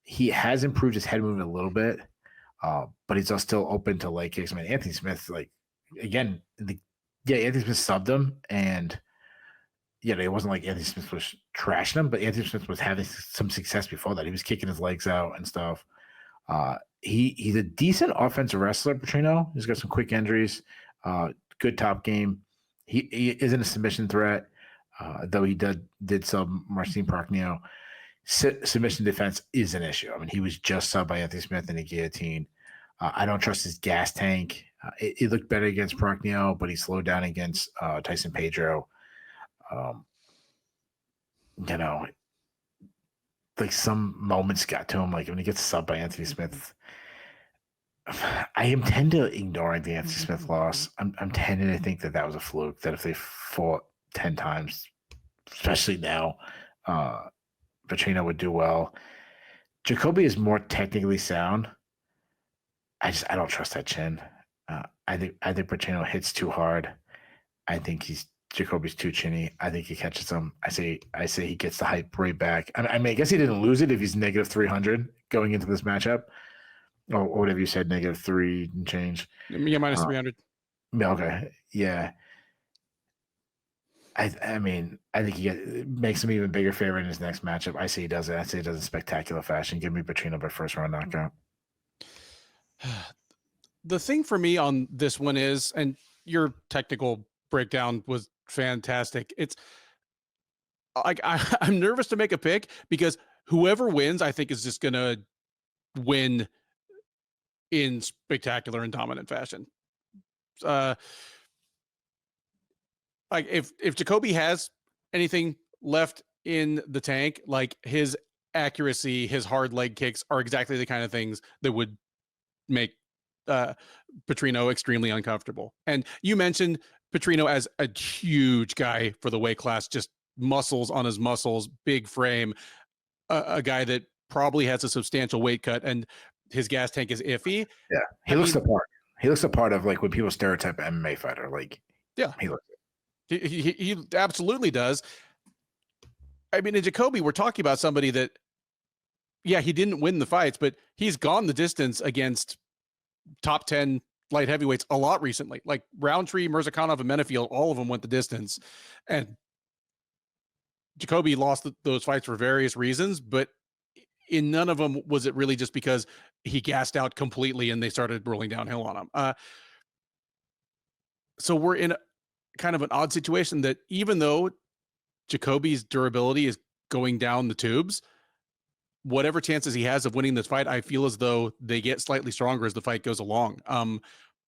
He has improved his head movement a little bit, but he's still open to leg kicks. I mean, Anthony Smith, Anthony Smith subbed him, and it wasn't like Anthony Smith was trashing him, but Anthony Smith was having some success before that. He was kicking his legs out and stuff. He's a decent offensive wrestler, Petrino. He's got some quick injuries, good top game. He isn't a submission threat, though he did sub Marcin Prachnio. Submission defense is an issue. I mean, he was just subbed by Anthony Smith in a guillotine. I don't trust his gas tank. It looked better against Prachnio, but he slowed down against Tyson Pedro. Like some moments got to him, like when he gets subbed by Anthony Smith. I am tend to ignore the Anthony Smith loss. I'm tending to think that was a fluke, that if they fought 10 times, especially now, Petrino would do well. Jacoby is more technically sound. I don't trust that chin. I think Petrino hits too hard. I think Jacoby's too chinny. I think he catches him. I say he gets the hype right back. I mean, I guess he didn't lose it if he's negative 300 going into this matchup. Or whatever you said, negative 3 and change. Yeah, minus 300. Okay. Yeah. I mean, I think he makes him even bigger favorite in his next matchup. I say he does it. I say he does it in spectacular fashion. Give me Petrino by first round knockout. The thing for me on this one is, and your technical breakdown was fantastic. It's like I'm nervous to make a pick because whoever wins, I think, is just gonna win in spectacular and dominant fashion. like if Jacoby has anything left in the tank, like his accuracy, his hard leg kicks are exactly the kind of things that would make Petrino extremely uncomfortable. And you mentioned Petrino as a huge guy for the weight class, just muscles on his muscles, big frame, a guy that probably has a substantial weight cut, and his gas tank is iffy. Yeah, he looks the part. He looks the part of like when people stereotype MMA fighter. Like, yeah, he looks. He absolutely does. I mean, in Jacoby, we're talking about somebody that, yeah, he didn't win the fights, but he's gone the distance against top 10 light heavyweights a lot recently. Like Roundtree, Mirzakhanov, and Menefield, all of them went the distance. And Jacoby lost those fights for various reasons, but in none of them was it really just because he gassed out completely and they started rolling downhill on him. So we're in kind of an odd situation that even though Jacoby's durability is going down the tubes, whatever chances he has of winning this fight, I feel as though they get slightly stronger as the fight goes along.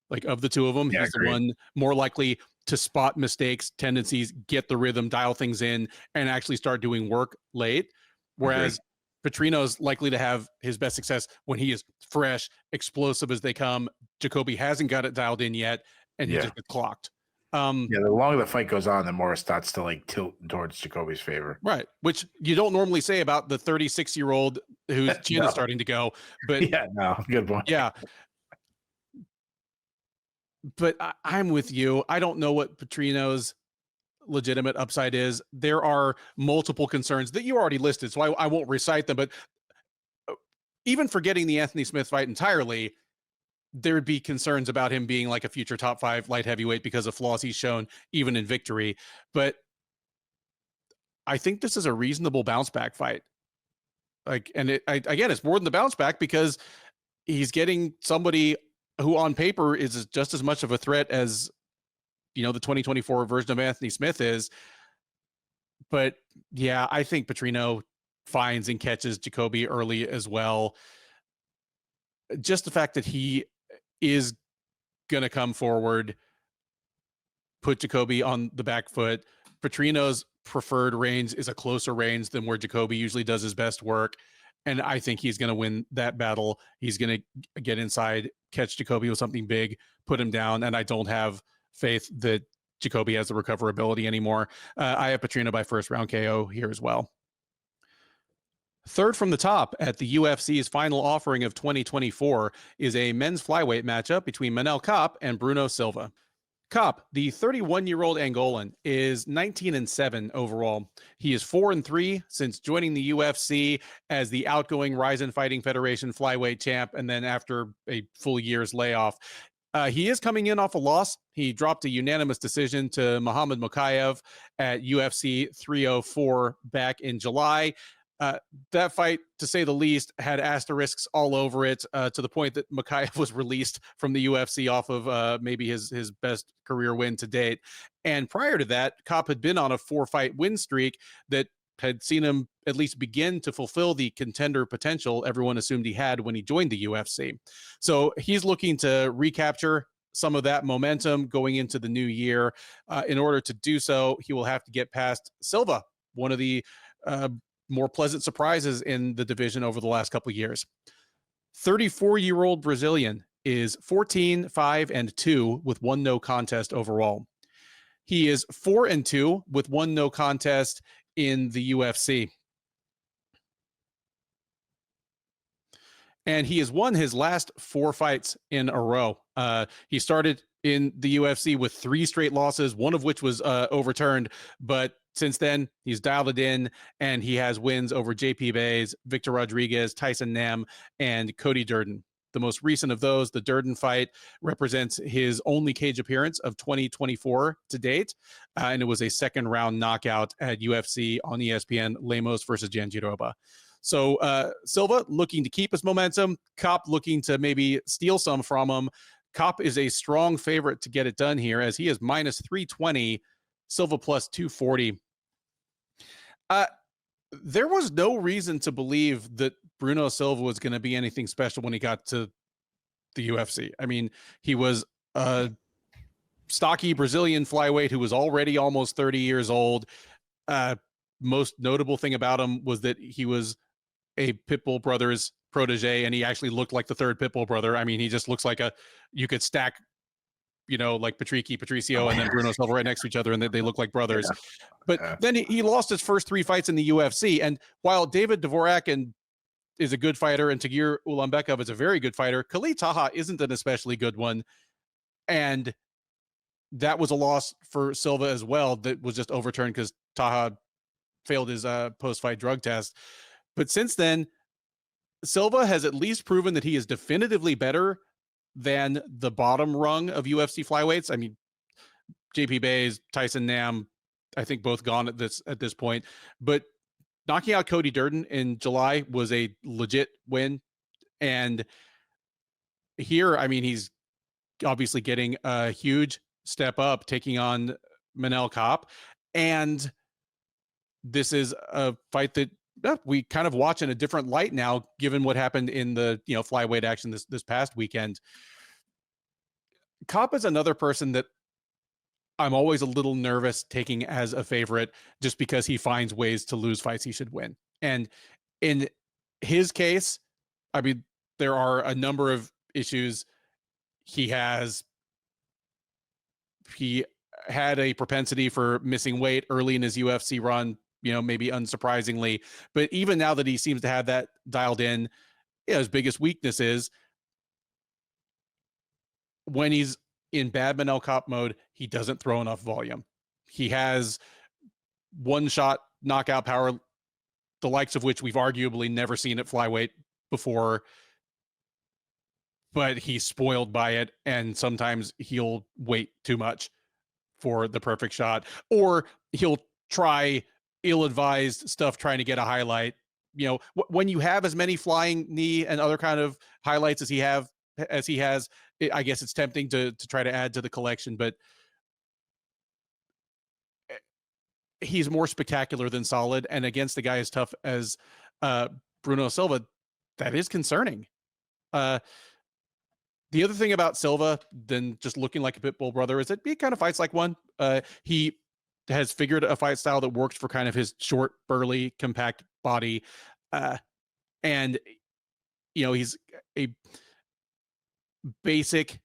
Like of the two of them, he's the one more likely to spot mistakes, tendencies, get the rhythm, dial things in, and actually start doing work late. Whereas Petrino's likely to have his best success when he is fresh, explosive as they come. Jacoby hasn't got it dialed in yet, and he just gets clocked. The longer the fight goes on, the more it starts to like tilt towards Jacoby's favor. Right. Which you don't normally say about the 36-year-old whose chin is starting to go. But good point. Yeah. But I'm with you. I don't know what Petrino's legitimate upside is. There are multiple concerns that you already listed, so I won't recite them. But even forgetting the Anthony Smith fight entirely, there'd be concerns about him being like a future top 5 light heavyweight because of flaws he's shown even in victory. But I think this is a reasonable bounce back fight. Like, and again, it's more than the bounce back because he's getting somebody who on paper is just as much of a threat as, the 2024 version of Anthony Smith is. But yeah, I think Petrino finds and catches Jacoby early as well. Just the fact that he is going to come forward, put Jacoby on the back foot. Petrino's preferred range is a closer range than where Jacoby usually does his best work. And I think he's going to win that battle. He's going to get inside, catch Jacoby with something big, put him down. And I don't have faith that Jacoby has the recoverability anymore. I have Petrino by first round KO here as well. Third from the top at the UFC's final offering of 2024 is a men's flyweight matchup between Manel Kape and Bruno Silva. Kape, the 31-year-old Angolan, is 19-7 overall. He is 4-3 since joining the UFC as the outgoing Ryzen Fighting Federation flyweight champ, and then after a full year's layoff. He is coming in off a loss. He dropped a unanimous decision to Muhammad Mokaev at UFC 304 back in July. That fight, to say the least, had asterisks all over it, to the point that Mokaev was released from the UFC off of maybe his best career win to date. And prior to that, Kape had been on a 4-fight win streak that had seen him at least begin to fulfill the contender potential everyone assumed he had when he joined the UFC. So he's looking to recapture some of that momentum going into the new year. In order to do so, he will have to get past Silva, one of the more pleasant surprises in the division over the last couple of years. 34-year-old Brazilian is 14-5-2 with 1 no contest overall. He is 4-2 with 1 no contest in the UFC. And he has won his last 4 fights in a row. He started in the UFC with 3 straight losses, one of which was overturned, but since then, he's dialed it in, and he has wins over JP Bays, Victor Rodriguez, Tyson Nam, and Cody Durden. The most recent of those, the Durden fight, represents his only cage appearance of 2024 to date, and it was a second-round knockout at UFC on ESPN, Lemos versus Jandiroba. So Silva looking to keep his momentum, Kape looking to maybe steal some from him. Kape is a strong favorite to get it done here, as he is minus 320, Silva plus 240. There was no reason to believe that Bruno Silva was going to be anything special when he got to the UFC. I mean, he was a stocky Brazilian flyweight who was already almost 30 years old. Most notable thing about him was that he was a Pitbull Brothers protege, and he actually looked like the third Pitbull brother. I mean, he just looks like you could stack, like Patricio, and then Bruno Silva right next to each other, and they look like brothers. Yeah. But then he lost his first 3 fights in the UFC. And while David Dvorak is a good fighter, and Tagir Ulanbekov is a very good fighter, Khalid Taha isn't an especially good one. And that was a loss for Silva as well that was just overturned because Taha failed his post-fight drug test. But since then, Silva has at least proven that he is definitively better than the bottom rung of UFC flyweights. I mean, JP Bays, Tyson Nam, I think both gone at this point. But knocking out Cody Durden in July was a legit win. And here, I mean, he's obviously getting a huge step up, taking on Manel Kape. And this is a fight that we kind of watch in a different light now, given what happened in the flyweight action this past weekend. Kape is another person that I'm always a little nervous taking as a favorite, just because he finds ways to lose fights he should win. And in his case, I mean, there are a number of issues. He had a propensity for missing weight early in his UFC run, maybe unsurprisingly. But even now that he seems to have that dialed in, his biggest weakness is when he's in bad Manel Kape mode, he doesn't throw enough volume. He has one-shot knockout power, the likes of which we've arguably never seen at flyweight before, but he's spoiled by it, and sometimes he'll wait too much for the perfect shot, or he'll try ill-advised stuff trying to get a highlight. When you have as many flying knee and other kind of highlights as he has, I guess it's tempting to try to add to the collection, but he's more spectacular than solid. And against a guy as tough as Bruno Silva, that is concerning. The other thing about Silva than just looking like a Pitbull brother is that he kind of fights like one. He has figured a fight style that works for kind of his short, burly, compact body. And, he's a basic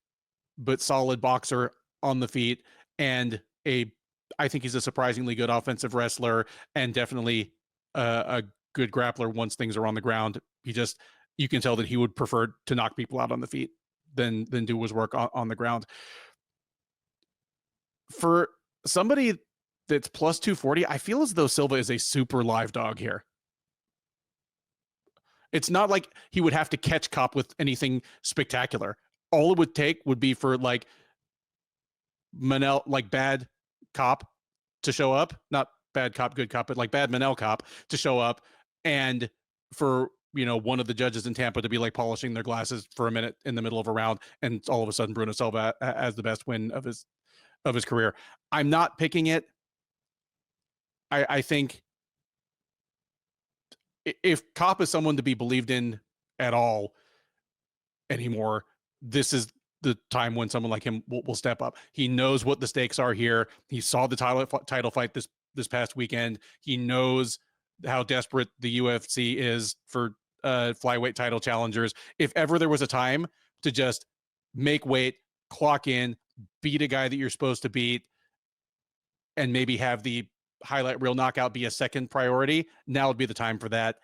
but solid boxer on the feet, and I think he's a surprisingly good offensive wrestler, and definitely a good grappler once things are on the ground. You can tell that he would prefer to knock people out on the feet than do his work on the ground. For somebody that's plus 240, I feel as though Silva is a super live dog here. It's not like he would have to catch Kape with anything spectacular. All it would take would be for bad Kape to show up, not bad Kape, good Kape, but bad Manel Kape to show up, and for one of the judges in Tampa to be polishing their glasses for a minute in the middle of a round, and all of a sudden Bruno Silva has the best win of his career. I'm not picking it. I think if Kape is someone to be believed in at all anymore, this is the time when someone like him will step up. He knows what the stakes are here. He saw the title fight this past weekend. He knows how desperate the UFC is for flyweight title challengers. If ever there was a time to just make weight, clock in, beat a guy that you're supposed to beat, and maybe have the highlight reel knockout be a second priority, now would be the time for that.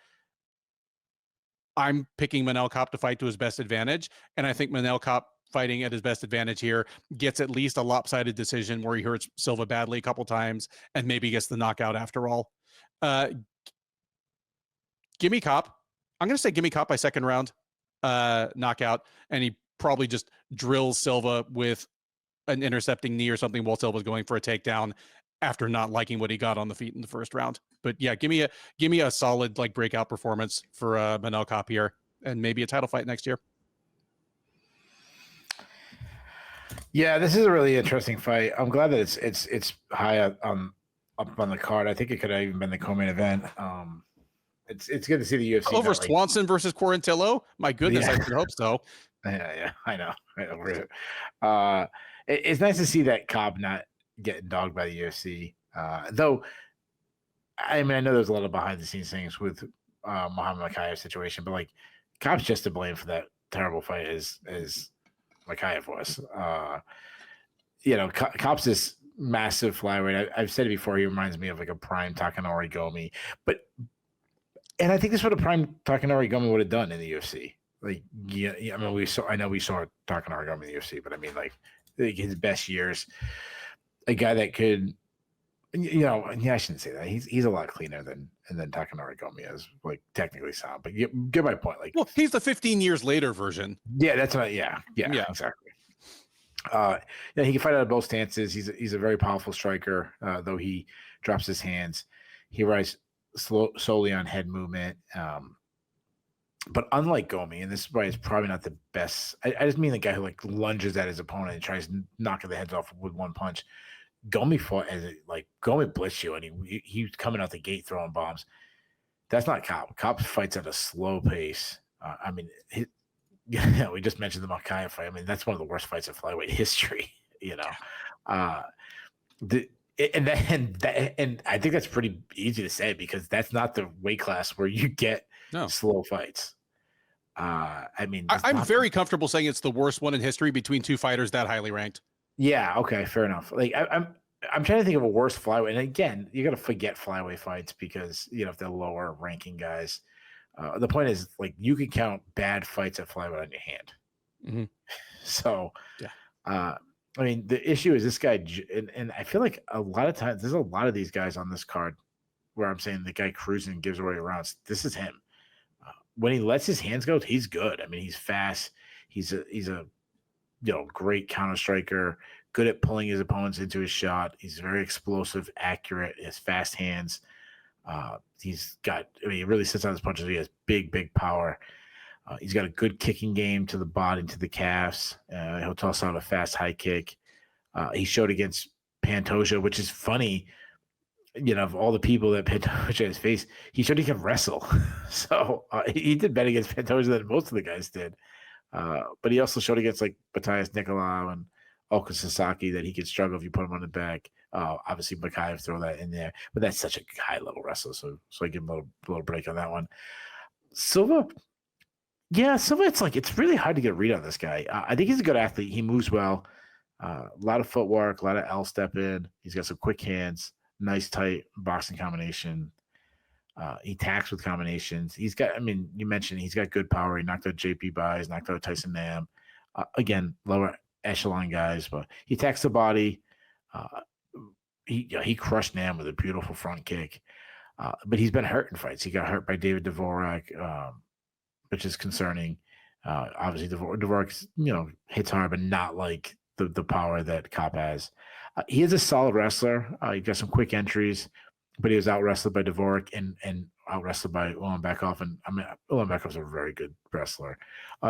I'm picking Manel Kape to fight to his best advantage, and I think Manel Kape fighting at his best advantage here gets at least a lopsided decision where he hurts Silva badly a couple times and maybe gets the knockout after all. Gimme Kape. I'm going to say gimme Kape by second round knockout, and he probably just drills Silva with an intercepting knee or something while Silva's going for a takedown after not liking what he got on the feet in the first round. But yeah, give me a solid breakout performance for Manel Kape here, and maybe a title fight next year. Yeah, this is a really interesting fight. I'm glad that it's high up on the card. I think it could have even been the co-main event. It's good to see the UFC over Swanson versus Quarantillo. My goodness, yeah. I should hope so. Yeah, I know. it's nice to see that Cobb not getting dogged by the UFC. Though, I mean, I know there's a lot of behind the scenes things with Muhammad Makayev's situation, but like Cobb's just to blame for that terrible fight as Makayev was. Cobb's this massive flyweight. I've said it before. He reminds me of like a prime Takanori Gomi, and I think this is what a prime Takanori Gomi would have done in the UFC. Like, yeah, I mean, we saw Takanori Gomi in the UFC, but I mean, like his best years, a guy that could, I shouldn't say that. He's a lot cleaner than Takanori Gomi is, like technically sound. But you get my point. Like, well, he's the 15 years later version. Yeah, that's right. Yeah, exactly. He can fight out of both stances. He's a very powerful striker, though he drops his hands. He relies solely on head movement. But unlike Gomi, and this is probably not the best. I just mean the guy who like lunges at his opponent and tries knocking the heads off with one punch. Gomi fought as Gomi blitzed you, and he's coming out the gate throwing bombs. That's not Cobb. Cobb fights at a slow pace. I mean, we just mentioned the Makayev fight. I mean, that's one of the worst fights in flyweight history. And I think that's pretty easy to say because that's not the weight class where you get slow fights. I mean, I'm very comfortable saying it's the worst one in history between two fighters that highly ranked. Yeah. Okay. Fair enough. Like I'm trying to think of a worse flyweight. And again, you got to forget flyweight fights because if they're lower ranking guys. The point is, like, you can count bad fights at flyweight on your hand. Mm-hmm. So, I mean, the issue is this guy, and I feel like a lot of times there's a lot of these guys on this card where I'm saying the guy cruising gives away rounds. This is him. When he lets his hands go, he's good. I mean, he's fast. He's a great counter striker, good at pulling his opponents into his shot. He's very explosive, accurate. He has fast hands. He really sits on his punches. He has big power. He's got a good kicking game to the body, to the calves. He'll toss out a fast high kick. He showed against Pantoja, which is funny. Of all the people that Pantoja has faced, he showed he can wrestle. So he did better against Pantoja than most of the guys did. But he also showed against like Matthias Nicolau and Oka Sasaki that he could struggle if you put him on the back. Obviously, Makayev throw that in there, but that's such a high level wrestler, so I give him a little break on that one. Silva, it's really hard to get a read on this guy. I think he's a good athlete. He moves well, a lot of footwork, a lot of L step in. He's got some quick hands, nice tight boxing combination. He attacks with combinations. He's got, I mean, you mentioned he's got good power. He knocked out JP Buys, knocked out Tyson Nam. Again, lower echelon guys, but he attacks the body. He crushed Nam with a beautiful front kick. But he's been hurt in fights. He got hurt by David Dvorak, which is concerning. Obviously, Dvorak, hits hard, but not like the power that Cobb has. He is a solid wrestler. He got some quick entries, but he was out wrestled by Dvorak and out wrestled by Ulanbekov. And I mean, Ulanbekov's a very good wrestler.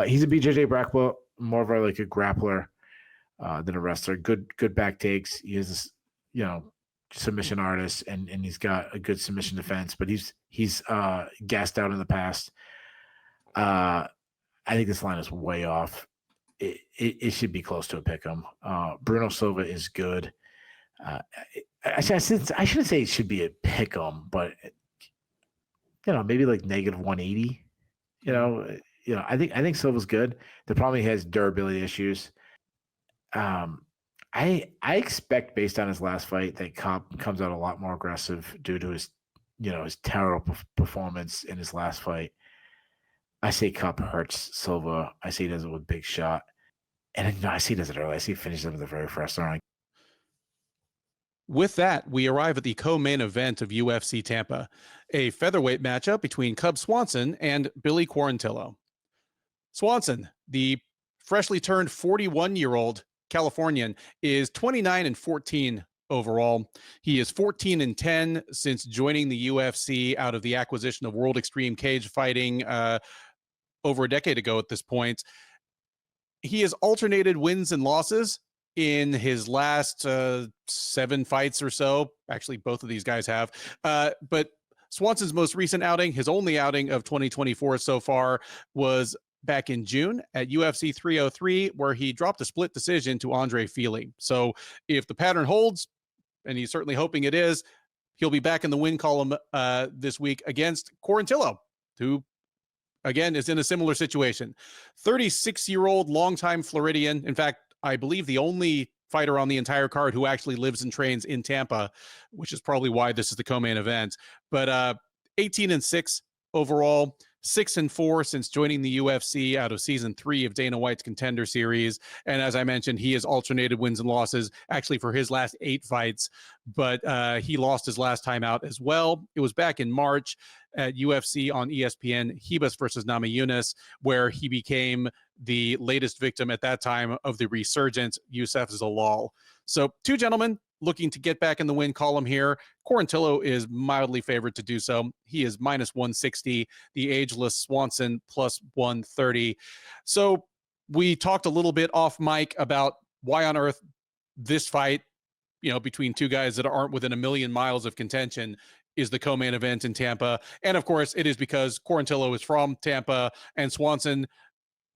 He's a BJJ black belt, more of a grappler than a wrestler. Good back takes. He is this, submission artist, and he's got a good submission defense. But he's gassed out in the past. I think this line is way off. It should be close to a pick'em. Bruno Silva is good. I shouldn't say it should be a pick'em, but maybe like -180. I think Silva's good. The problem, he has durability issues. I expect, based on his last fight, that Cobb comes out a lot more aggressive due to his his terrible performance in his last fight. I say Cobb hurts Silva. I say he does it with big shot. And I see he does it early. I see he finishes him in the very first round. With that, we arrive at the co-main event of UFC Tampa, a featherweight matchup between Cub Swanson and Billy Quarantillo. Swanson, the freshly turned 41-year-old Californian, is 29-14 overall. He is 14-10 since joining the UFC out of the acquisition of World Extreme Cage Fighting over a decade ago at this point. He has alternated wins and losses in his last 7 fights or so. Actually, both of these guys have. But Swanson's most recent outing, his only outing of 2024 so far, was back in June at UFC 303, where he dropped a split decision to Andre Fili. So if the pattern holds, and he's certainly hoping it is, he'll be back in the win column this week against Quarantillo, who, again, is in a similar situation. 36-year-old longtime Floridian. In fact, I believe the only fighter on the entire card who actually lives and trains in Tampa, which is probably why this is the co-main event. But 18-6 overall, 6-4 since joining the UFC out of season 3 of Dana White's Contender Series. And as I mentioned, he has alternated wins and losses actually for his last 8 fights, but he lost his last time out as well. It was back in March at UFC on ESPN, Hebus versus Namajunas, where he became the latest victim at that time of the resurgent Youssef Zalal. So 2 gentlemen looking to get back in the win column here. Quarantillo is mildly favored to do so. He is minus 160, the ageless Swanson plus 130. So we talked a little bit off mic about why on earth this fight, between 2 guys that aren't within a million miles of contention, is the co-main event in Tampa. And of course it is because Quarantillo is from Tampa, and Swanson,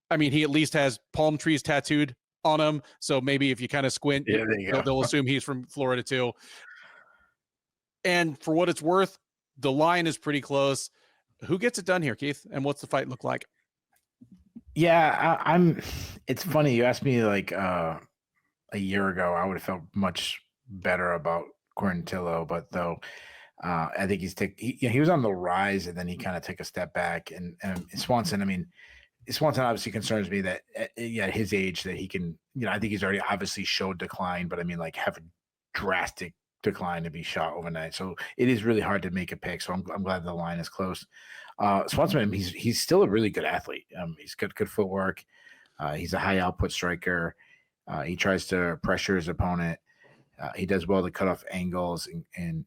I mean, he at least has palm trees tattooed on him. So maybe if you kind of squint, they'll assume he's from Florida too. And for what it's worth, the line is pretty close. Who gets it done here, Keith? And what's the fight look like? Yeah, it's funny. You asked me like a year ago, I would have felt much better about Quarantillo, but though I think he was on the rise, and then he kind of took a step back. And Swanson, I mean, Swanson obviously concerns me that at his age that he can, I think he's already obviously showed decline, but I mean, like, have a drastic decline to be shot overnight. So it is really hard to make a pick. So I'm glad the line is close. Swanson, he's still a really good athlete. He's got good footwork. He's a high output striker. He tries to pressure his opponent. He does well to cut off angles and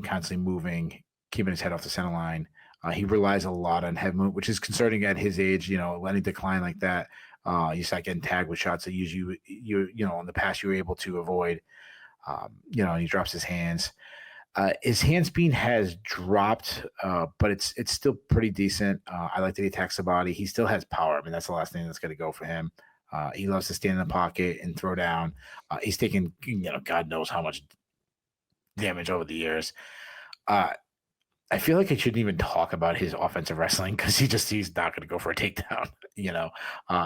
constantly moving, keeping his head off the center line. He relies a lot on head movement, which is concerning at his age. Letting decline like that, you start getting tagged with shots that usually you in the past you were able to avoid. And he drops his hands. His hand speed has dropped, but it's still pretty decent. I like that he attacks the body. He still has power. I mean, that's the last thing that's going to go for him. He loves to stand in the pocket and throw down. He's taken, God knows how much damage over the years. I feel like I shouldn't even talk about his offensive wrestling because he's not going to go for a takedown.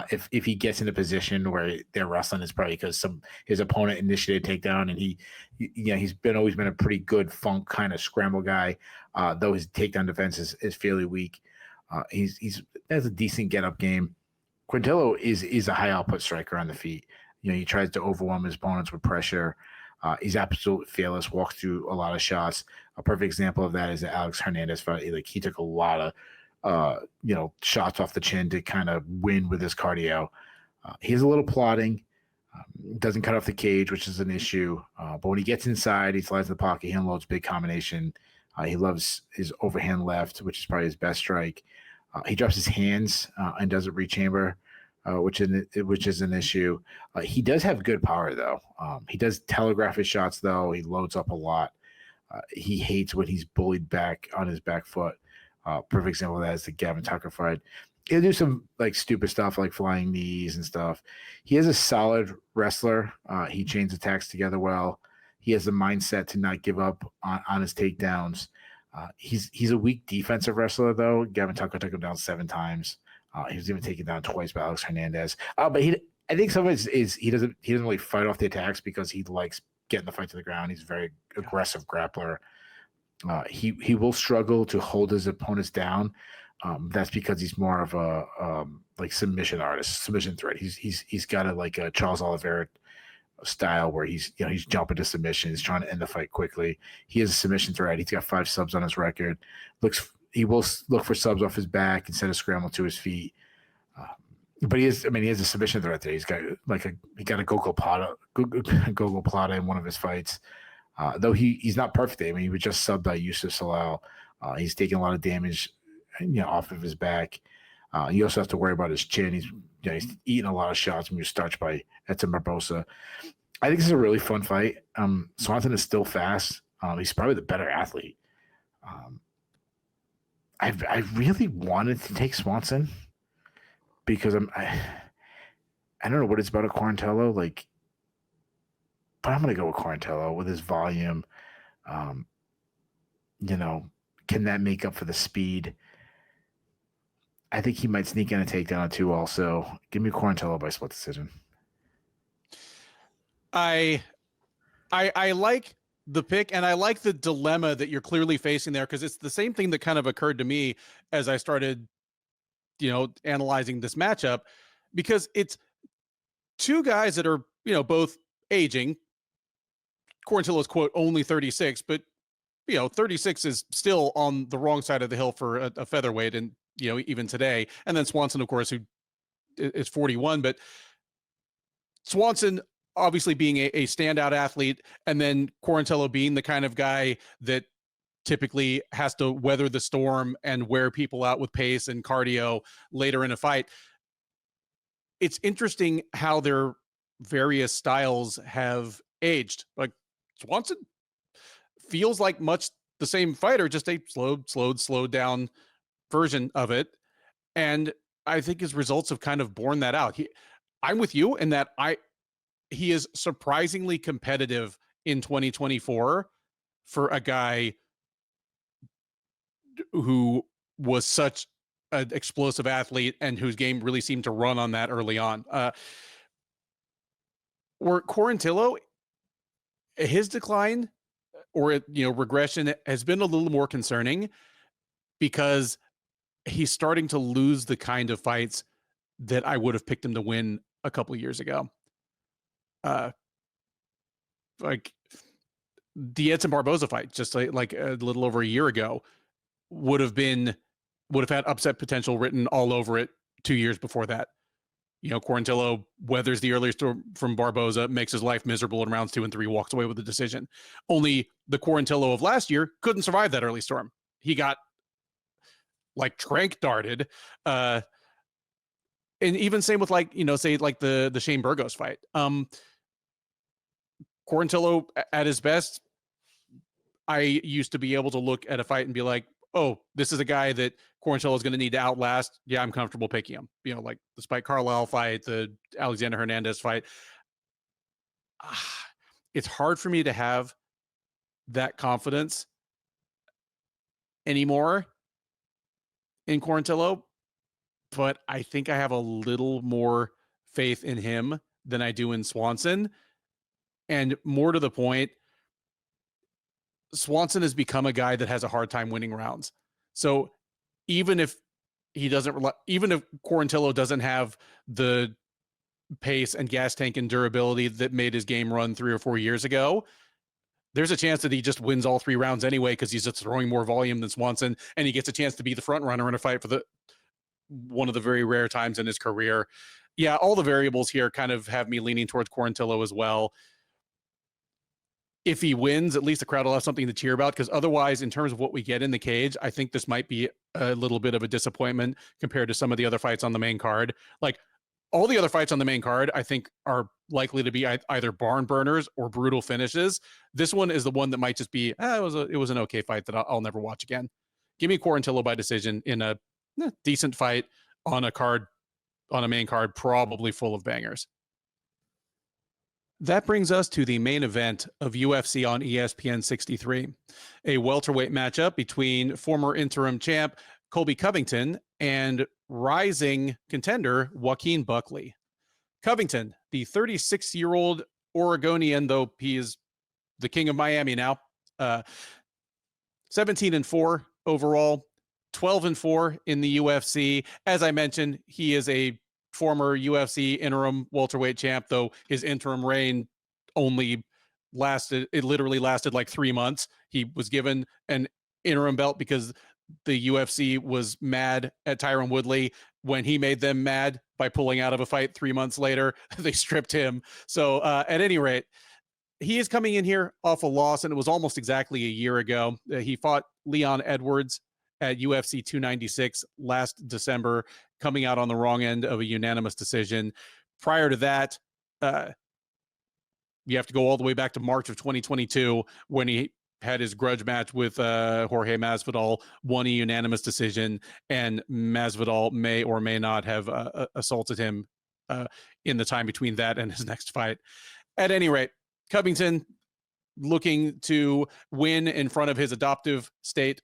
If he gets in a position where they're wrestling, it's probably because his opponent initiated a takedown, and he's always been a pretty good funk kind of scramble guy. Though his takedown defense is fairly weak. He has a decent get up game. Quarantillo is a high output striker on the feet. He tries to overwhelm his opponents with pressure. He's absolutely fearless, walks through a lot of shots. A perfect example of that is the Alex Hernandez fight. Like, he took a lot of, shots off the chin to kind of win with his cardio. He's a little plodding, doesn't cut off the cage, which is an issue. But when he gets inside, he slides in the pocket, he unloads big combination. He loves his overhand left, which is probably his best strike. He drops his hands and doesn't rechamber. Which is an issue. He does have good power, though. He does telegraph his shots, though. He loads up a lot. He hates when he's bullied back on his back foot. Perfect example of that is the Gavin Tucker fight. He'll do some like stupid stuff like flying knees and stuff. He is a solid wrestler. He chains attacks together well. He has the mindset to not give up on his takedowns. He's a weak defensive wrestler, though. Gavin Tucker took him down 7 times. He was even taken down twice by Alex Hernandez. But I think some of it is he doesn't really fight off the attacks because he likes getting the fight to the ground. He's a very aggressive grappler. He will struggle to hold his opponents down. That's because he's more of a like submission artist, submission threat. He's got a Charles Oliveira style where he's jumping to submission. He's trying to end the fight quickly. He is a submission threat. He's got 5 subs on his record. He will look for subs off his back instead of scramble to his feet. But he has a submission threat there. He got a Gogo Plata in one of his fights. Though he's not perfect. I mean, he was just subbed by Youssef Zalal. He's taking a lot of damage, off of his back. You also have to worry about his chin. He's eating a lot of shots when you're starched by Edson Barbosa. I think this is a really fun fight. Swanson is still fast. He's probably the better athlete. I really wanted to take Swanson, because I don't know what it's about a Quarantello, like, but I'm going to go with Quarantello with his volume. You know, can that make up for the speed? I think he might sneak in a takedown or two also. Give me Quarantello by split decision. I like the pick, and I like the dilemma that you're clearly facing there, because it's the same thing that kind of occurred to me as I started, analyzing this matchup, because it's two guys that are, both aging. Quarantillo's quote only 36, but 36 is still on the wrong side of the hill for a featherweight, and even today. And then Swanson, of course, who is 41, but Swanson obviously being a standout athlete, and then Quarantello being the kind of guy that typically has to weather the storm and wear people out with pace and cardio later in a fight. It's interesting how their various styles have aged. Like, Swanson feels like much the same fighter, just a slowed down version of it. And I think his results have kind of borne that out. I'm with you in that he is surprisingly competitive in 2024 for a guy who was such an explosive athlete and whose game really seemed to run on that early on. Where Quarantillo, his decline or regression has been a little more concerning, because he's starting to lose the kind of fights that I would have picked him to win a couple of years ago. Like the Edson Barboza fight, just like a little over a year ago, would have had upset potential written all over it 2 years before that. Quarantillo weathers the early storm from Barboza, makes his life miserable in rounds 2 and 3, walks away with a decision. Only the Quarantillo of last year couldn't survive that early storm. He got like trank darted. And even same with say the Shane Burgos fight. Quarantillo at his best, I used to be able to look at a fight and be like, oh, this is a guy that Quarantillo is going to need to outlast. Yeah, I'm comfortable picking him. Like the Spike Carlisle fight, the Alexander Hernandez fight. It's hard for me to have that confidence anymore in Quarantillo, but I think I have a little more faith in him than I do in Swanson. And more to the point, Swanson has become a guy that has a hard time winning rounds. So even if Quarantillo doesn't have the pace and gas tank and durability that made his game run 3 or 4 years ago, there's a chance that he just wins all 3 rounds anyway, because he's just throwing more volume than Swanson, and he gets a chance to be the front runner in a fight for one of the very rare times in his career. Yeah, all the variables here kind of have me leaning towards Quarantillo as well. If he wins, at least the crowd will have something to cheer about, because otherwise, in terms of what we get in the cage, I think this might be a little bit of a disappointment compared to some of the other fights on the main card. Like, all the other fights on the main card, I think, are likely to be either barn burners or brutal finishes. This one is the one that might just be, it was an okay fight that I'll never watch again. Give me Quarantillo by decision in a decent fight on a main card, probably full of bangers. That brings us to the main event of UFC on ESPN 63, a welterweight matchup between former interim champ Colby Covington and rising contender Joaquin Buckley. Covington, the 36-year-old Oregonian, though he is the king of Miami now, 17-4 overall, 12-4 in the UFC. As I mentioned, he is a former UFC interim welterweight champ, though his interim reign literally lasted like 3 months. He was given an interim belt because the UFC was mad at Tyron Woodley when he made them mad by pulling out of a fight 3 months later. They stripped him. So at any rate, he is coming in here off a loss, and it was almost exactly a year ago. He fought Leon Edwards at UFC 296 last December, coming out on the wrong end of a unanimous decision. Prior to that, you have to go all the way back to March of 2022 when he had his grudge match with Jorge Masvidal, won a unanimous decision, and Masvidal may or may not have assaulted him in the time between that and his next fight. At any rate, Covington looking to win in front of his adoptive state,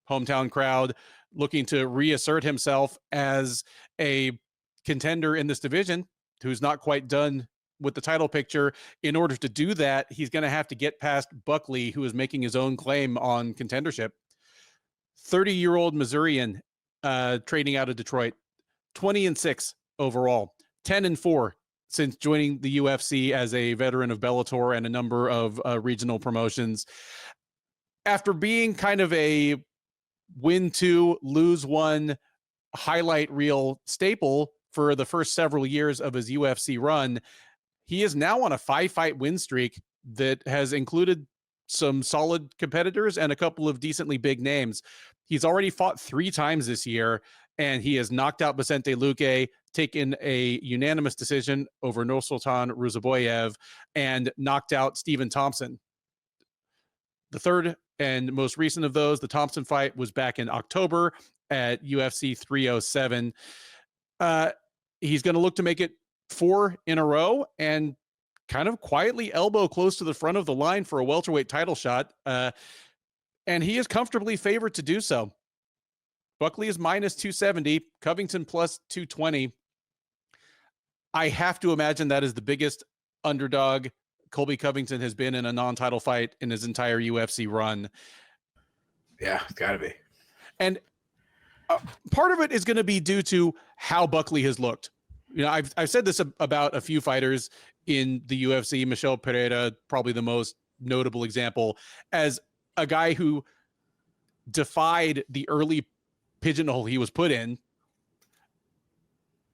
hometown crowd, looking to reassert himself as a contender in this division, who's not quite done with the title picture. In order to do that, he's going to have to get past Buckley, who is making his own claim on contendership. 30-year-old Missourian, trading out of Detroit, 20-6 overall, 10-4 since joining the UFC as a veteran of Bellator and a number of regional promotions. After being kind of a win 2, lose 1 highlight reel staple for the first several years of his UFC run, he is now on a 5-fight win streak that has included some solid competitors and a couple of decently big names. He's already fought 3 times this year, and he has knocked out Vicente Luque, taken a unanimous decision over Nursultan Ruzaboyev, and knocked out Stephen Thompson. The third and most recent of those, the Thompson fight, was back in October at UFC 307. He's going to look to make it 4 in a row and kind of quietly elbow close to the front of the line for a welterweight title shot. And he is comfortably favored to do so. Buckley is minus 270, Covington plus 220. I have to imagine that is the biggest underdog Colby Covington has been in a non-title fight in his entire UFC run. Yeah, it's got to be. And part of it is going to be due to how Buckley has looked. You know, I've said this about a few fighters in the UFC. Michel Pereira, probably the most notable example, as a guy who defied the early pigeonhole he was put in,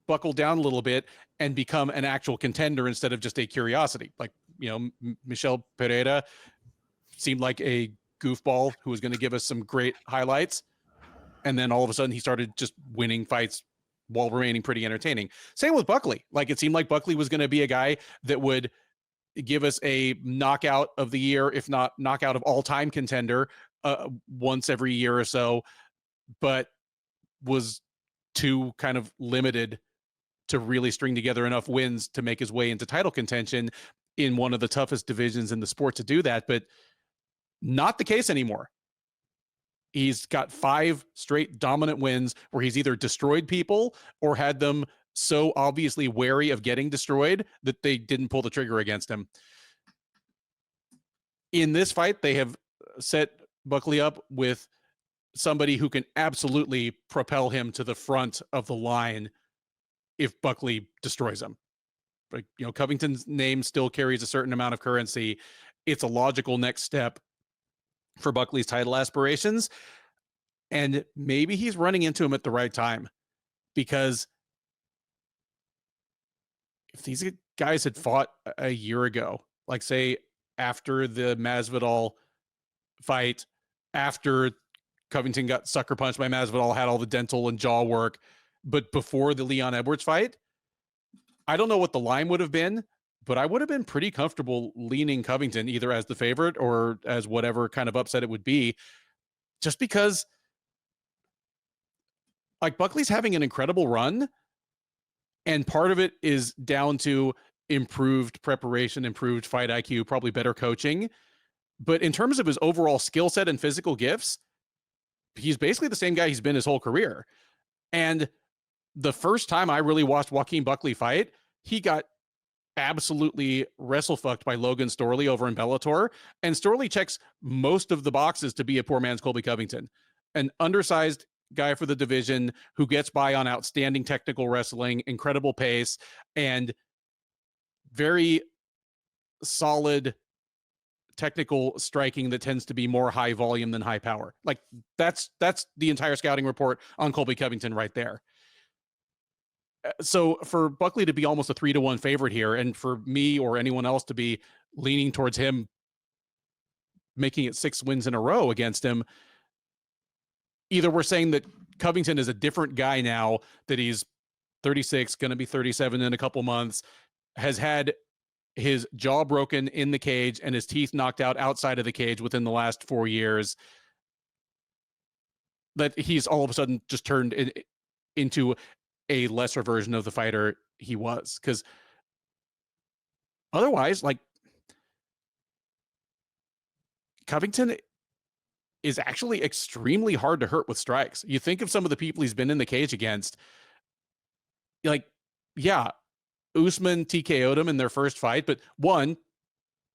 buckle down a little bit, and become an actual contender instead of just a curiosity. Like, you know, Michel Pereira seemed like a goofball who was going to give us some great highlights. And then all of a sudden he started just winning fights while remaining pretty entertaining. Same with Buckley. Like, it seemed like Buckley was going to be a guy that would give us a knockout of the year, if not knockout of all time contender, once every year or so, but was too kind of limited to really string together enough wins to make his way into title contention in one of the toughest divisions in the sport to do that. But not the case anymore. He's got 5 straight dominant wins where he's either destroyed people or had them so obviously wary of getting destroyed that they didn't pull the trigger against him. In this fight, they have set Buckley up with somebody who can absolutely propel him to the front of the line if Buckley destroys him. But, you know, Covington's name still carries a certain amount of currency. It's a logical next step for Buckley's title aspirations. And maybe he's running into him at the right time, because if these guys had fought a year ago, like say after the Masvidal fight, after Covington got sucker punched by Masvidal, had all the dental and jaw work, but before the Leon Edwards fight, I don't know what the line would have been, but I would have been pretty comfortable leaning Covington either as the favorite or as whatever kind of upset it would be, just because like Buckley's having an incredible run. And part of it is down to improved preparation, improved fight IQ, probably better coaching. But in terms of his overall skill set and physical gifts, he's basically the same guy he's been his whole career. And the first time I really watched Joaquin Buckley fight, he got absolutely wrestle-fucked by Logan Storley over in Bellator. And Storley checks most of the boxes to be a poor man's Colby Covington. An undersized guy for the division who gets by on outstanding technical wrestling, incredible pace, and very solid technical striking that tends to be more high volume than high power. Like that's the entire scouting report on Colby Covington right there. So for Buckley to be almost a 3-1 favorite here, and for me or anyone else to be leaning towards him making it 6 wins in a row against him, either we're saying that Covington is a different guy now, that he's 36, going to be 37 in a couple months, has had his jaw broken in the cage and his teeth knocked out outside of the cage within the last 4 years, that he's all of a sudden just turned into a lesser version of the fighter he was. Because otherwise, like, Covington is actually extremely hard to hurt with strikes. You think of some of the people he's been in the cage against, like, yeah, Usman TKO'd him in their first fight, but one,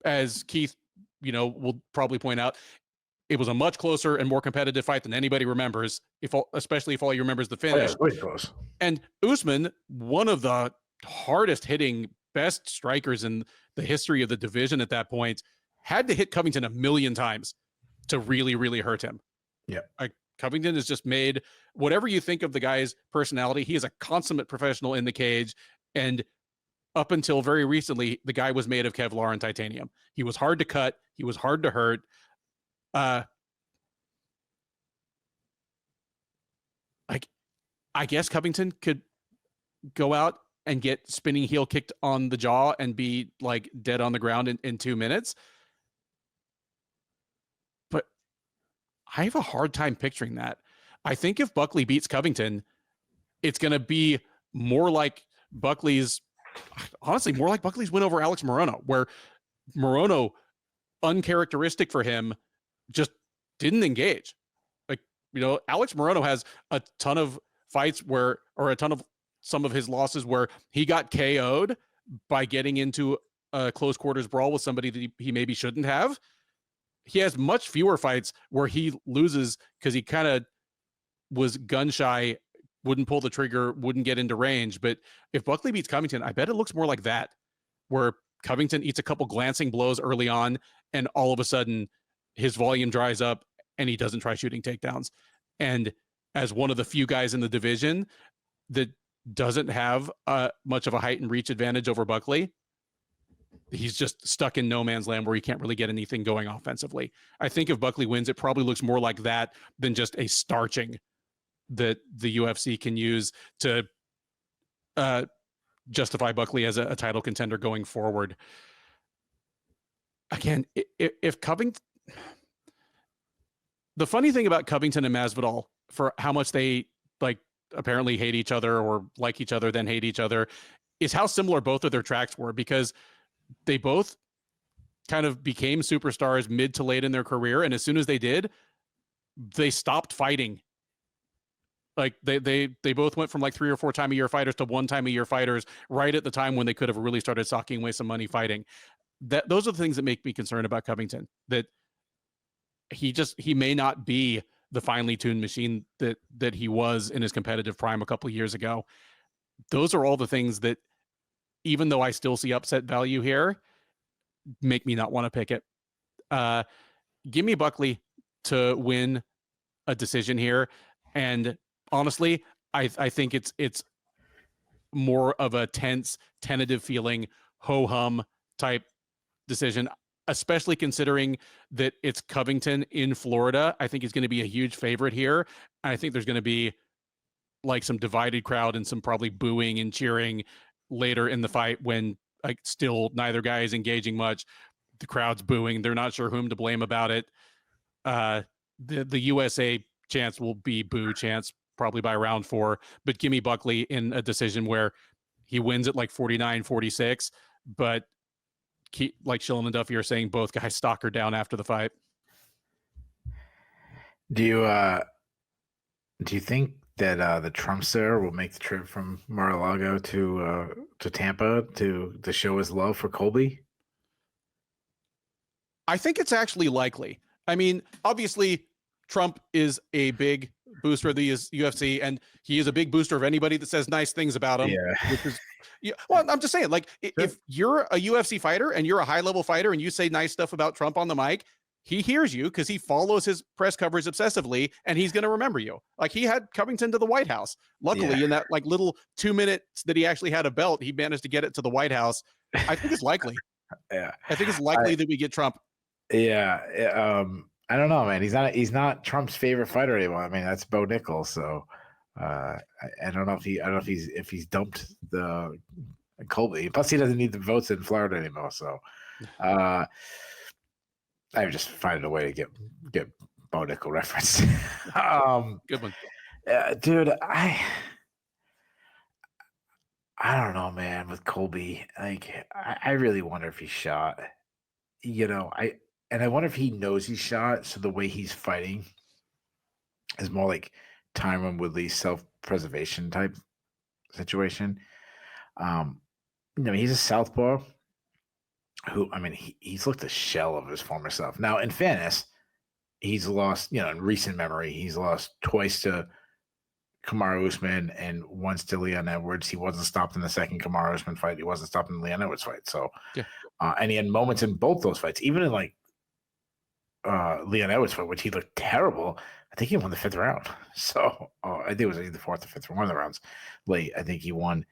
as Keith, will probably point out, it was a much closer and more competitive fight than anybody remembers, especially if all you remember is the finish. Oh, yeah, close. And Usman, one of the hardest hitting, best strikers in the history of the division at that point, had to hit Covington a million times to really, really hurt him. Yeah. Like, Covington has just made, whatever you think of the guy's personality, he is a consummate professional in the cage. And up until very recently, the guy was made of Kevlar and titanium. He was hard to cut. He was hard to hurt. I guess Covington could go out and get spinning heel kicked on the jaw and be like dead on the ground in 2 minutes. But I have a hard time picturing that. I think if Buckley beats Covington, it's going to be more like Buckley's win over Alex Morono, where Morono, uncharacteristic for him, just didn't engage. Like, Alex Morono has a ton of fights some of his losses where he got KO'd by getting into a close quarters brawl with somebody that he maybe shouldn't have. He has much fewer fights where he loses because he kind of was gun shy, wouldn't pull the trigger, wouldn't get into range. But if Buckley beats Covington, I bet it looks more like that, where Covington eats a couple glancing blows early on, and all of a sudden his volume dries up and he doesn't try shooting takedowns. And as one of the few guys in the division that doesn't have much of a height and reach advantage over Buckley, he's just stuck in no man's land where he can't really get anything going offensively. I think if Buckley wins, it probably looks more like that than just a starching that the UFC can use to justify Buckley as a title contender going forward. Again, if Covington... The funny thing about Covington and Masvidal, for how much they apparently hate each other or like each other, then hate each other, is how similar both of their tracks were, because they both kind of became superstars mid to late in their career. And as soon as they did, they stopped fighting. Like they both went from like 3 or 4 time a year fighters to 1 time a year fighters right at the time when they could have really started socking away some money fighting. Those are the things that make me concerned about Covington, that he may not be the finely tuned machine that he was in his competitive prime a couple of years ago. Those are all the things that, even though I still see upset value here, make me not want to pick it. Give me Buckley to win a decision here. And honestly, I think it's more of a tense, tentative feeling, ho-hum type decision, especially considering that it's Covington in Florida. I think he's going to be a huge favorite here. And I think there's going to be like some divided crowd and some probably booing and cheering later in the fight when still neither guy is engaging much. The crowd's booing. They're not sure whom to blame about it. The USA chance will be boo chance probably by round 4, but give me Buckley in a decision where he wins at like 49-46, but like Shillan and Duffy are saying, both guys stock her down after the fight. Do you think that the Trumpster will make the trip from Mar-a-Lago to Tampa to show his love for Colby? I think it's actually likely. I mean, obviously, Trump is a big booster of the UFC, and he is a big booster of anybody that says nice things about him. Yeah. Which is, well, I'm just saying, like, if you're a UFC fighter and you're a high-level fighter and you say nice stuff about Trump on the mic, he hears you because he follows his press coverage obsessively, and he's going to remember you. Like, he had Covington to the White House. Luckily, in that like little 2 minutes that he actually had a belt, he managed to get it to the White House. I think it's likely. Yeah, I think it's likely that we get Trump. Yeah, I don't know, man. He's not Trump's favorite fighter anymore. I mean, that's Bo Nickal. So I don't know if he's dumped the Colby. Plus, he doesn't need the votes in Florida anymore. So, I just finding a way to get Bo Nickal reference. Good one, dude. I don't know, man. With Colby, like, I really wonder if he's shot. I wonder if he knows he's shot. So the way he's fighting is more like Tyron Woodley's self-preservation type situation. He's a southpaw who, I mean, he's looked a shell of his former self. Now, in fairness, he's lost, in recent memory, he's lost twice to Kamaru Usman and once to Leon Edwards. He wasn't stopped in the second Kamaru Usman fight. He wasn't stopped in the Leon Edwards fight. So, yeah. And he had moments in both those fights, even in like Leon Edwards fight, which he looked terrible. I think he won the 5th round. So I think it was either 4th or 5th, one of the rounds late. I think he won.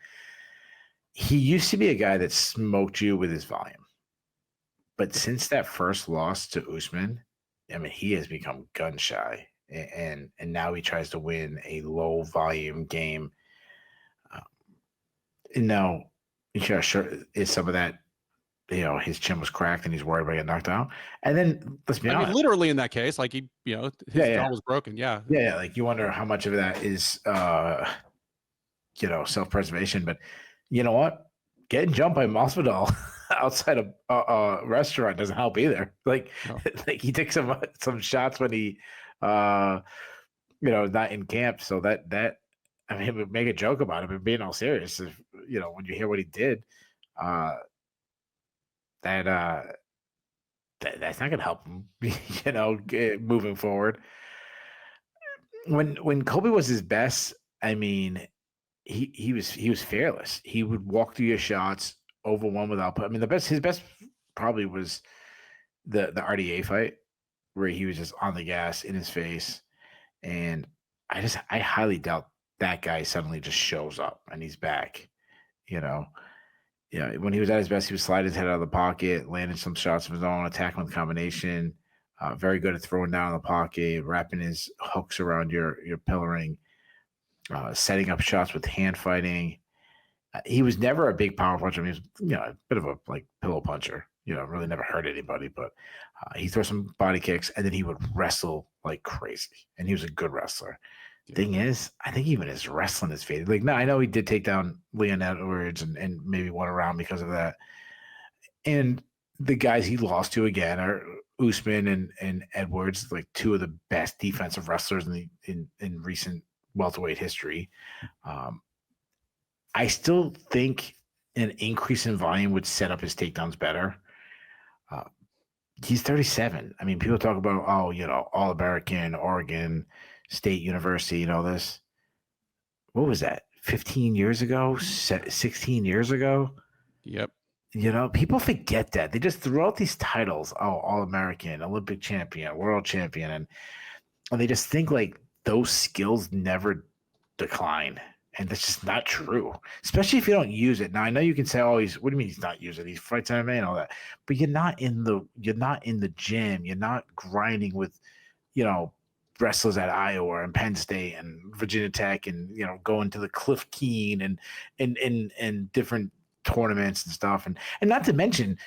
He used to be a guy that smoked you with his volume. But since that first loss to Usman, I mean, he has become gun shy. And now he tries to win a low volume game. And now, sure, is some of that, his chin was cracked and he's worried about getting knocked out. And then let's be honest, literally in that case, like his jaw was broken. Yeah. Yeah. Like you wonder how much of that is, self-preservation. But you know what? Getting jumped by Masvidal outside of a restaurant doesn't help either. Like, like he took some shots when he, not in camp. So that I mean, we make a joke about it, but being all serious, if, when you hear what he did, that's not going to help him, moving forward. When Colby was his best, I mean, he was fearless. He would walk through your shots, over one without. I mean, his best probably was the RDA fight where he was just on the gas in his face, and I highly doubt that guy suddenly just shows up and he's back. Yeah, when he was at his best, he was sliding his head out of the pocket, landing some shots of his own, attacking with combination. Very good at throwing down in the pocket, wrapping his hooks around your pillaring, setting up shots with hand fighting. He was never a big power puncher. I mean, he was, a bit of a like pillow puncher. Really never hurt anybody, but he threw some body kicks, and then he would wrestle like crazy, and he was a good wrestler. Thing is, I think even his wrestling is faded. Like, no, I know he did take down Leon Edwards and maybe won a round because of that. And the guys he lost to again are Usman and Edwards, like two of the best defensive wrestlers in recent welterweight history. I still think an increase in volume would set up his takedowns better. He's 37. I mean, people talk about, All-American, Oregon State University, this. What was that? 15 years ago? 16 years ago? Yep. People forget that. They just throw out these titles. Oh, All-American, Olympic champion, world champion. And they just think like those skills never decline. And that's just not true, especially if you don't use it. Now, I know you can say, what do you mean he's not using it? He fights MMA and all that. But you're not in the gym. You're not grinding with, wrestlers at Iowa and Penn State and Virginia Tech and, going to the Cliff Keen and different tournaments and stuff. And not to mention,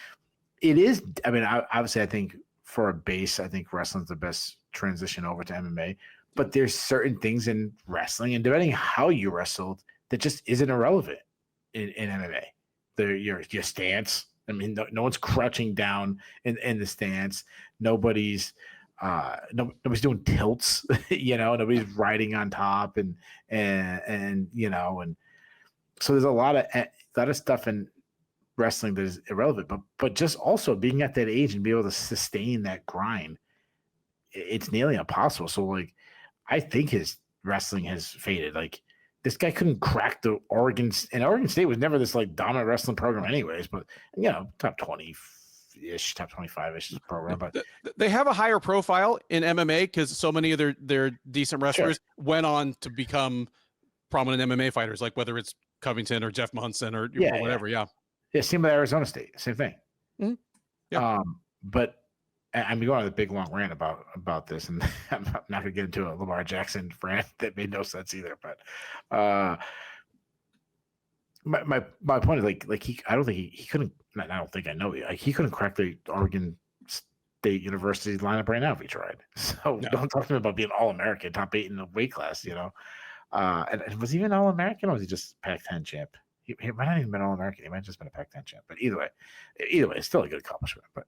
it is, I mean, obviously, I think for a base, I think wrestling's the best transition over to MMA. But there's certain things in wrestling, and depending how you wrestled, that just isn't irrelevant in MMA. Your stance. I mean, no one's crouching down in the stance. Nobody's doing tilts. Nobody's riding on top, and so there's a lot of stuff in wrestling that is irrelevant. But just also being at that age and be able to sustain that grind, it's nearly impossible. So like, I think his wrestling has faded. Like, this guy couldn't crack the Oregon State was never this like dominant wrestling program anyways, but top 20-ish, top 25-ish program. But they have a higher profile in MMA because so many of their decent wrestlers went on to become prominent MMA fighters, like whether it's Covington or Jeff Munson or whatever. Yeah. Same with Arizona State, same thing. Mm-hmm. Yeah. But I'm going on a big long rant about this, and I'm not going to get into a Lamar Jackson rant that made no sense either. But my point is like he I don't think he couldn't. I don't think I know he couldn't crack the Oregon State University lineup right now if he tried. So don't talk to me about being All-American, top 8 in the weight class. And was he even All-American or was he just Pac-10 champ? He might not even been All-American. He might have just been a Pac-10 champ. But either way, it's still a good accomplishment. But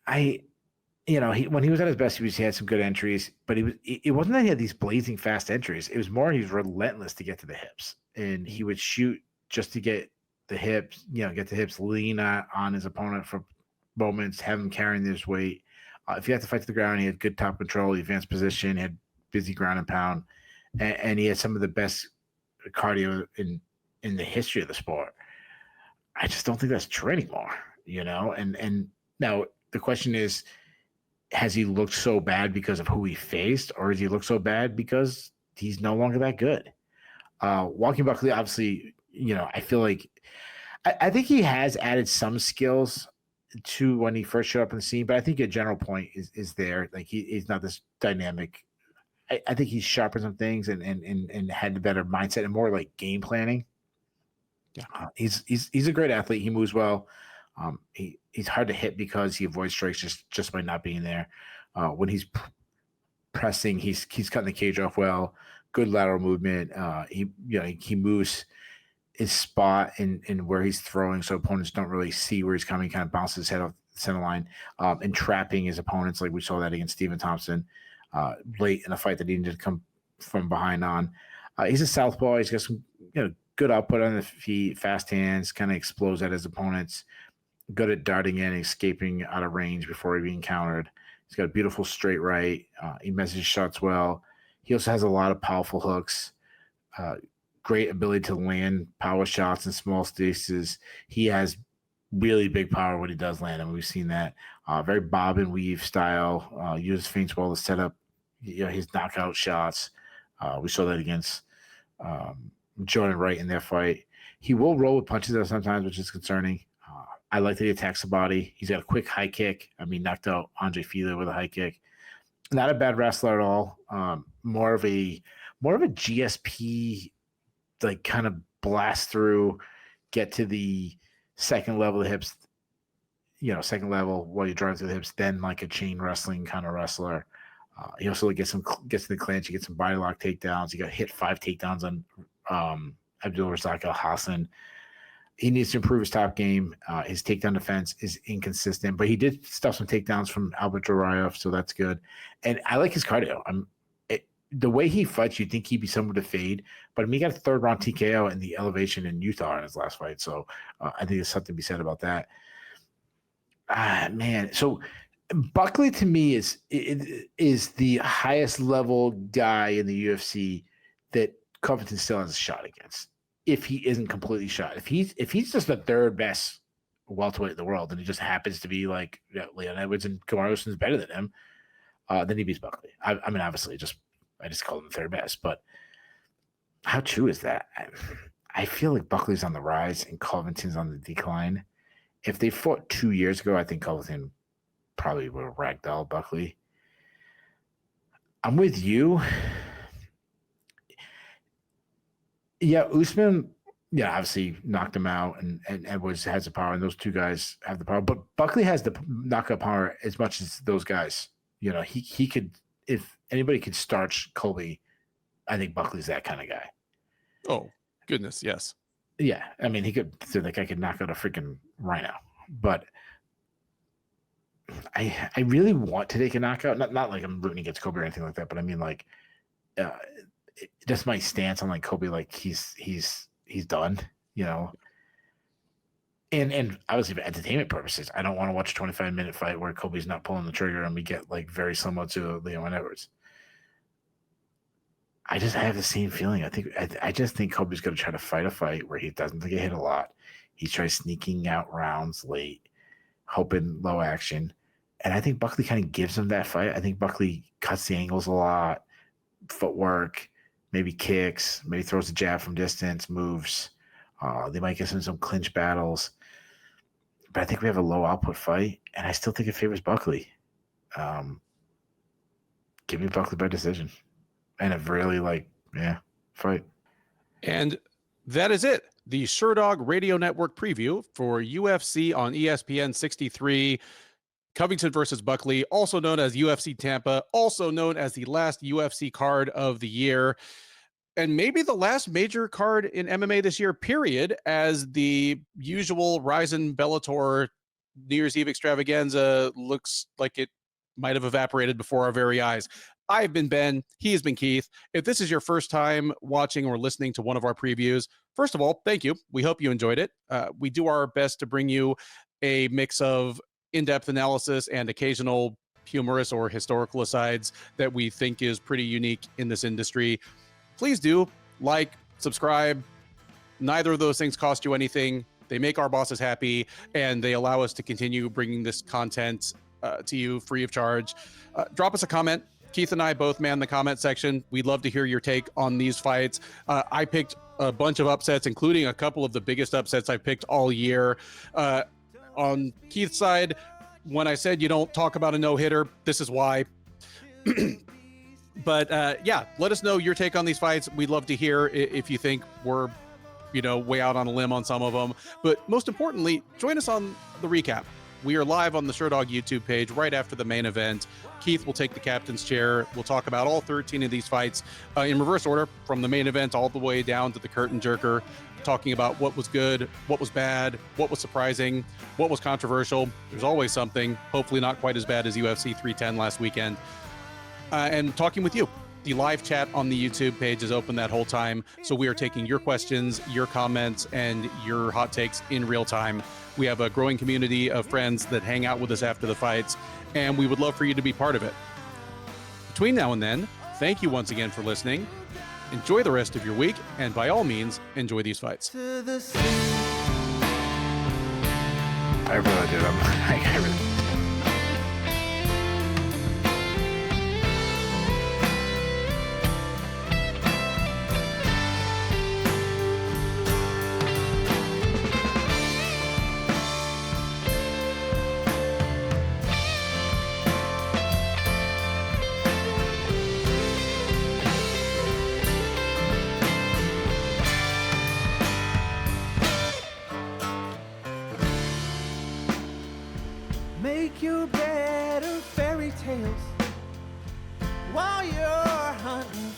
when he was at his best, he had some good entries, but it wasn't that he had these blazing fast entries. It was more he was relentless to get to the hips, and he would shoot just to get the hips, lean on his opponent for moments, have him carrying his weight. If he had to fight to the ground, he had good top control, he advanced position, he had busy ground and pound, and he had some of the best cardio in the history of the sport. I just don't think that's true anymore, and now the question is, has he looked so bad because of who he faced, or has he looked so bad because he's no longer that good? Walking Buckley, obviously, I feel like I think he has added some skills to when he first showed up in the scene, but I think a general point is there. Like he's not this dynamic. I think he's sharpened some things and had a better mindset and more like game planning. Yeah, he's a great athlete. He moves well. He's hard to hit because he avoids strikes just by not being there. When he's pressing, he's cutting the cage off well. Good lateral movement. He moves his spot in where he's throwing, so opponents don't really see where he's coming. Kind of bounces his head off the center line, and trapping his opponents, like we saw that against Stephen Thompson late in a fight that he needed to come from behind on. He's a southpaw. He's got some good output on the feet, fast hands, kind of explodes at his opponents. Good at darting in, escaping out of range before being countered. He's got a beautiful straight right. He messages shots well. He also has a lot of powerful hooks. Great ability to land power shots in small spaces. He has really big power when he does land, and we've seen that. Very bob and weave style. Uses feints well to set up his knockout shots. We saw that against Jordan Wright in their fight. He will roll with punches sometimes, which is concerning. I like that he attacks the body. He's got a quick high kick. Knocked out Andre Fili with a high kick. Not a bad wrestler at all. More of a GSP, like kind of blast through, get to the second level of the hips. Second level while you're driving through the hips. Then like a chain wrestling kind of wrestler. He also gets to the clinch. He gets some body lock takedowns. He got hit 5 takedowns on Abdul Razak Al Hassan. He needs to improve his top game. His takedown defense is inconsistent, but he did stuff some takedowns from Albert Duraev, so that's good. And I like his cardio. The way he fights, you'd think he'd be someone to fade, but he got a 3rd round TKO in the elevation in Utah in his last fight, so I think there's something to be said about that. Man, so Buckley to me is the highest level guy in the UFC that Covington still has a shot against. If he isn't completely shot, if he's just the 3rd best welterweight in the world, and he just happens to be like Leon Edwards and Kamaru Usman's better than him, then he beats Buckley. I mean, obviously, I just call him the 3rd best, but how true is that? I feel like Buckley's on the rise and Covington's on the decline. If they fought 2 years ago, I think Covington probably would have ragdolled Buckley. I'm with you. Yeah, Usman, obviously knocked him out, and Edwards has the power, and those two guys have the power. But Buckley has the knockout power as much as those guys. He could, if anybody could starch Colby, I think Buckley's that kind of guy. Oh, goodness, yes. Yeah, I mean, he could. So that guy could knock out a freaking rhino. But I really want to take a knockout. Not like I'm rooting against Colby or anything like that, but I mean, like, just my stance on like Colby, like he's done, And obviously for entertainment purposes, I don't want to watch a 25-minute fight where Colby's not pulling the trigger and we get like very similar to Leon Edwards. I have the same feeling. I just think Colby's going to try to fight a fight where he doesn't get hit a lot. He tries sneaking out rounds late, hoping low action. And I think Buckley kind of gives him that fight. I think Buckley cuts the angles a lot, footwork, maybe kicks, maybe throws a jab from distance, moves. They might get some clinch battles. But I think we have a low output fight, and I still think it favors Buckley. Give me Buckley by decision. And a really fight. And that is it. The Sherdog Radio Network preview for UFC on ESPN 63, Covington versus Buckley, also known as UFC Tampa, also known as the last UFC card of the year, and maybe the last major card in MMA this year, period, as the usual Ryzen Bellator New Year's Eve extravaganza looks like it might have evaporated before our very eyes. I've been Ben. He has been Keith. If this is your first time watching or listening to one of our previews, first of all, thank you. We hope you enjoyed it. We do our best to bring you a mix of in-depth analysis and occasional humorous or historical asides that we think is pretty unique in this industry. Please do like, subscribe. Neither of those things cost you anything. They make our bosses happy, and they allow us to continue bringing this content to you free of charge. Drop us a comment. Keith and I both man the comment section. We'd love to hear your take on these fights. I picked a bunch of upsets, including a couple of the biggest upsets I've picked all year. On Keith's side, when I said you don't talk about a no-hitter, this is why. But yeah, let us know your take on these fights. We'd love to hear if you think we're, way out on a limb on some of them. But most importantly, join us on the recap. We are live on the Sherdog YouTube page right after the main event. Keith will take the captain's chair. We'll talk about all 13 of these fights in reverse order, from the main event all the way down to the curtain jerker, talking about what was good, what was bad, what was surprising, what was controversial. There's always something, hopefully not quite as bad as UFC 310 last weekend. And talking with you. The live chat on the YouTube page is open that whole time, so we are taking your questions, your comments, and your hot takes in real time. We have a growing community of friends that hang out with us after the fights, and we would love for you to be part of it. Between now and then, thank you once again for listening. Enjoy the rest of your week, and by all means, enjoy these fights. I really did. I really. Make your bed of fairy tales while you're hunting